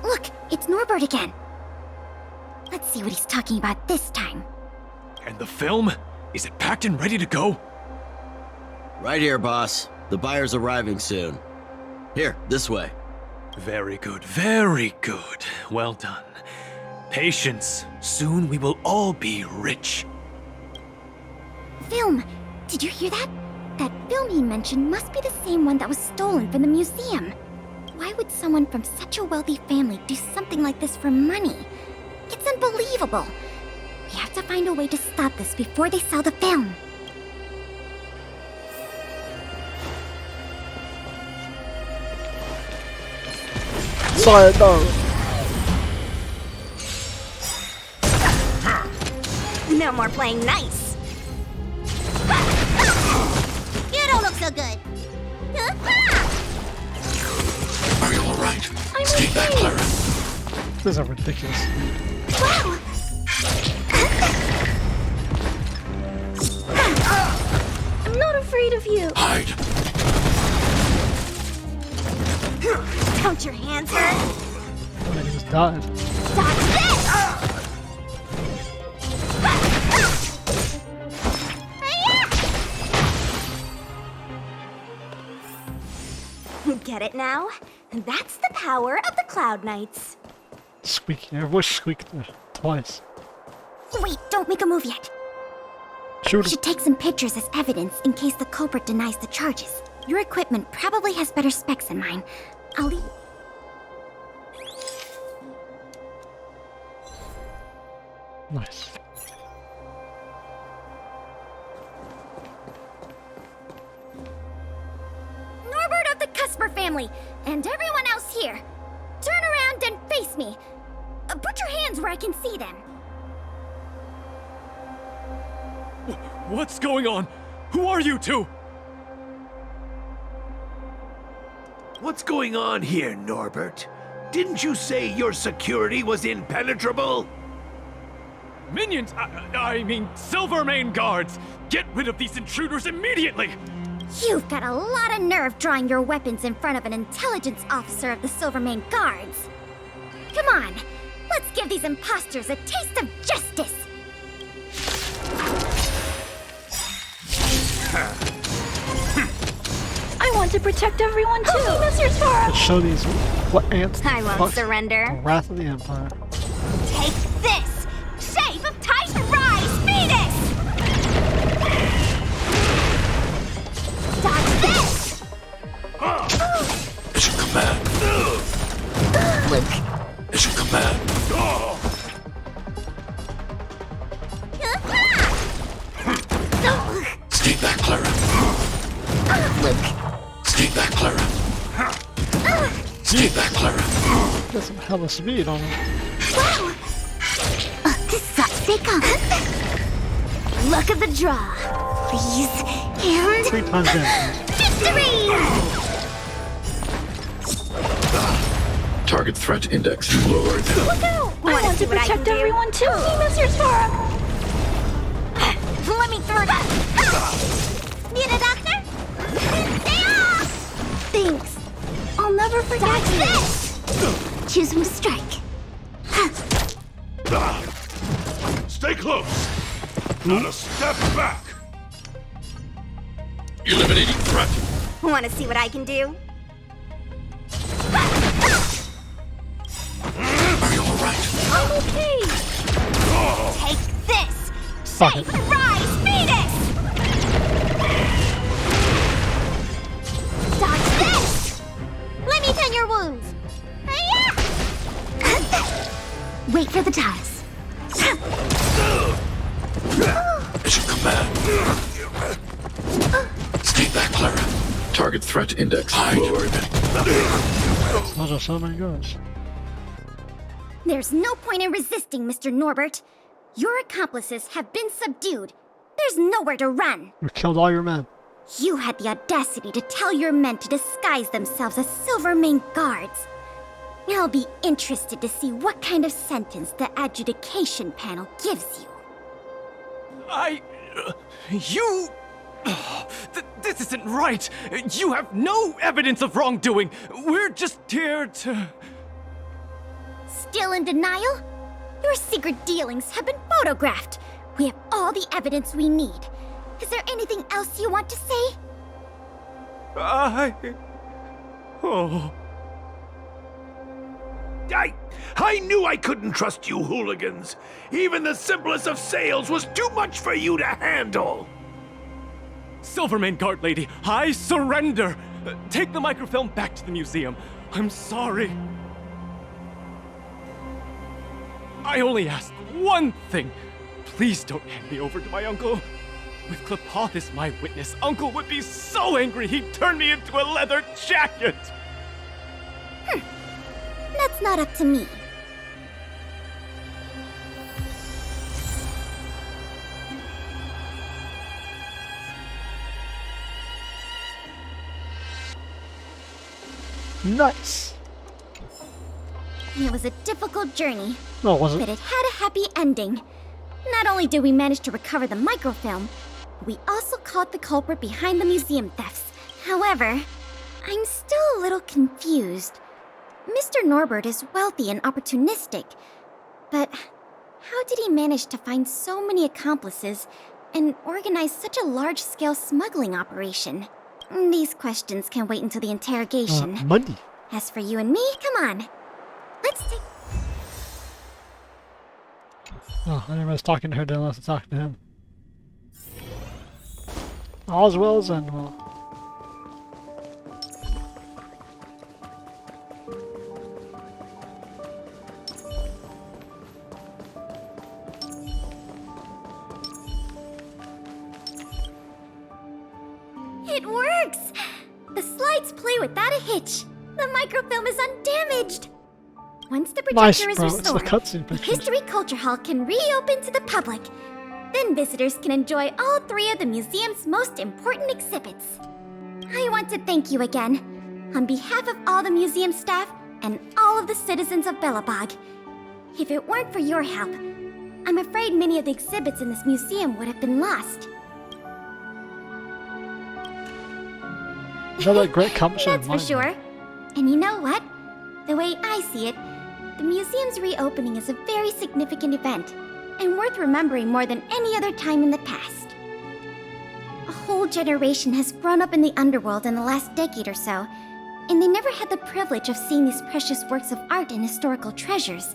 Look, it's Norbert again. Let's see what he's talking about this time. And the film? Is it packed and ready to go? Right here, boss. The buyer's arriving soon. Here, this way. Very good, very good. Well done. Patience. Soon we will all be rich. Film! Did you hear that? That film he mentioned must be the same one that was stolen from the museum. Why would someone from such a wealthy family do something like this for money? It's unbelievable. We have to find a way to stop this before they sell the film. Sorry, no. No more playing nice. You don't look so good. Are you alright? Stay back, Clara. These are ridiculous. Wow! I'm not afraid of you. Hide. Don't your hands hurt? I just died. Dodge this! Get it now? That's the power of the Cloud Knights. Squeaky. Your voice squeaked twice. Wait, don't make a move yet. Shoot. We should take some pictures as evidence in case the culprit denies the charges. Your equipment probably has better specs than mine. I'll leave. Nice. Norbert of the Cusper family, and everyone else here. Turn around and face me. Put your hands where I can see them. What's going on? Who are you two? What's going on here, Norbert? Didn't you say your security was impenetrable? Minions! I mean, Silvermane guards! Get rid of these intruders immediately! You've got a lot of nerve drawing your weapons in front of an intelligence officer of the Silvermane Guards. Come on, let's give these imposters a taste of justice! I want to protect everyone too, Mr. Sora! Let's show these what ants. I won't fuck surrender. The Wrath of the Empire. Take this! Shape of Titan Rise Phoenix! Dodge this! Mission command. Luke. Mission command. Stay back, Clara. Luke. Stay back, Clara. Stay back, Clara. Got some hella speed on him. Wow! Stay calm. Luck of the draw. Please. And... 3 times damage. Victory! Target threat index lowered. Look out! I want to protect everyone too, Mr. Sora! Let me through that. Need a doctor? Stay off! Thanks. I'll never forget you. This! Choose from strike. Stay close! Not a step back! Eliminating threat. Want to see what I can do? Are you alright? I'm okay. Take this! Fuck it. Rise, Phoenix! Dodge this! Let me tend your wounds. Wait for the tiles. Mission command. Stay back, Clara. Target threat index lowered. Those are so many guys. There's no point in resisting, Mr. Norbert. Your accomplices have been subdued. There's nowhere to run. You killed all your men. You had the audacity to tell your men to disguise themselves as Silvermane guards. I'll be interested to see what kind of sentence the adjudication panel gives you. You... this isn't right! You have no evidence of wrongdoing! We're just here to... Still in denial? Your secret dealings have been photographed. We have all the evidence we need. Is there anything else you want to say? Oh. I knew I couldn't trust you hooligans. Even the simplest of sales was too much for you to handle. Silvermane Guard Lady, I surrender! Take the microfilm back to the museum. I'm sorry. I only ask one thing. Please don't hand me over to my uncle. With Klapoth as my witness, Uncle would be so angry he'd turn me into a leather jacket! That's not up to me. Nice. It was a difficult journey. No, it wasn't. But it had a happy ending. Not only did we manage to recover the microfilm, we also caught the culprit behind the museum thefts. However, I'm still a little confused. Mr. Norbert is wealthy and opportunistic, but how did he manage to find so many accomplices and organize such a large-scale smuggling operation? These questions can wait until the interrogation. Money. As for you and me, come on. Let's take... Oh, I didn't was talking to her, then let's talk to him. All's well as end well. It works! The slides play without a hitch. The microfilm is undamaged. Once the projector is restored, the History Culture Hall can reopen to the public. Then visitors can enjoy all three of the museum's most important exhibits. I want to thank you again, on behalf of all the museum staff and all of the citizens of Belobog. If it weren't for your help, I'm afraid many of the exhibits in this museum would have been lost. Another great competition. That's for sure. And you know what? The way I see it, the museum's reopening is a very significant event, and worth remembering more than any other time in the past. A whole generation has grown up in the underworld in the last decade or so, and they never had the privilege of seeing these precious works of art and historical treasures.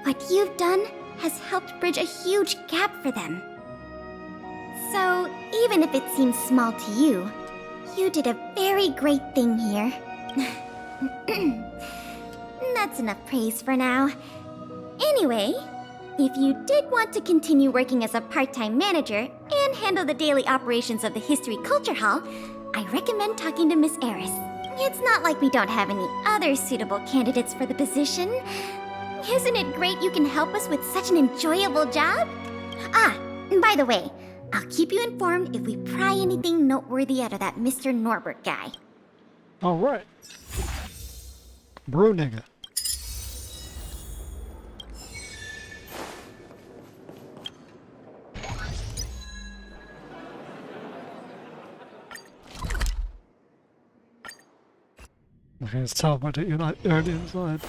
What you've done has helped bridge a huge gap for them. So, even if it seems small to you, you did a very great thing here. That's enough praise for now. Anyway, if you did want to continue working as a part-time manager and handle the daily operations of the History Culture Hall, I recommend talking to Miss Eris. It's not like we don't have any other suitable candidates for the position. Isn't it great you can help us with such an enjoyable job? Ah, by the way, I'll keep you informed if we pry anything noteworthy out of that Mr. Norbert guy. Alright. Brew nigga. Okay, let's tell about it. You're not already inside.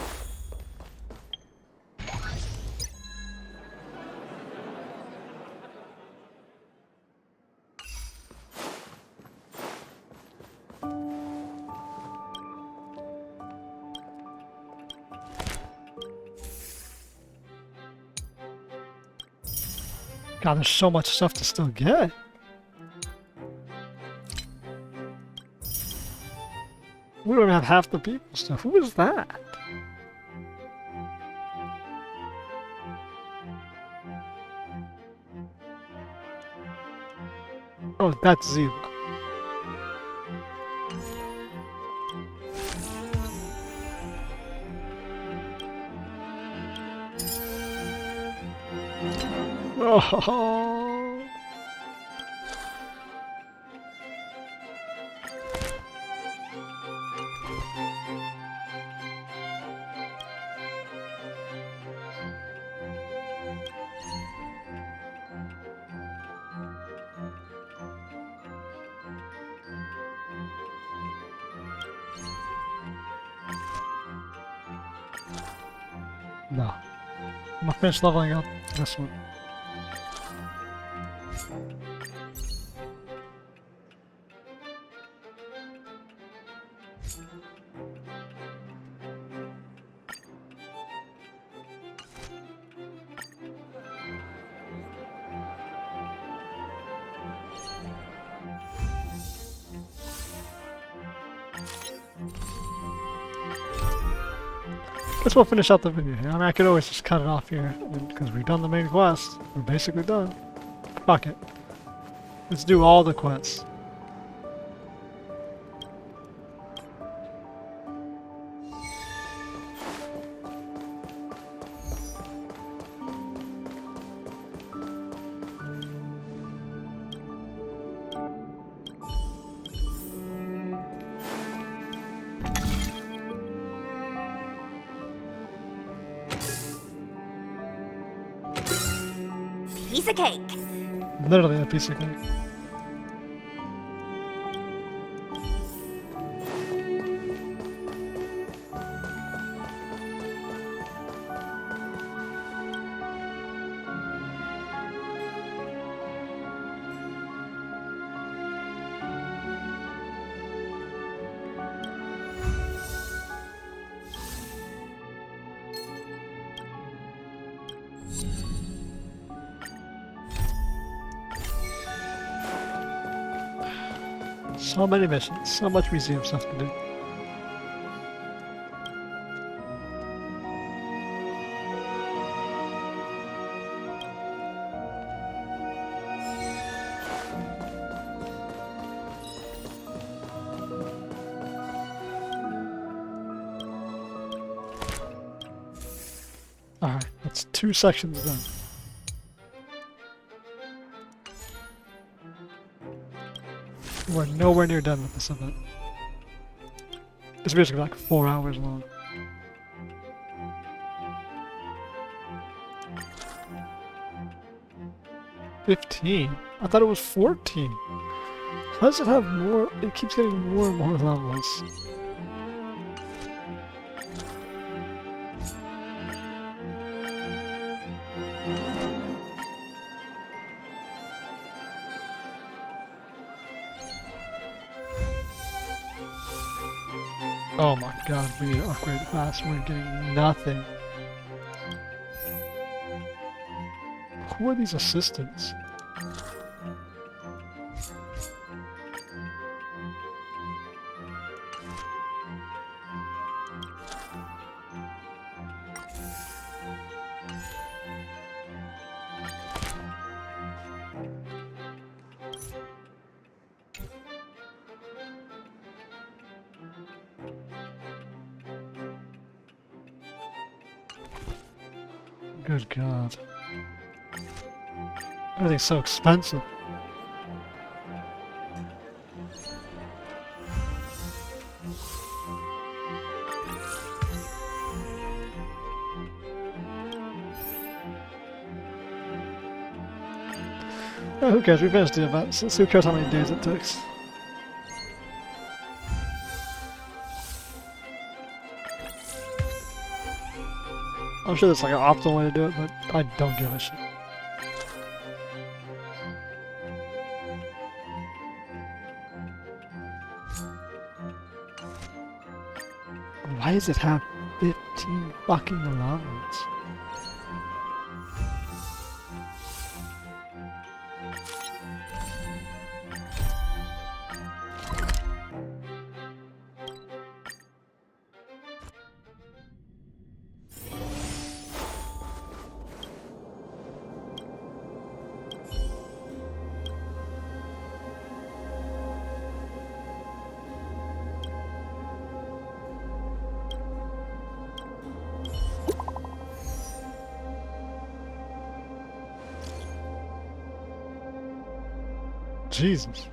God, there's so much stuff to still get. We don't even have half the people stuff. Who is that? Oh, that's Ziva. Oh. No. I'm gonna finish leveling up this one. Guess we'll finish out the video here. I mean, I could always just cut it off here, because we've done the main quest. We're basically done. Fuck it. Let's do all the quests. Piece of cake. Literally a piece of cake. So many missions, so much museum stuff to do. Alright, that's 2 sections done. We're nowhere near done with this event. It's basically like 4 hours long. $15? I thought it was 14. Why does it have more? It keeps getting more and more levels. Oh my god, we need to upgrade fast. We're getting nothing. Who are these assistants? Good god. Everything's so expensive. Oh, who cares? We finished the event, so who cares how many days it takes? I'm sure there's like an optimal way to do it, but I don't give a shit. Why does it have 15 fucking levels? Jesus.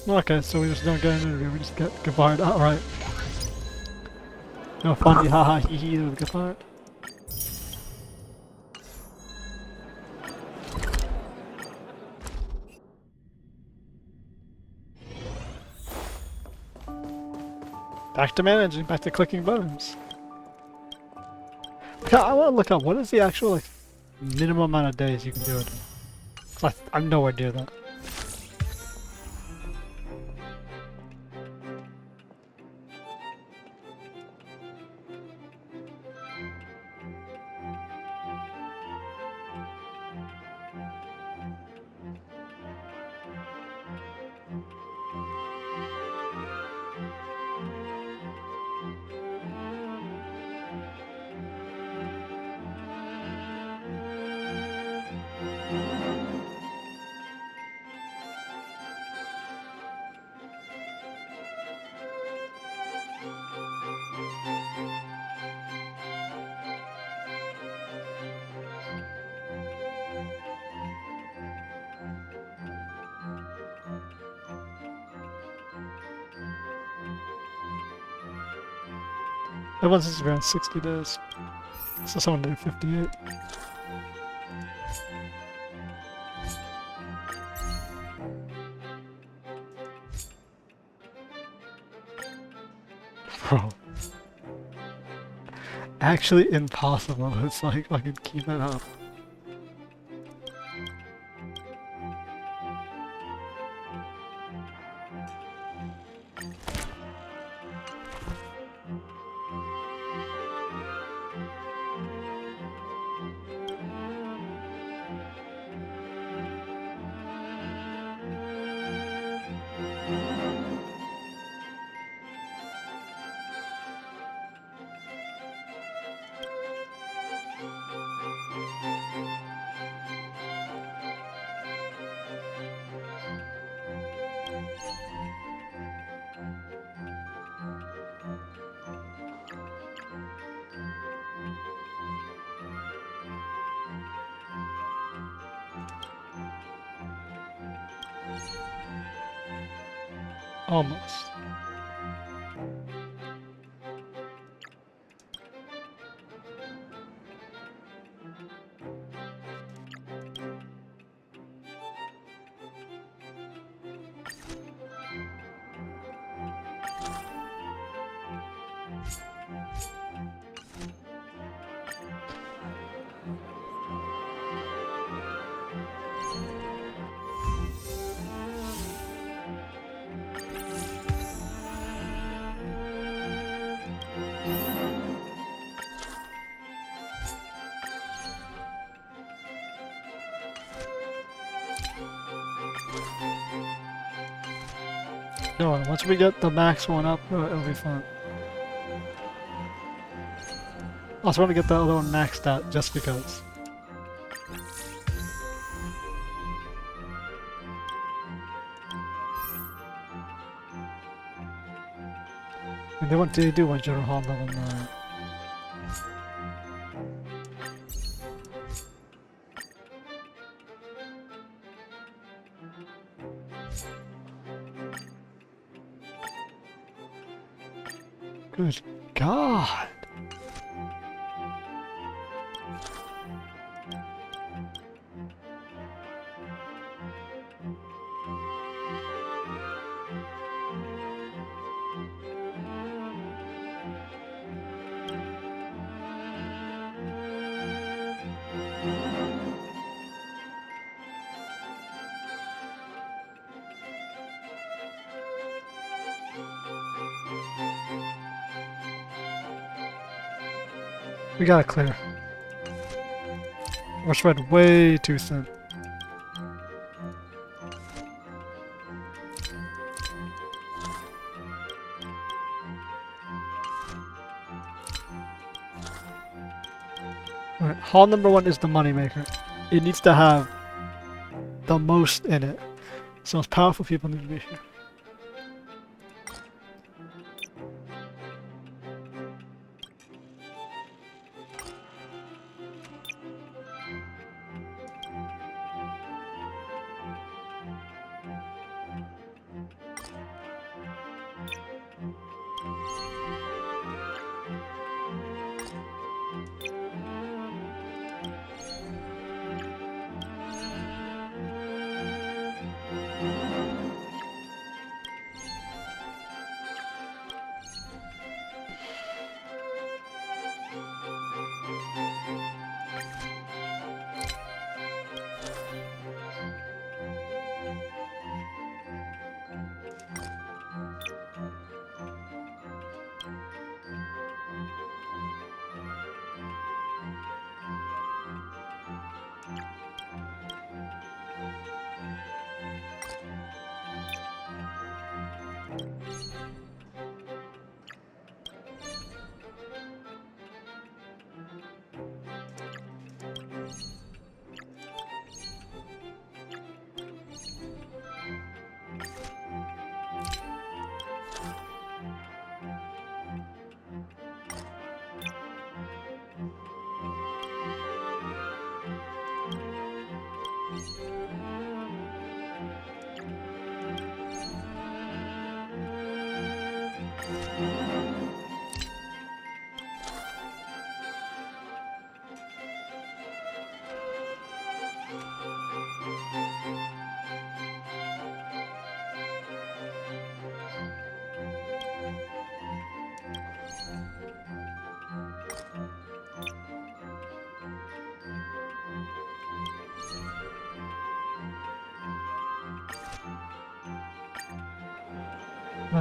Okay, so we just don't get an interview, we just get fired outright. No funny haha hee hee with get fired. Back to managing, back to clicking buttons. Okay, I want to look up what is the actual like minimum amount of days you can do it in. I'm nowhere near that. Everyone says around 60 days. So someone did 58. Bro. Actually impossible. It's like I can keep it up. Almost. No, once we get the max one up, it'll be fun. Also, want to get the other one maxed out just because. And they do want General Hall level 9. Good God! We gotta clear. We're spread way too thin. Alright, hall number 1 is the moneymaker. It needs to have the most in it. So most powerful people need to be here.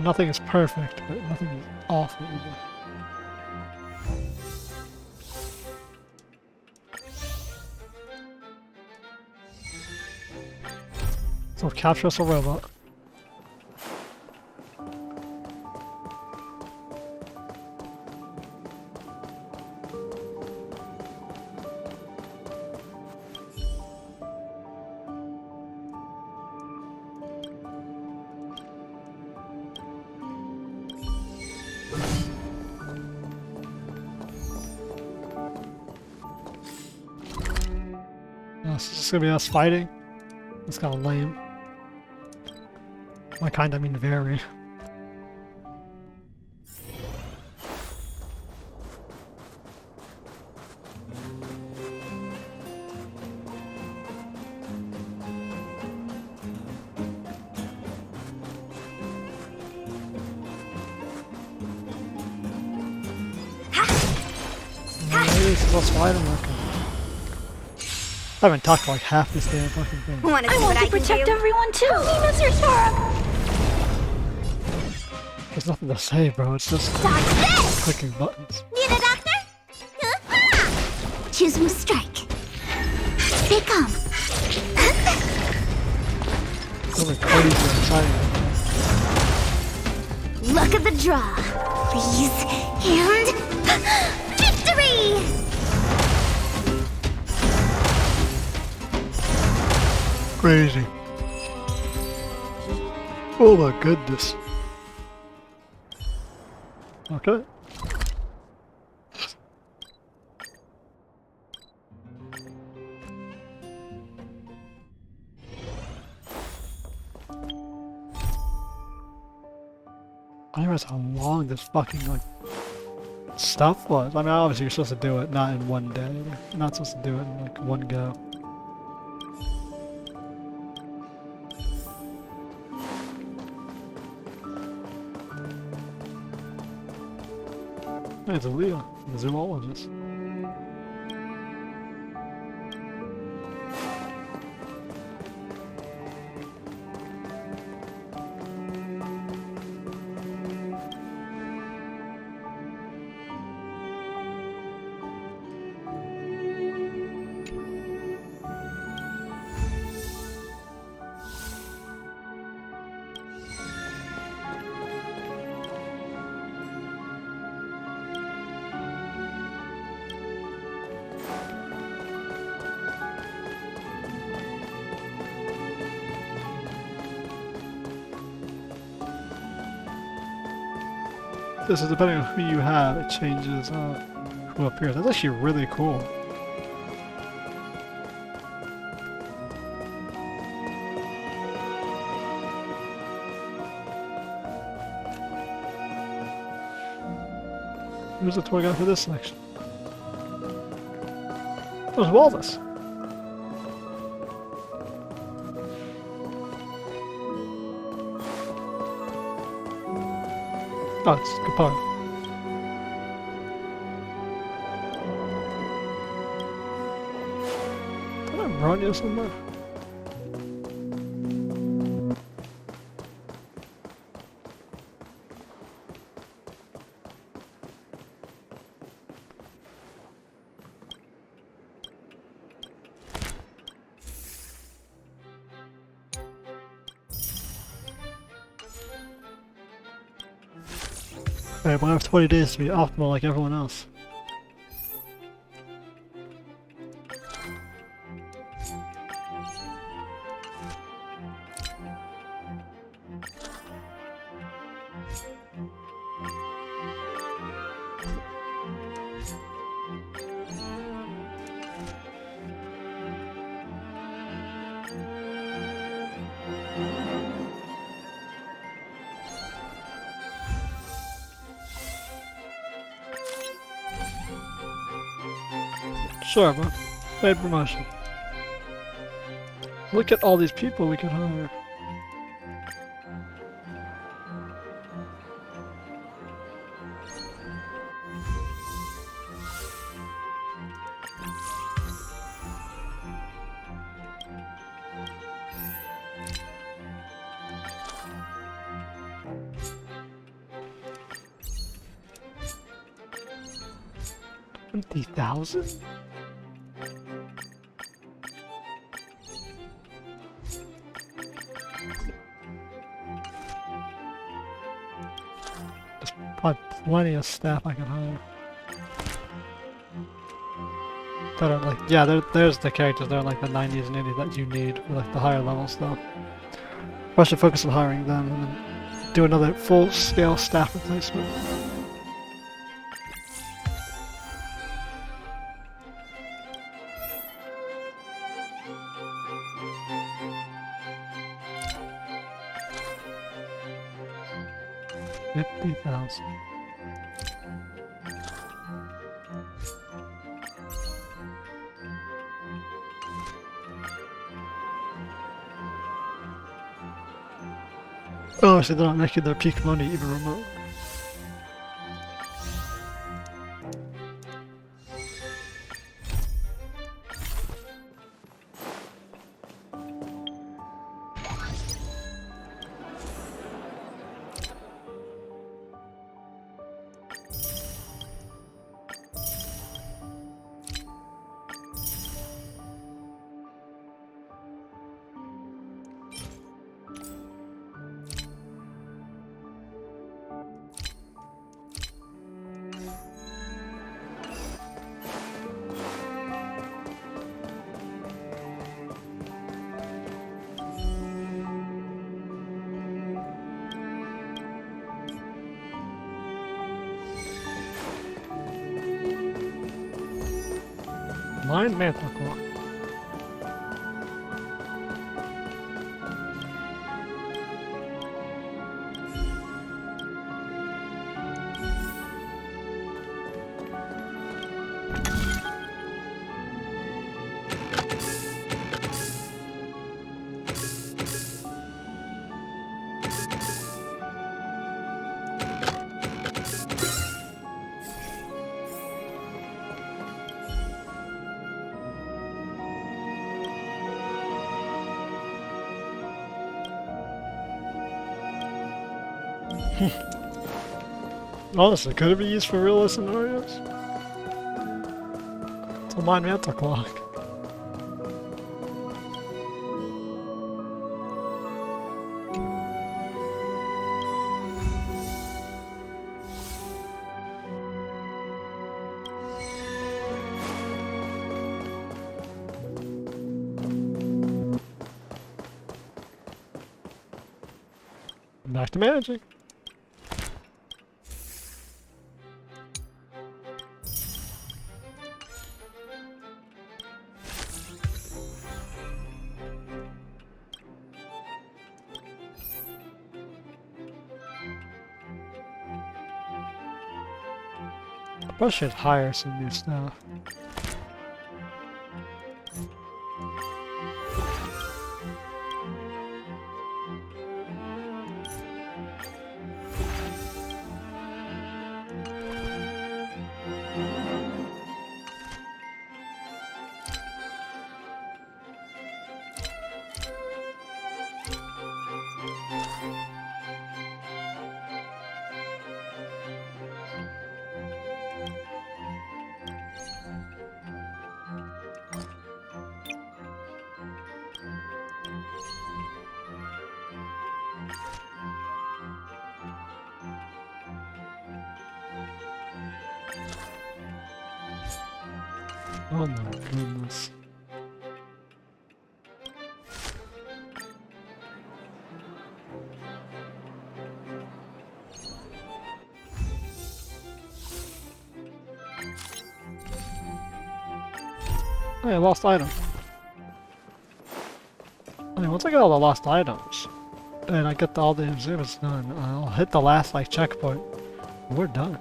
Nothing is perfect, but nothing is awful either. So capture us a robot. This is gonna be us fighting. That's kind of lame. By kind, I mean very. What's fighting looking? I haven't talked for like half this damn fucking thing. I want to protect everyone too! Mr. Sora! There's nothing to say, bro. It's just clicking buttons. Need a doctor? Choose one strike. Stay calm. Something crazy and exciting. Look at the draw. Please. And victory! Crazy. Oh my goodness. Okay. I realized how long this fucking like stuff was. I mean, obviously you're supposed to do it not in one day. You're not supposed to do it in like one go. Hey, it's a Leo, the zoologist. This is depending on who you have, it changes who appears. That's actually really cool. Who's the toy guy for this section? There's Walrus. Oh, it's Capone. Did I run you somewhere? Alright, but I have 20 days to be optimal like everyone else. Sure, bro. Paid promotion. Look at all these people we can hire. 70,000? There's probably plenty of staff I can hire. That are like, yeah, there's the characters that are like the 90s and 80s that you need for like the higher level stuff. I should focus on hiring them and then do another full-scale staff replacement. $50,000. Oh, so they're not making their peak money even remote. Blind mantle clock. Honestly, could it be used for real scenarios? It's a Mind Mantle clock. Back to managing. I should hire some new staff. Oh my goodness. Oh, I lost item. I mean, once I get all the lost items, and I get all the exhibits done, I'll hit the last like checkpoint. We're done.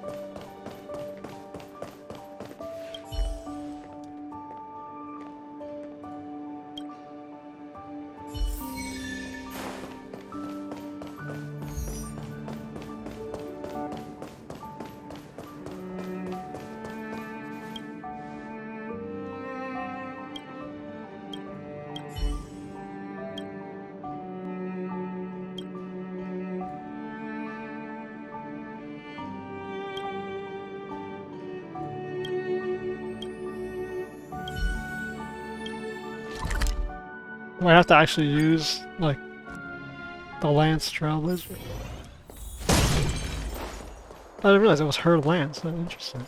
Do I have to actually use, like, the Lance Trailblazer? I didn't realize it was her Lance. That's interesting.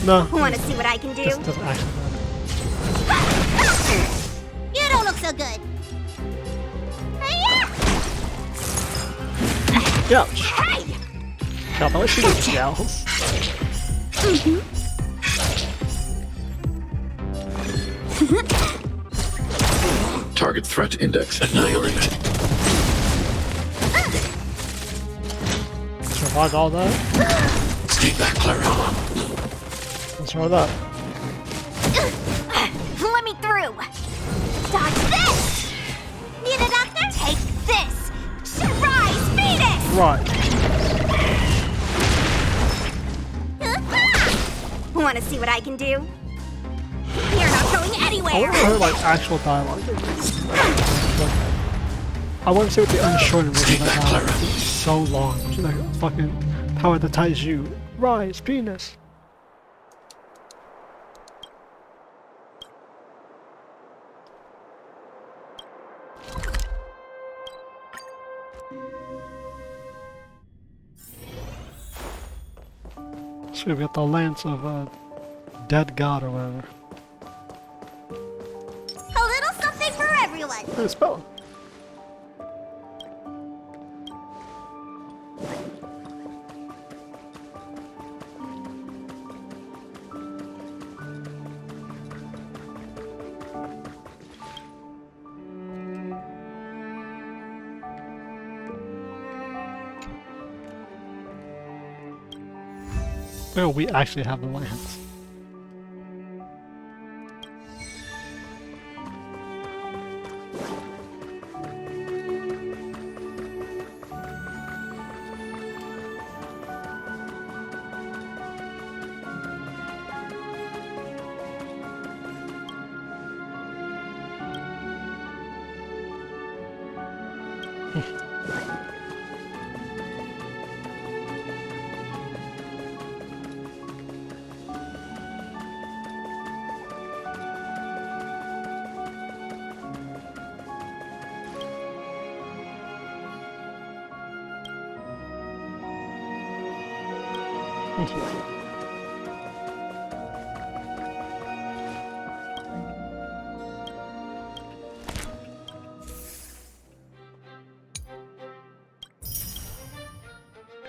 No. Want to see what I can do? This doesn't actually matter. You don't look so good. Ouch. Hey! God, I should have yells. Target threat index annihilated. Survived all that? Stay back, Clara. What's wrong with that? Let me through. Dodge this. Need a doctor? Take this. Surprise, Venus! Right. Want to see what I can do? You're not going I anywhere. want to hear like actual dialogue. Like, I want to see what the unshortened version of that dialogue is. So long. She's like, fucking power that ties you. Rise, penis. So we've got the lance of a dead god or whatever. A little something for everyone. Hey, spell. Oh, we actually have the lance.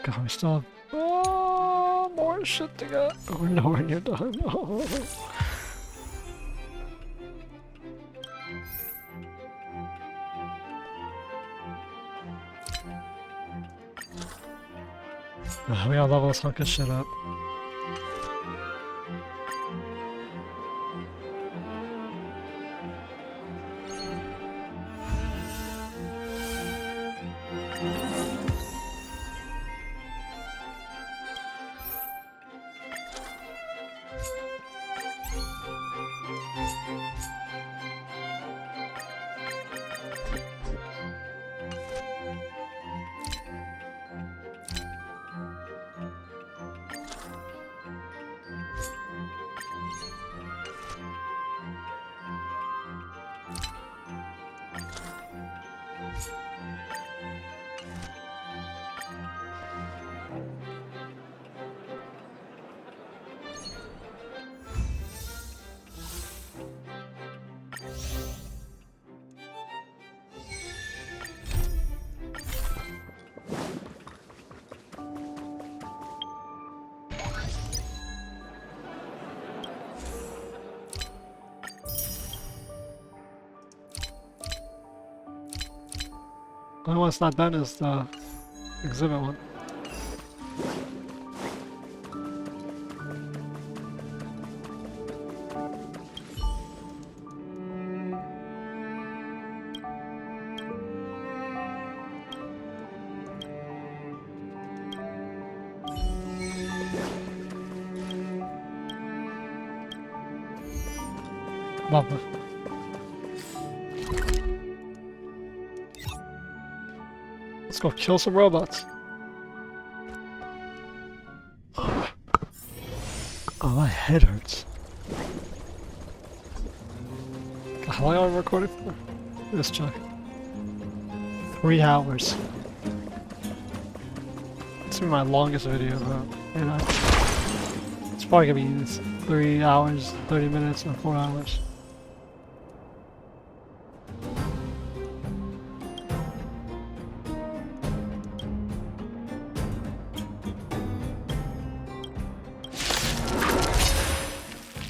God, we still have more shit to go. Oh, we're nowhere near done. Oh. We gotta level this hunk of shit up. The only one that's not done is the exhibit one. Lovely. Let's go kill some robots. Oh, my head hurts. How long am I recording for? Let's check. 3 hours. It's been my longest video though. And it's probably gonna be 3 hours, 30 minutes, or 4 hours.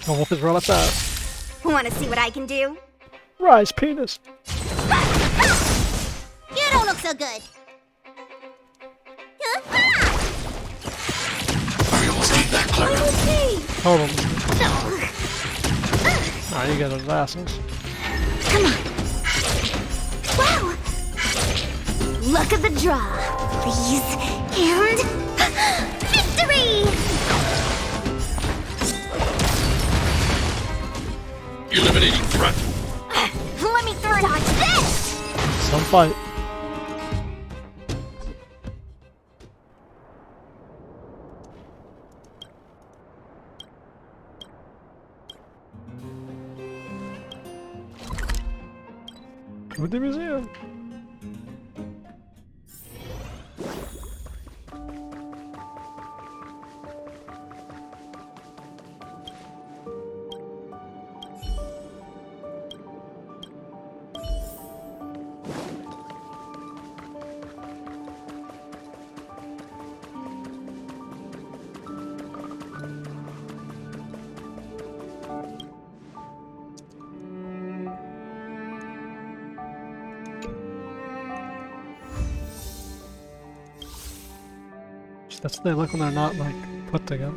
Oh, whoop his robots ass. Want to see what I can do? Rise, penis. You don't look so good. We almost need that, Clara. Hold on. Ah, you got those asses. Come on. Wow! Luck of the draw. Please. And... victory! Eliminating threat. Let me dodge this! Some fight. With the museum. That's what they look when they're not like put together.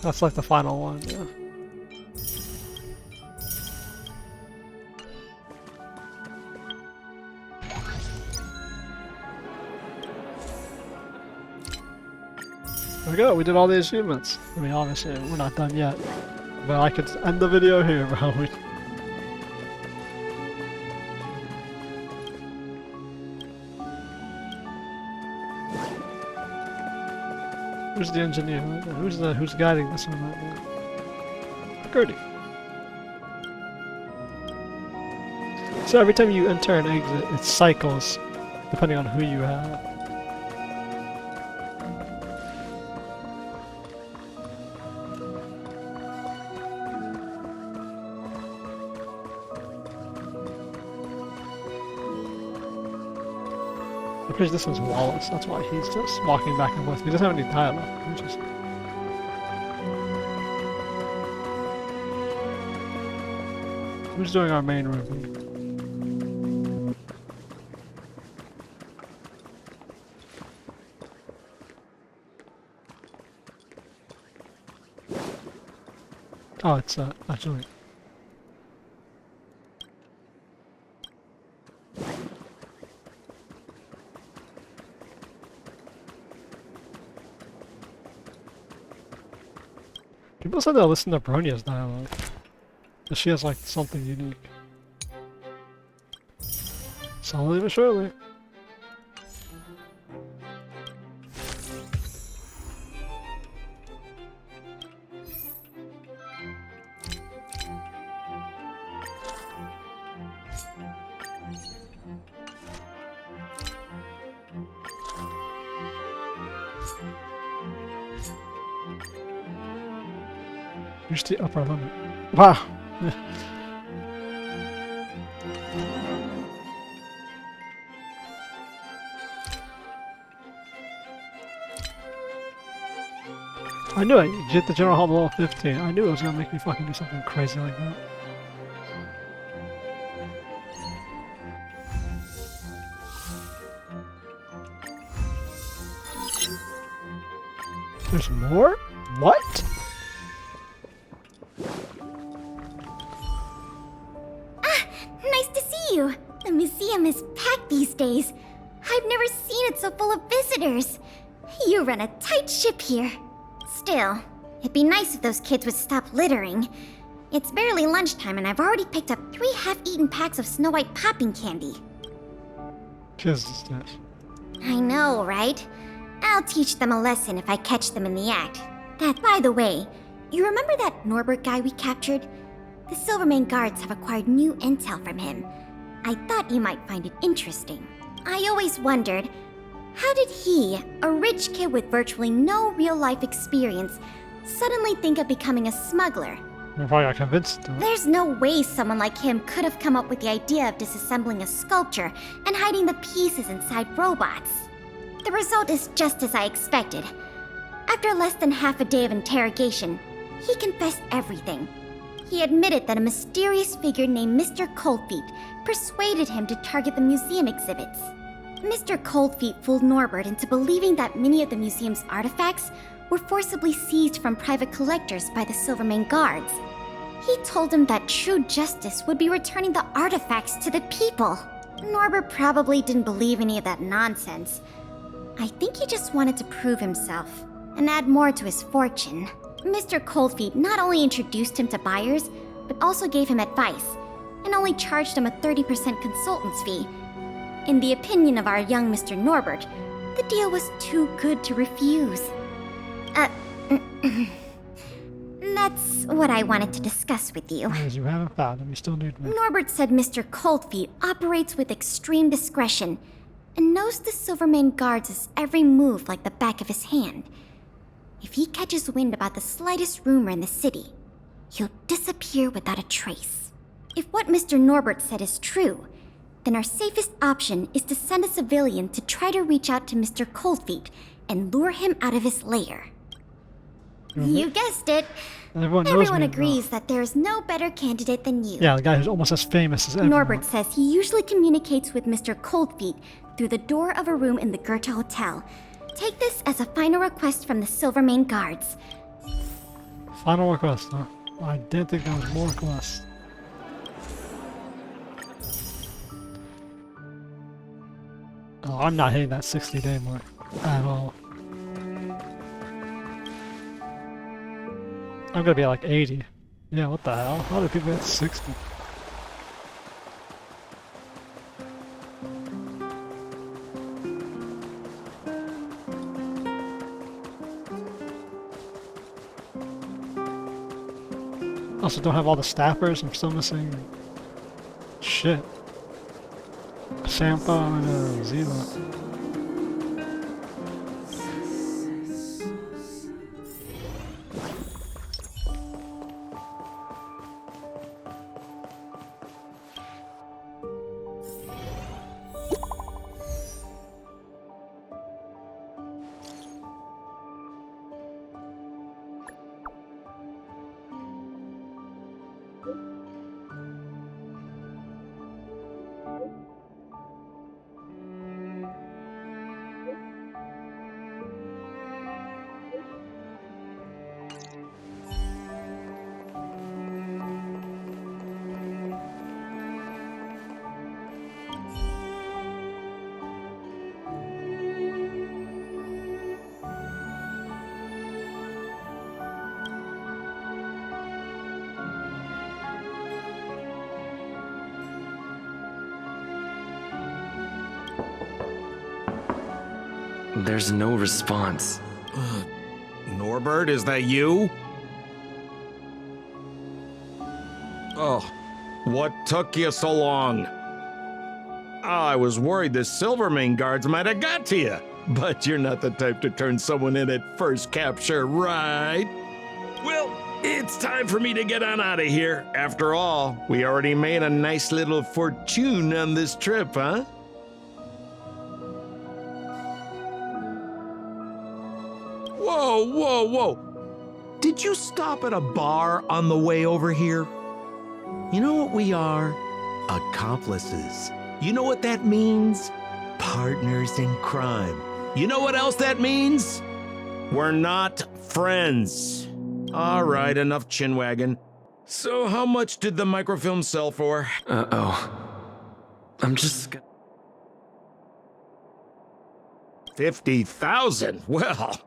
That's like the final one, yeah. There we go, we did all the achievements. I mean, obviously, we're not done yet. But I could end the video here, probably. Who's the engineer? Who's guiding this one right now? Gertie. So every time you enter and exit, it cycles, depending on who you have. Because this is Wallace, that's why he's just walking back and forth. He doesn't have any dialogue, which is... Who's doing our main room? Oh, it's actually... People said they'll listen to Bronia's dialogue. That she has like something unique. Slowly but surely. Here's the upper limit. Wow! I knew it. You hit the General Hall level 15. I knew it was gonna make me fucking do something crazy like that. There's more? What? Nice to see you. The museum is packed these days. I've never seen it so full of visitors. You run a tight ship here. Still, it'd be nice if those kids would stop littering. It's barely lunchtime and I've already picked up 3 half-eaten packs of Snow White popping candy. Jesus, yes. I know, right? I'll teach them a lesson if I catch them in the act. That, by the way, you remember that Norbert guy we captured? The Silvermane guards have acquired new intel from him. I thought you might find it interesting. I always wondered, how did he, a rich kid with virtually no real-life experience, suddenly think of becoming a smuggler? I probably got convinced. There's no way someone like him could have come up with the idea of disassembling a sculpture and hiding the pieces inside robots. The result is just as I expected. After less than half a day of interrogation, he confessed everything. He admitted that a mysterious figure named Mr. Coldfeet persuaded him to target the museum exhibits. Mr. Coldfeet fooled Norbert into believing that many of the museum's artifacts were forcibly seized from private collectors by the Silvermane guards. He told him that true justice would be returning the artifacts to the people. Norbert probably didn't believe any of that nonsense. I think he just wanted to prove himself and add more to his fortune. Mr. Coldfeet not only introduced him to buyers, but also gave him advice, and only charged him a 30% consultant's fee. In the opinion of our young Mr. Norbert, the deal was too good to refuse. That's what I wanted to discuss with you. As you haven't found him, you still need me. Norbert said Mr. Coldfeet operates with extreme discretion and knows the Silvermane guards' every move like the back of his hand. If he catches wind about the slightest rumor in the city, he'll disappear without a trace. If what Mr. Norbert said is true, then our safest option is to send a civilian to try to reach out to Mr. Coldfeet and lure him out of his lair. You guessed it. Everyone agrees that there is no better candidate than you. Yeah, the guy who's almost as famous as everyone. Norbert says he usually communicates with Mr. Coldfeet through the door of a room in the Goethe Hotel. Take this as a final request from the Silvermane guards. Final request, huh? I didn't think there was more requests. Oh, I'm not hitting that 60-day mark at all. I'm gonna be at like 80. Yeah, what the hell? How do people get 60? Also don't have all the staffers, I'm still missing shit. Sampa and Zila. There's no response. Norbert, is that you? Oh, what took you so long? I was worried the Silvermane guards might have got to you, but you're not the type to turn someone in at first capture, right? Well, it's time for me to get on out of here. After all, we already made a nice little fortune on this trip, huh? Whoa, whoa, whoa. Did you stop at a bar on the way over here? You know what we are? Accomplices. You know what that means? Partners in crime. You know what else that means? We're not friends. All right, enough chinwagging. So how much did the microfilm sell for? Uh-oh. I'm just... 50,000? Well,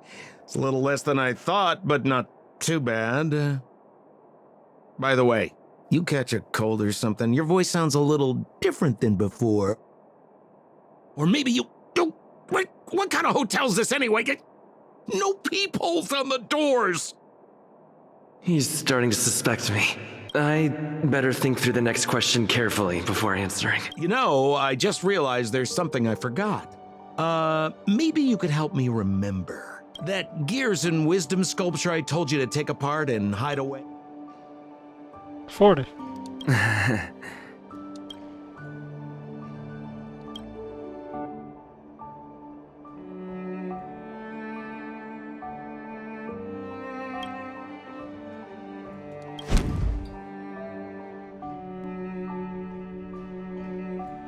It's a little less than I thought, but not too bad. By the way, you catch a cold or something, your voice sounds a little different than before. Or maybe you what kind of hotel's this anyway? No peepholes on the doors! He's starting to suspect me. I better think through the next question carefully before answering. You know, I just realized there's something I forgot. Maybe you could help me remember. That Gears and Wisdom sculpture I told you to take apart and hide away? 40.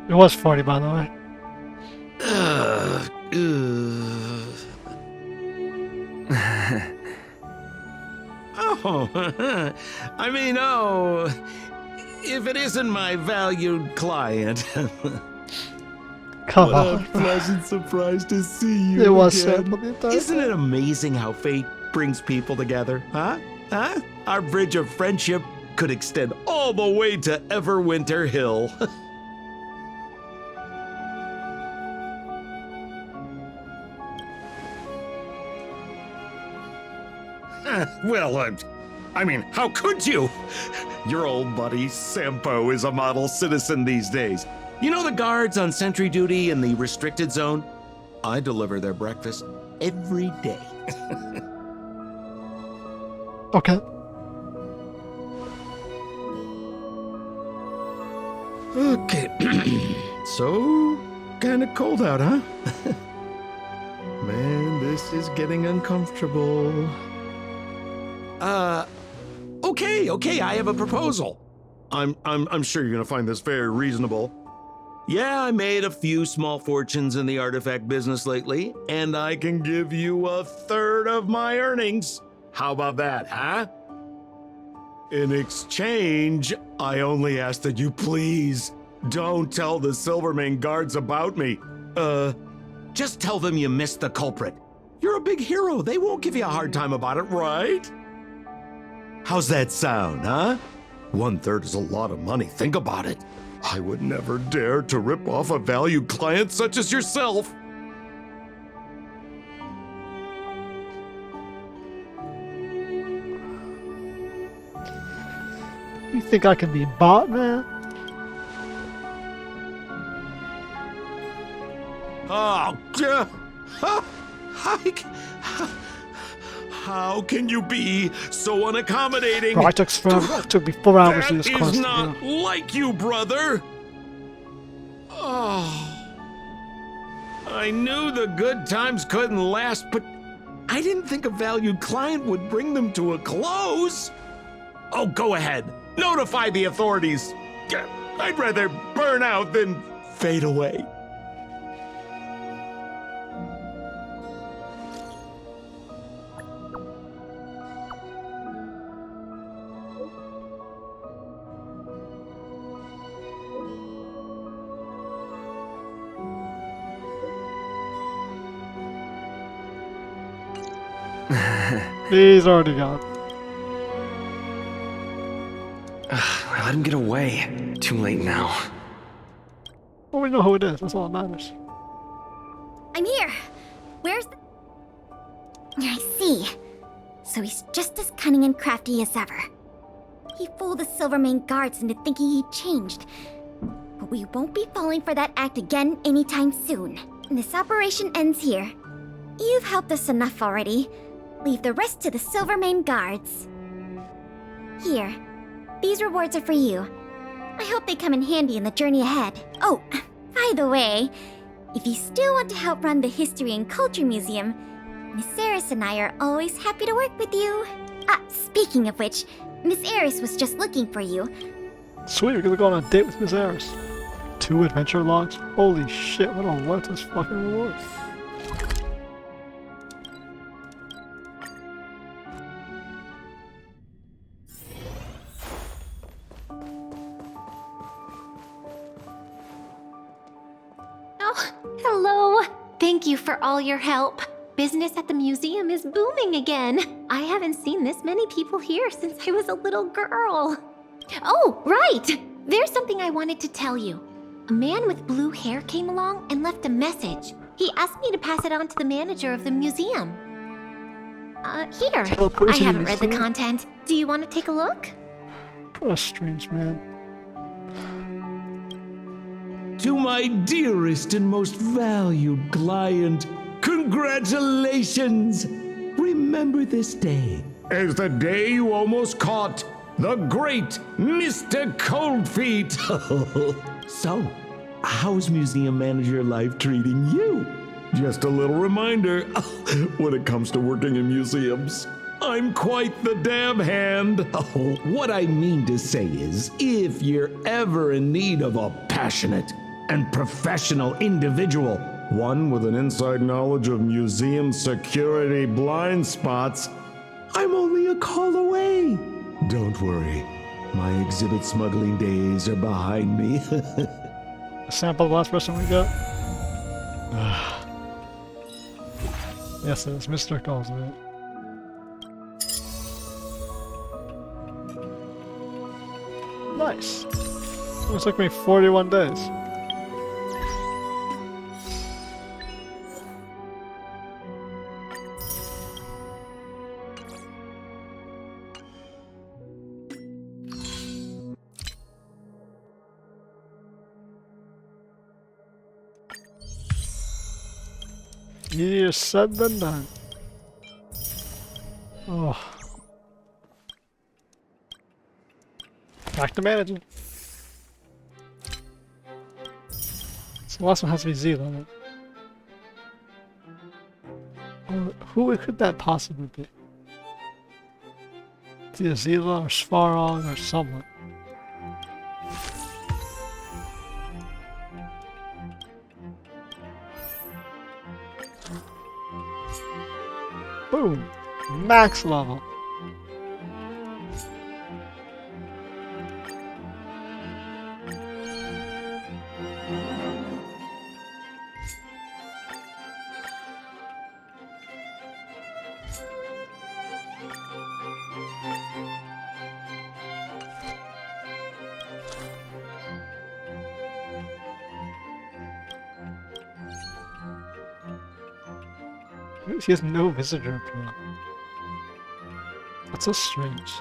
It was 40, by the way. If it isn't my valued client. Come what on. a pleasant surprise to see you It was again. sad, but it Isn't it amazing how fate brings people together, huh? Our bridge of friendship could extend all the way to Everwinter Hill. Well, I mean, how could you? Your old buddy Sampo is a model citizen these days. You know the guards on sentry duty in the restricted zone? I deliver their breakfast every day. Okay. Okay. So, kinda cold out, huh? Man, this is getting uncomfortable. Okay, I have a proposal. I'm sure you're gonna find this very reasonable. Yeah, I made a few small fortunes in the artifact business lately, and I can give you a third of my earnings. How about that, huh? In exchange, I only ask that you please don't tell the Silvermane guards about me. Just tell them you missed the culprit. You're a big hero. They won't give you a hard time about it, right? How's that sound, huh? 1/3 is a lot of money. Think about it. I would never dare to rip off a valued client such as yourself. You think I can be bought, man? Oh, how can you be so unaccommodating? Bro, it took me 4 hours to do this That quest. is not like you, brother. Oh, I knew the good times couldn't last, but I didn't think a valued client would bring them to a close. Oh, go ahead. Notify the authorities. I'd rather burn out than fade away. He's already gone. I let him get away. Too late now. Well, we know who it is. That's all that matters. I'm here. Where's the... I see. So he's just as cunning and crafty as ever. He fooled the Silvermane guards into thinking he'd changed. But we won't be falling for that act again anytime soon. This operation ends here. You've helped us enough already. Leave the rest to the Silvermane guards. Here. These rewards are for you. I hope they come in handy in the journey ahead. Oh, by the way, if you still want to help run the History and Culture Museum, Miss Eris and I are always happy to work with you. Speaking of which, Miss Eris was just looking for you. Sweet, we're gonna go on a date with Miss Eris. 2 adventure logs? Holy shit, what a worthless fucking reward. Oh, hello. Thank you for all your help. business at the museum is booming again. I haven't seen this many people here since I was a little girl. Oh, right! There's something I wanted to tell you. A man with blue hair came along and left a message. He asked me to pass it on to the manager of the museum. Here. I haven't read the content. Do you want to take a look? What a strange man. To my dearest and most valued client, congratulations! Remember this day as the day you almost caught the great Mr. Coldfeet. So, how's museum manager life treating you? Just a little reminder, when it comes to working in museums, I'm quite the dab hand. What I mean to say is, if you're ever in need of a passionate and professional individual, one with an inside knowledge of museum security blind spots, I'm only a call away. Don't worry, my exhibit smuggling days are behind me. A sample of the last person we got? Yes, it's Mr. Coldfeet. Nice. It took me 41 days. Easier said than done. Oh. Back to managing. So the last one has to be Zila. Who could that possibly be? It's either Zila or Svarog or someone. Boom! Max level. He has no visitor appeal. That's so strange.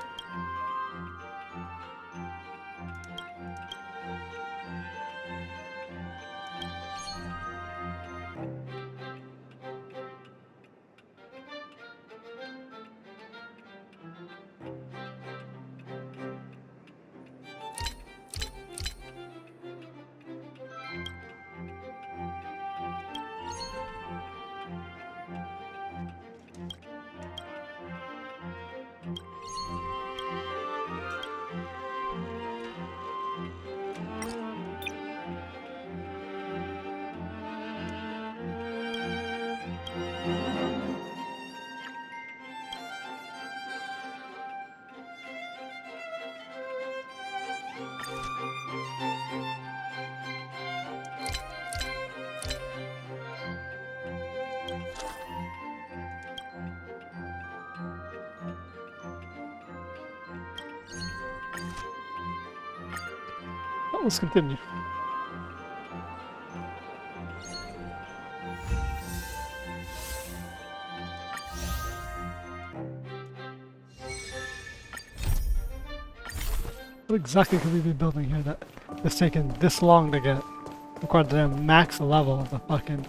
Let's continue. What exactly could we be building here that it's taken this long to get? Required to max level of the fucking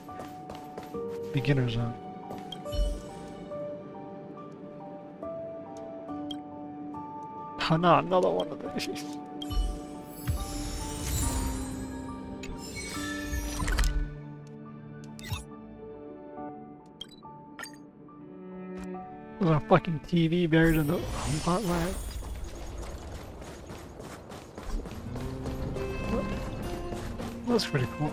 beginner zone. Oh no, another one of these. There's a fucking TV buried in the hot line. That's pretty cool.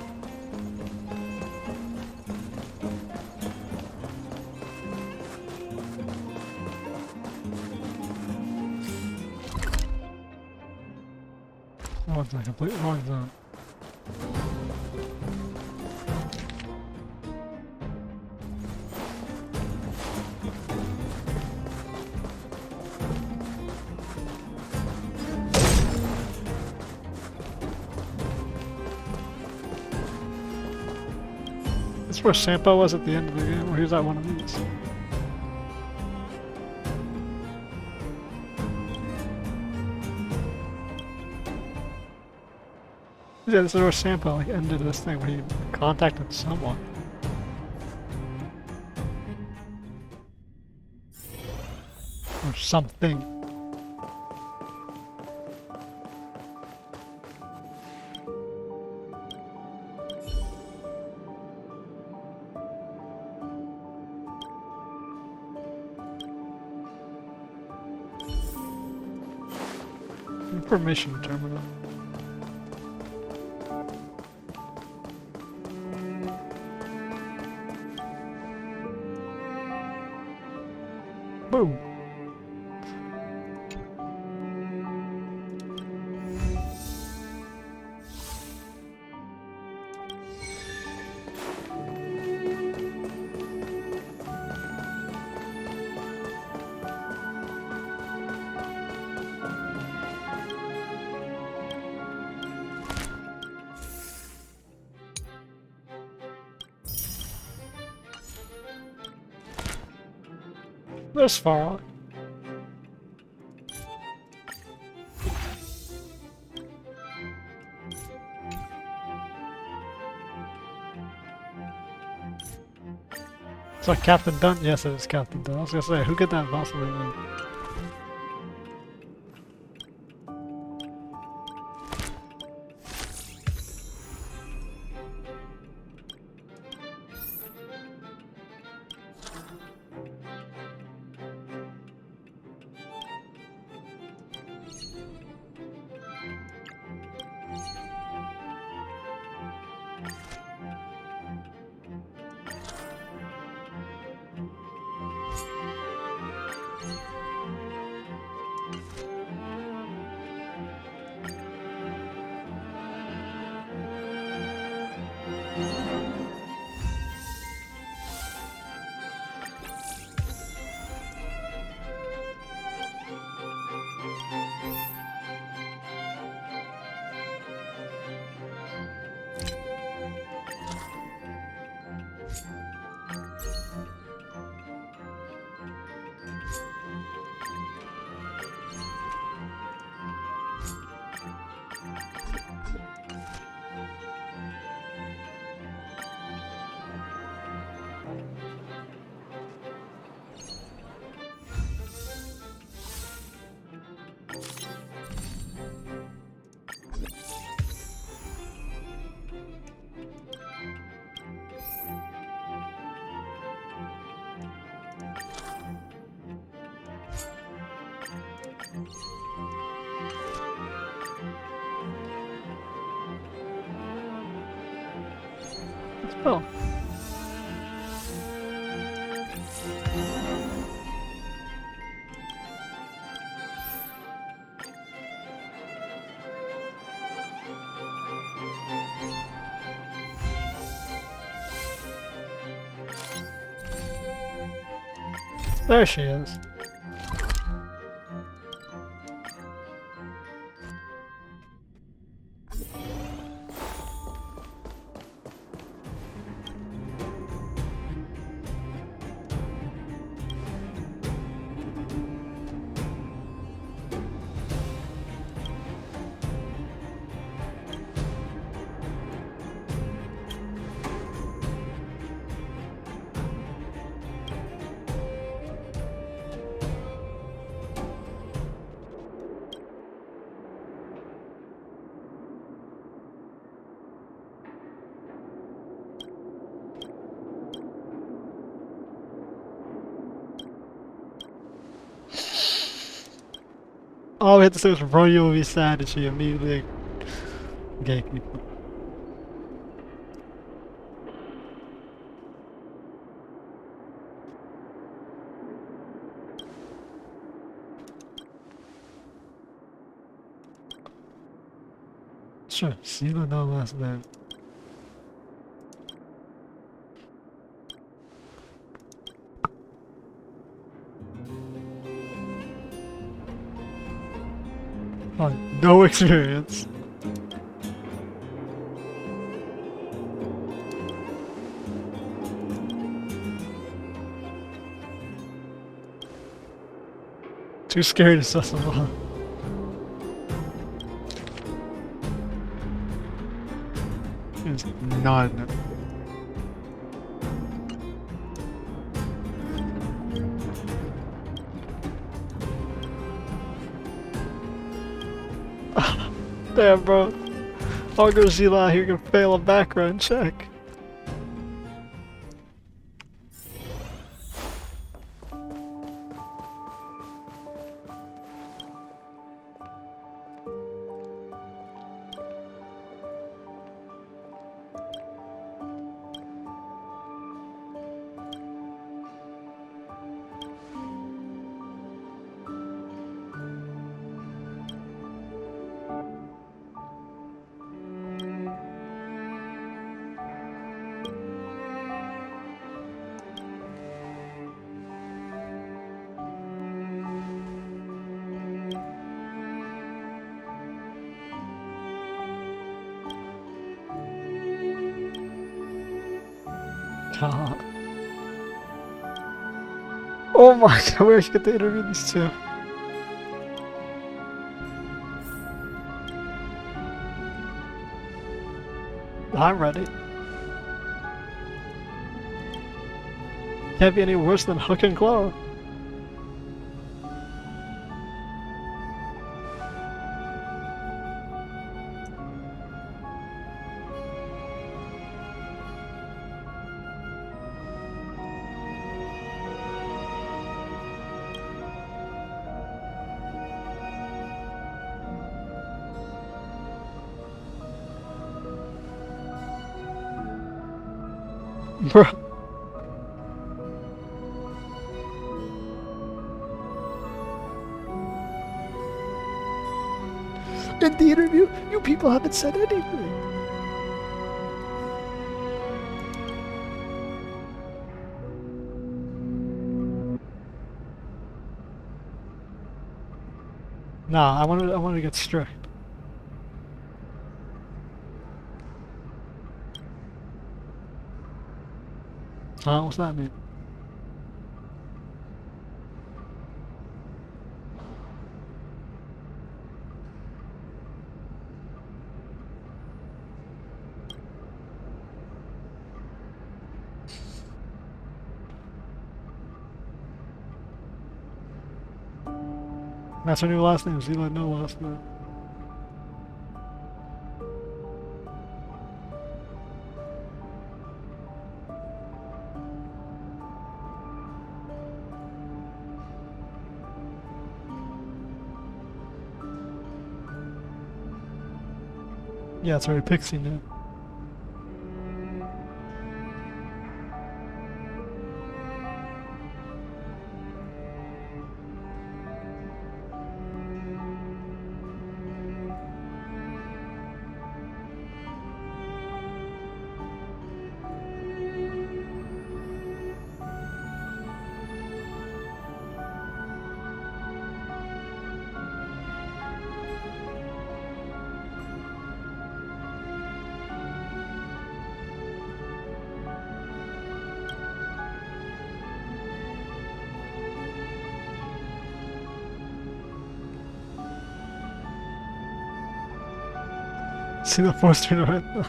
Oh, it's a complete wrong zone. That's where Sampo was at the end of the game, or he was at one of these. Yeah, this is where Sampo like ended this thing when he contacted someone. Or something. Information terminal. Boom. This far. It's like Captain Dunn? Yes, it is Captain Dunn. I was gonna say, who get that boss name? Oh. There she is. All we had to say was Romeo will be sad and she immediately gay people. Sure, Sila no last name. Oh, no experience. Too scary to set them up. There's none. Damn, bro. Augur Zila here can fail a background check. God. Oh my god, we actually get to interview these two. I'm ready. Can't be any worse than Hook and Claw. Bro. In the interview, you people haven't said anything. Nah, I wanted to get strict. Huh? What's that mean? That's her new last name. Zila, no last name. Yeah, it's already Pixie now. See the poster right now.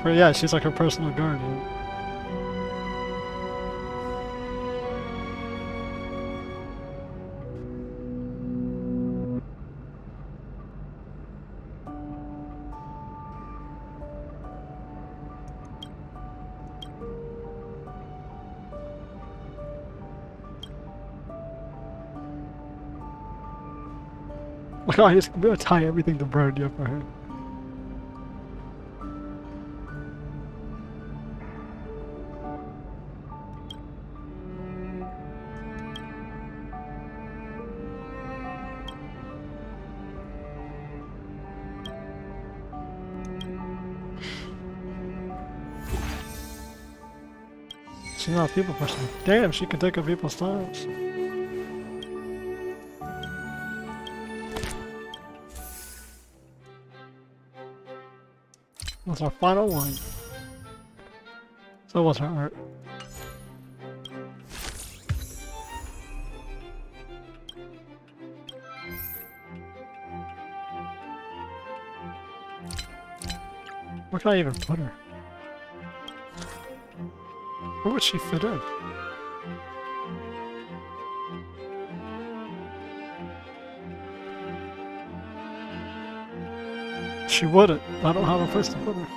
Yeah, she's like her personal guardian. Like, I just gonna tie everything to Birdie up for her. She's not a people person. Damn, she can take up people's times. That's our final one. So what's her art? Where can I even put her? Where would she fit in? She wouldn't. I don't have a place to put her.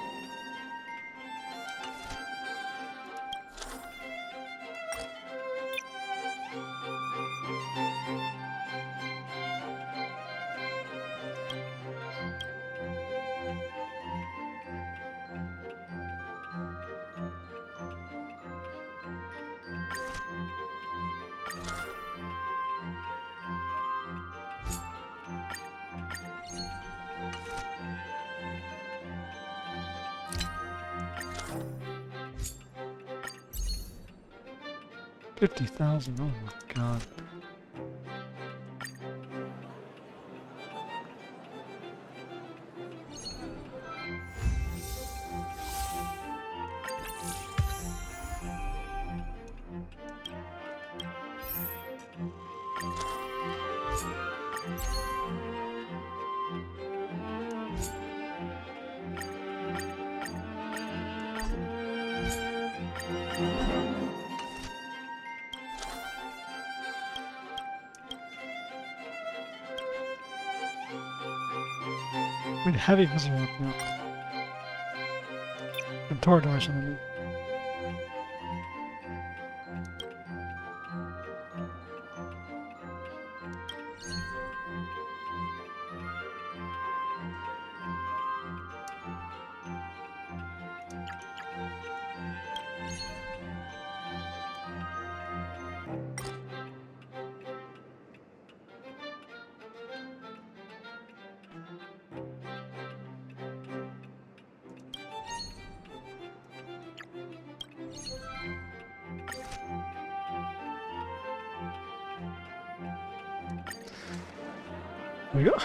$50,000, oh my god. I mean, heavy missile work now. And torque direction, I mean. There we go.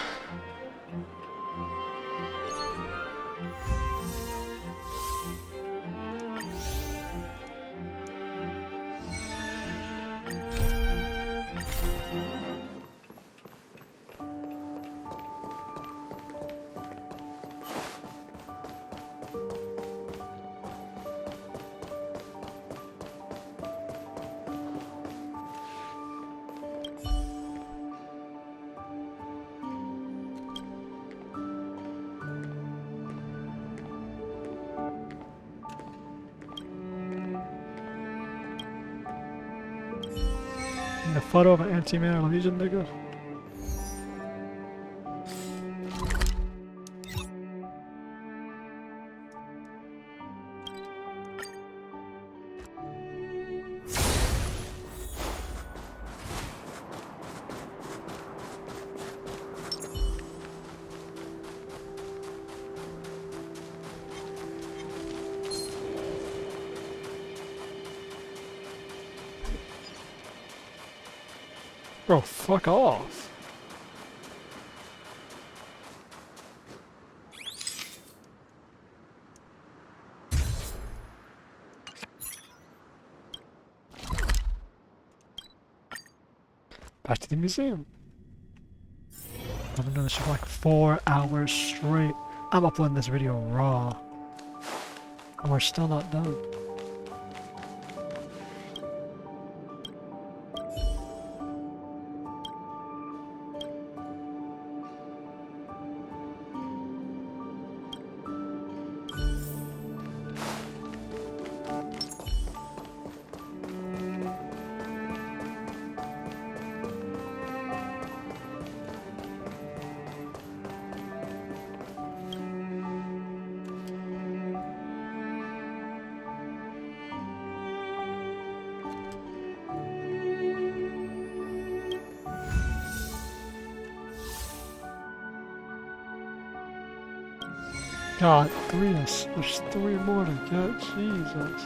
A photo of an anti-man Legion nigga. Bro, fuck off. Back to the museum. I've been doing this for like 4 hours straight. I'm uploading this video raw. And we're still not done. God, there's 3 more to get, Jesus.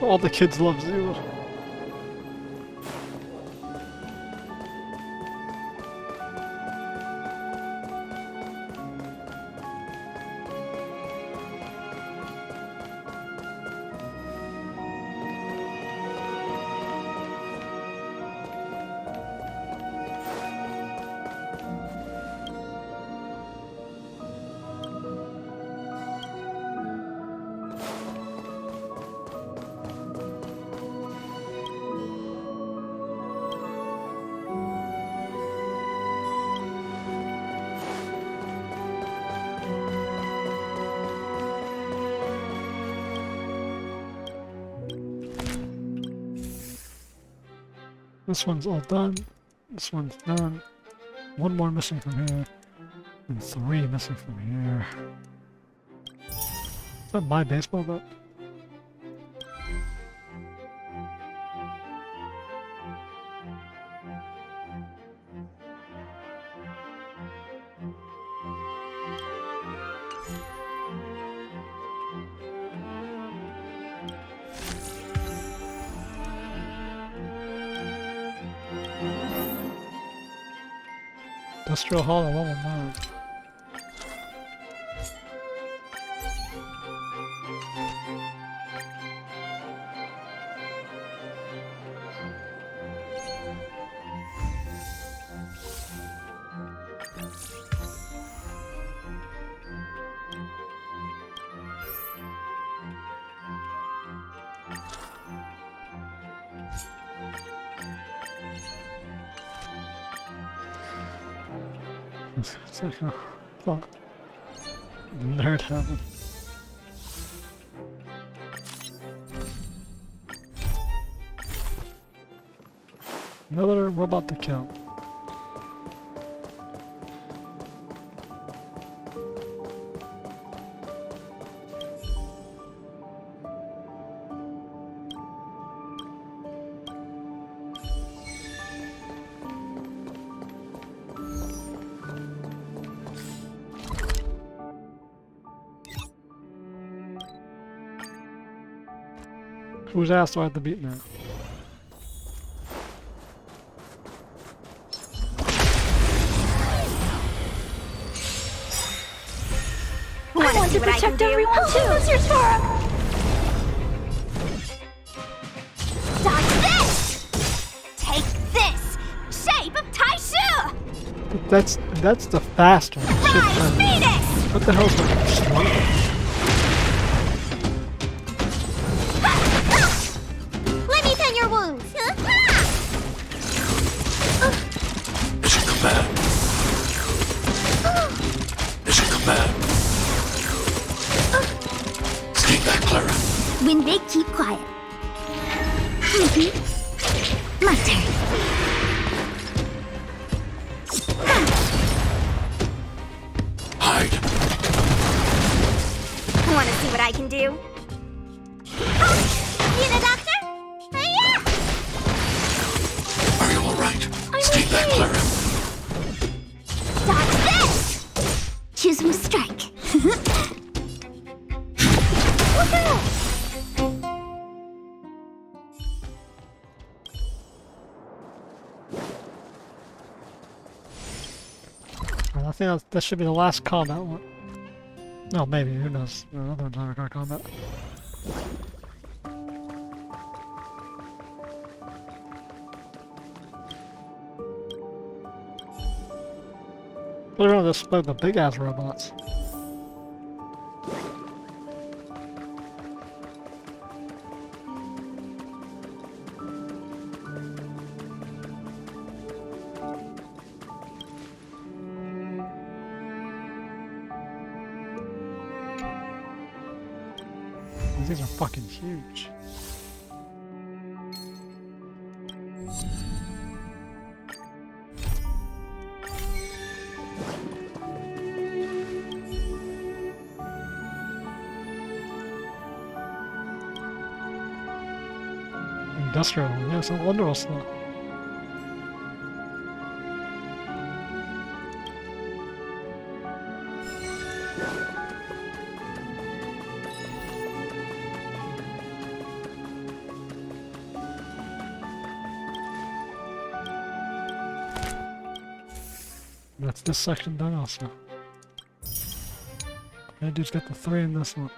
All the kids love Zero. This one's all done. This one's done. One more missing from here. And 3 missing from here. Is that my baseball bat? Industrial Hall at level 9. It's like a fuck. Nerd heaven. Another robot to kill. Whose ass do I have to beat now? I want to protect everyone too! Who's Tora? Dodge this! Take this! Shape of Taishu! That's the fast one. Shit, Phoenix! what the hell's that? Slow? Let me tend your wounds! Mission command. Mission command. Stay back, Clara. When they keep quiet. My turn. Hide. Want to see what I can do? You the doctor? Yeah! Are you alright? Stay back, Clara. Dodge this! Choose my strike. Look out! I think that should be the last combat one. No, maybe, who knows? Another one's never gonna combat. We're gonna display the big ass robots. These are fucking huge. Industrial, yeah, some wonderful stuff. That's this section done also. That dude's got the 3 in this one.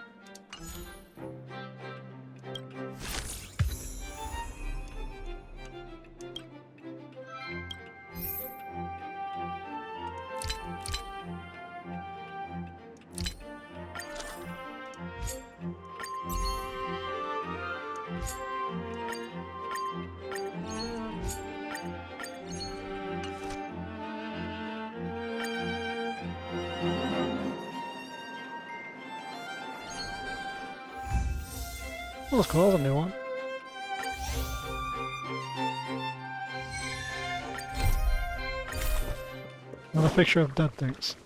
That was cool, that was a new one. Another picture of dead things.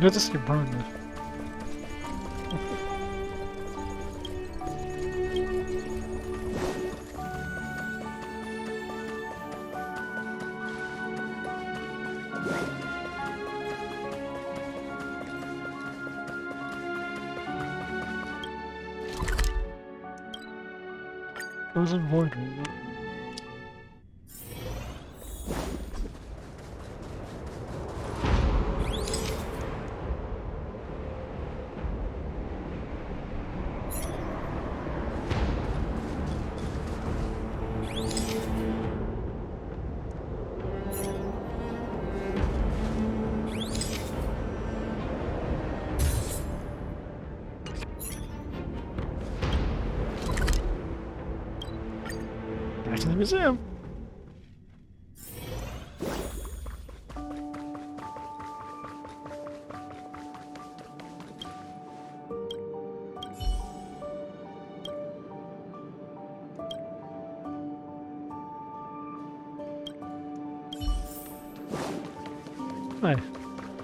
Good to see Brenda. Frozen Void Room. Back to the museum. Hey,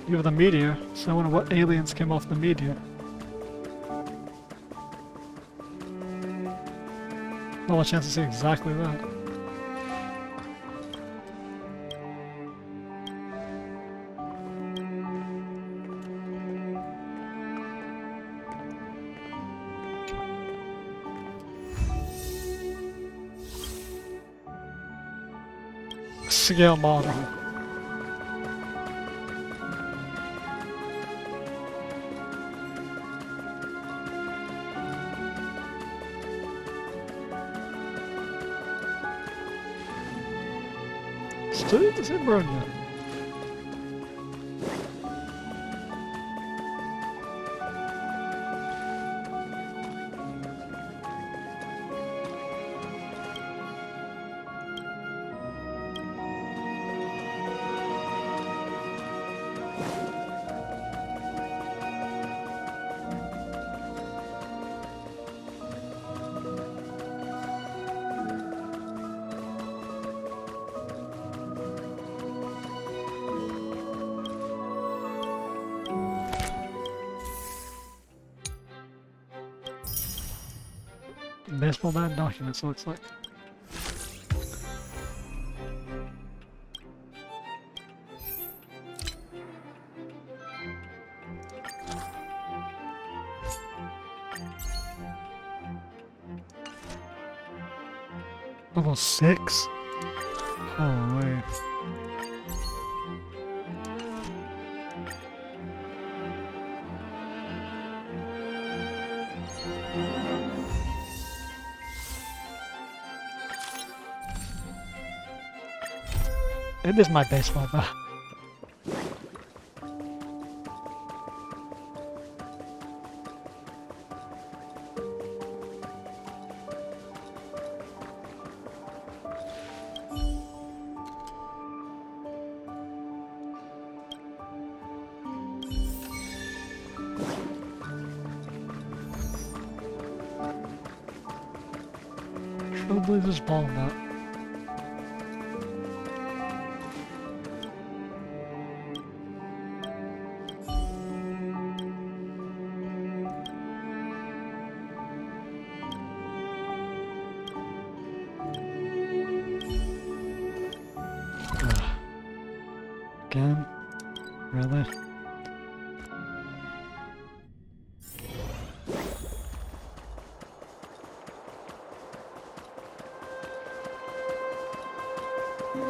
you have the meteor, so I wonder what aliens came off the meteor. Not a chance to see exactly that. Scale model. Стоит из броня. Baseball bat documents looks like. Level 6? Holy. It is my baseball bat. Trailblazer's ball bat.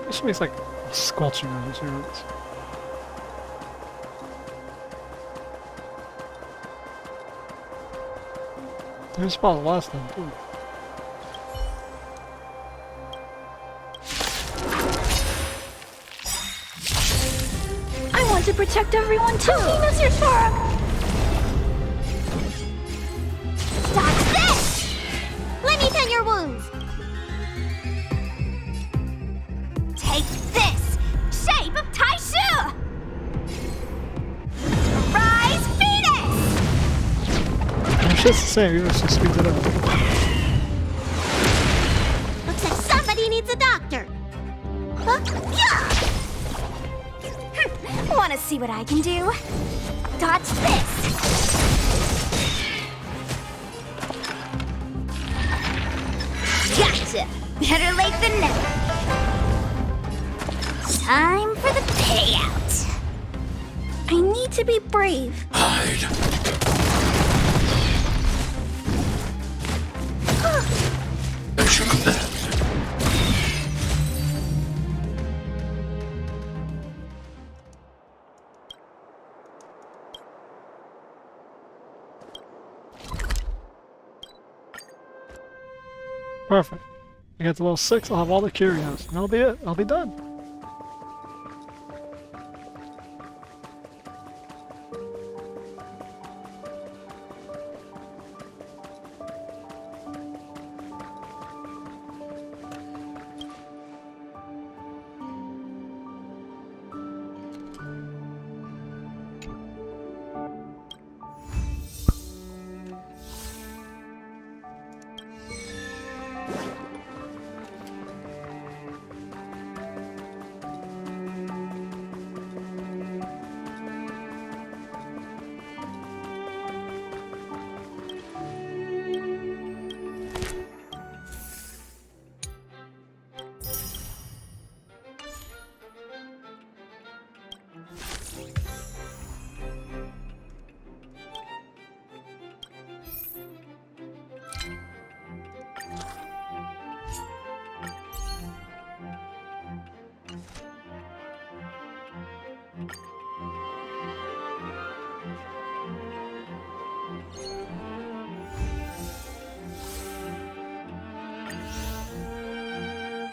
This makes like a squelching noise here. There's spot last time too. I want to protect everyone too, Mr. Spark! Dodge this! Let me tend your wounds! Take this! Shape of Taishu! Rise Phoenix! It's just the same, you just speeds it up. Looks like somebody needs a doctor. Huh? Yeah! Want to see what I can do? Dodge this! Gotcha! Better late than never. Time for the payout. I need to be brave. Hide. As you command. Perfect. I get to level 6, I'll have all the curios. And that'll be it. I'll be done.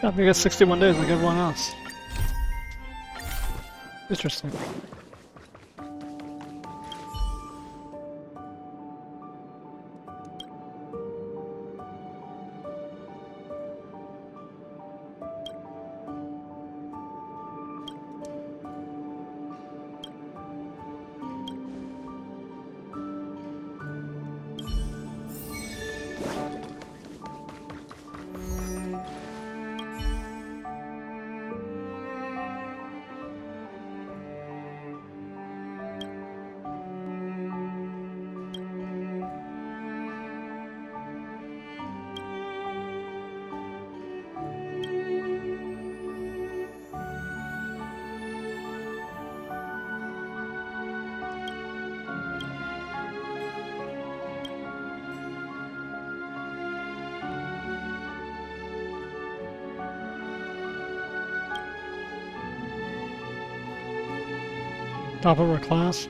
Yeah, we got 61 days like everyone else. Interesting. Top of our class.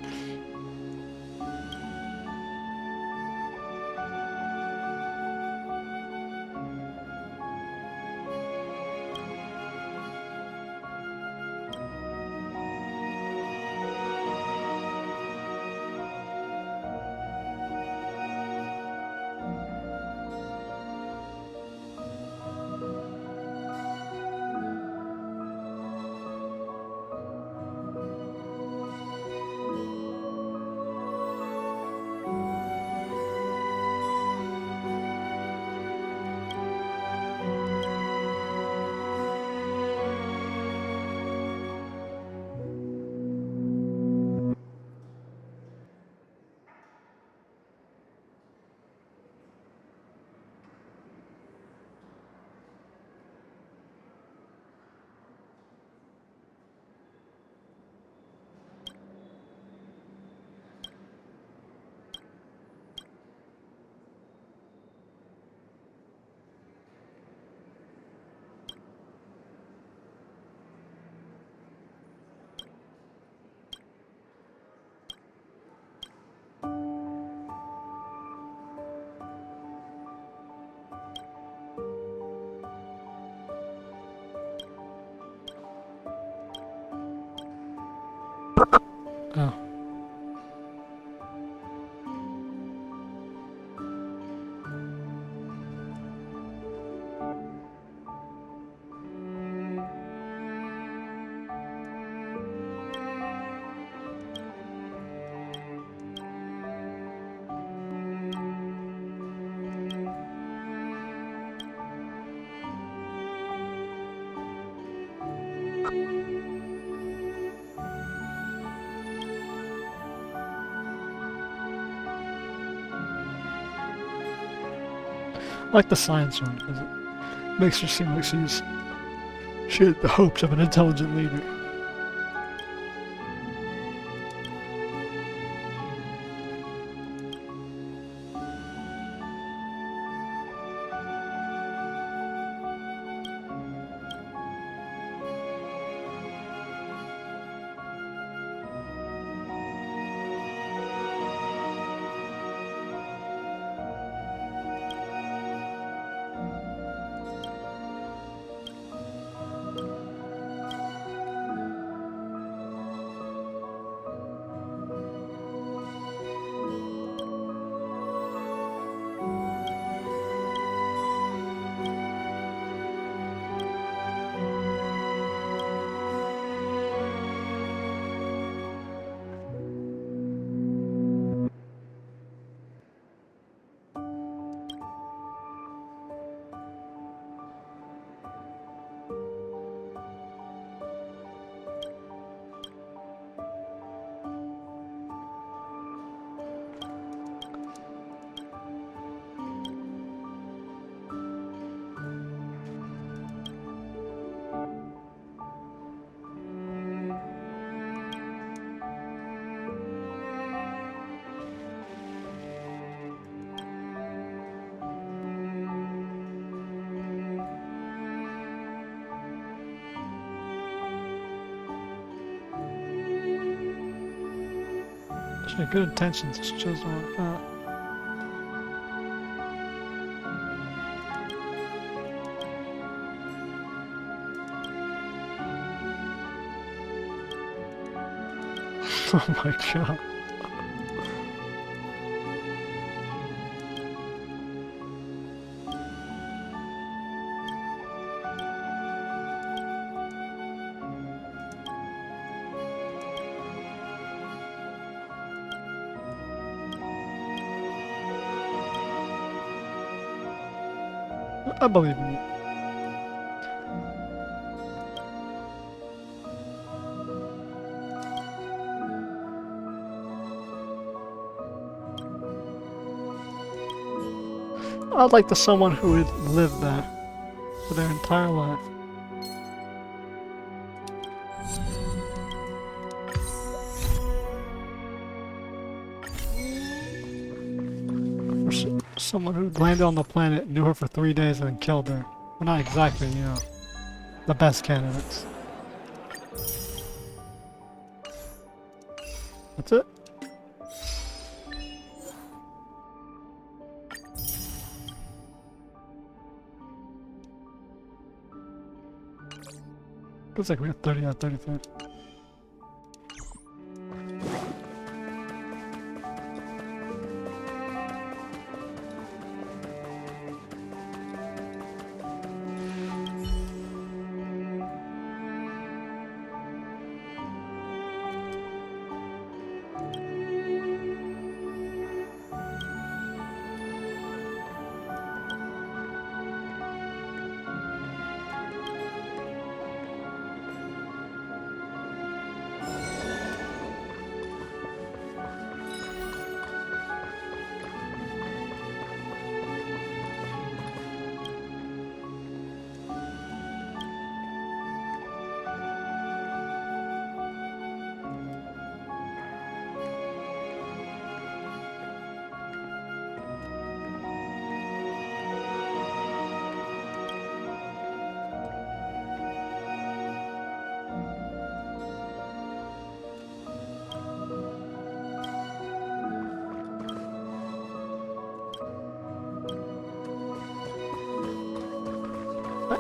I like the science one because it makes her seem like she had the hopes of an intelligent leader. She had good intentions, she chose the wrong path. Oh my god. I believe in you. I'd like to someone who had lived there for their entire life. Someone who landed on the planet, knew her for 3 days, and then killed her. Well, not exactly, you know, the best candidates. That's it. Looks like we have 30 out of 33.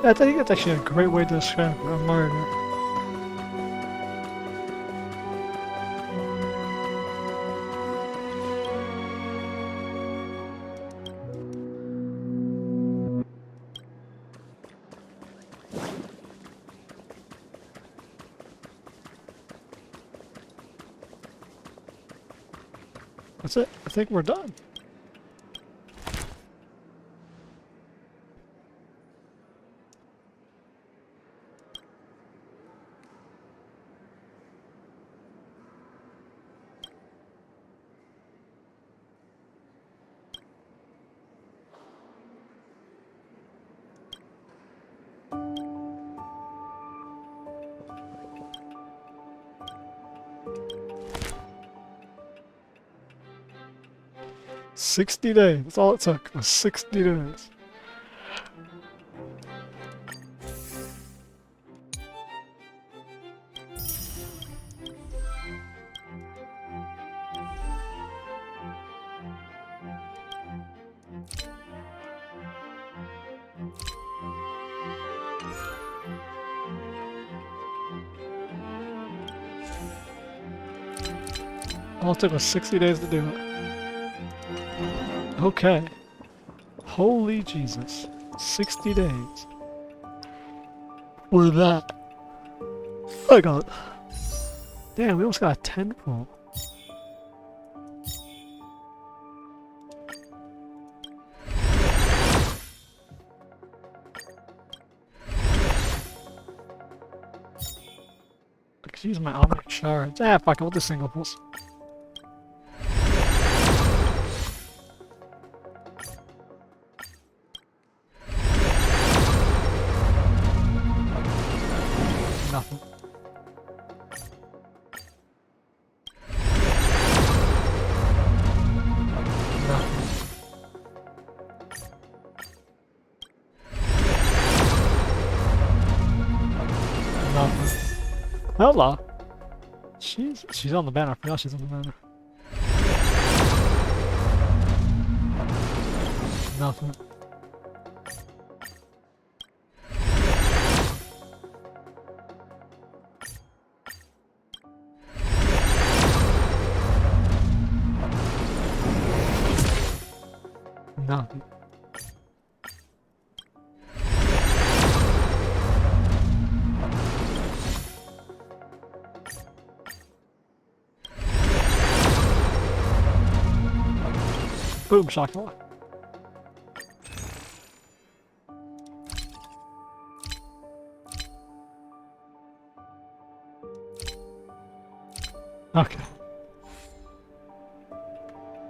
I think that's actually a great way to describe a murder. That's it. I think we're done. 60 days. That's all it took. Was 60 days. All it took was 60 days to do it. Okay. Holy Jesus. 60 days. For that. I got... Damn, we almost got a 10 pull. I could use my Omnic Shards. Ah, fuck it, we'll do single pulls. Nothing. Nothing. Nothing. Hello. She's on the banner. I forgot she's on the banner. Nothing. Nothing. Boom, shakalaka. Okay.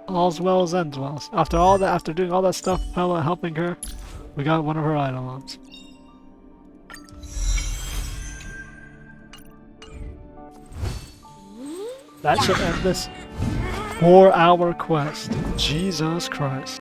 All's well as ends well. After all that, after doing all that stuff, Pella helping her, we got one of her items. That should end this 4-hour quest. Jesus Christ.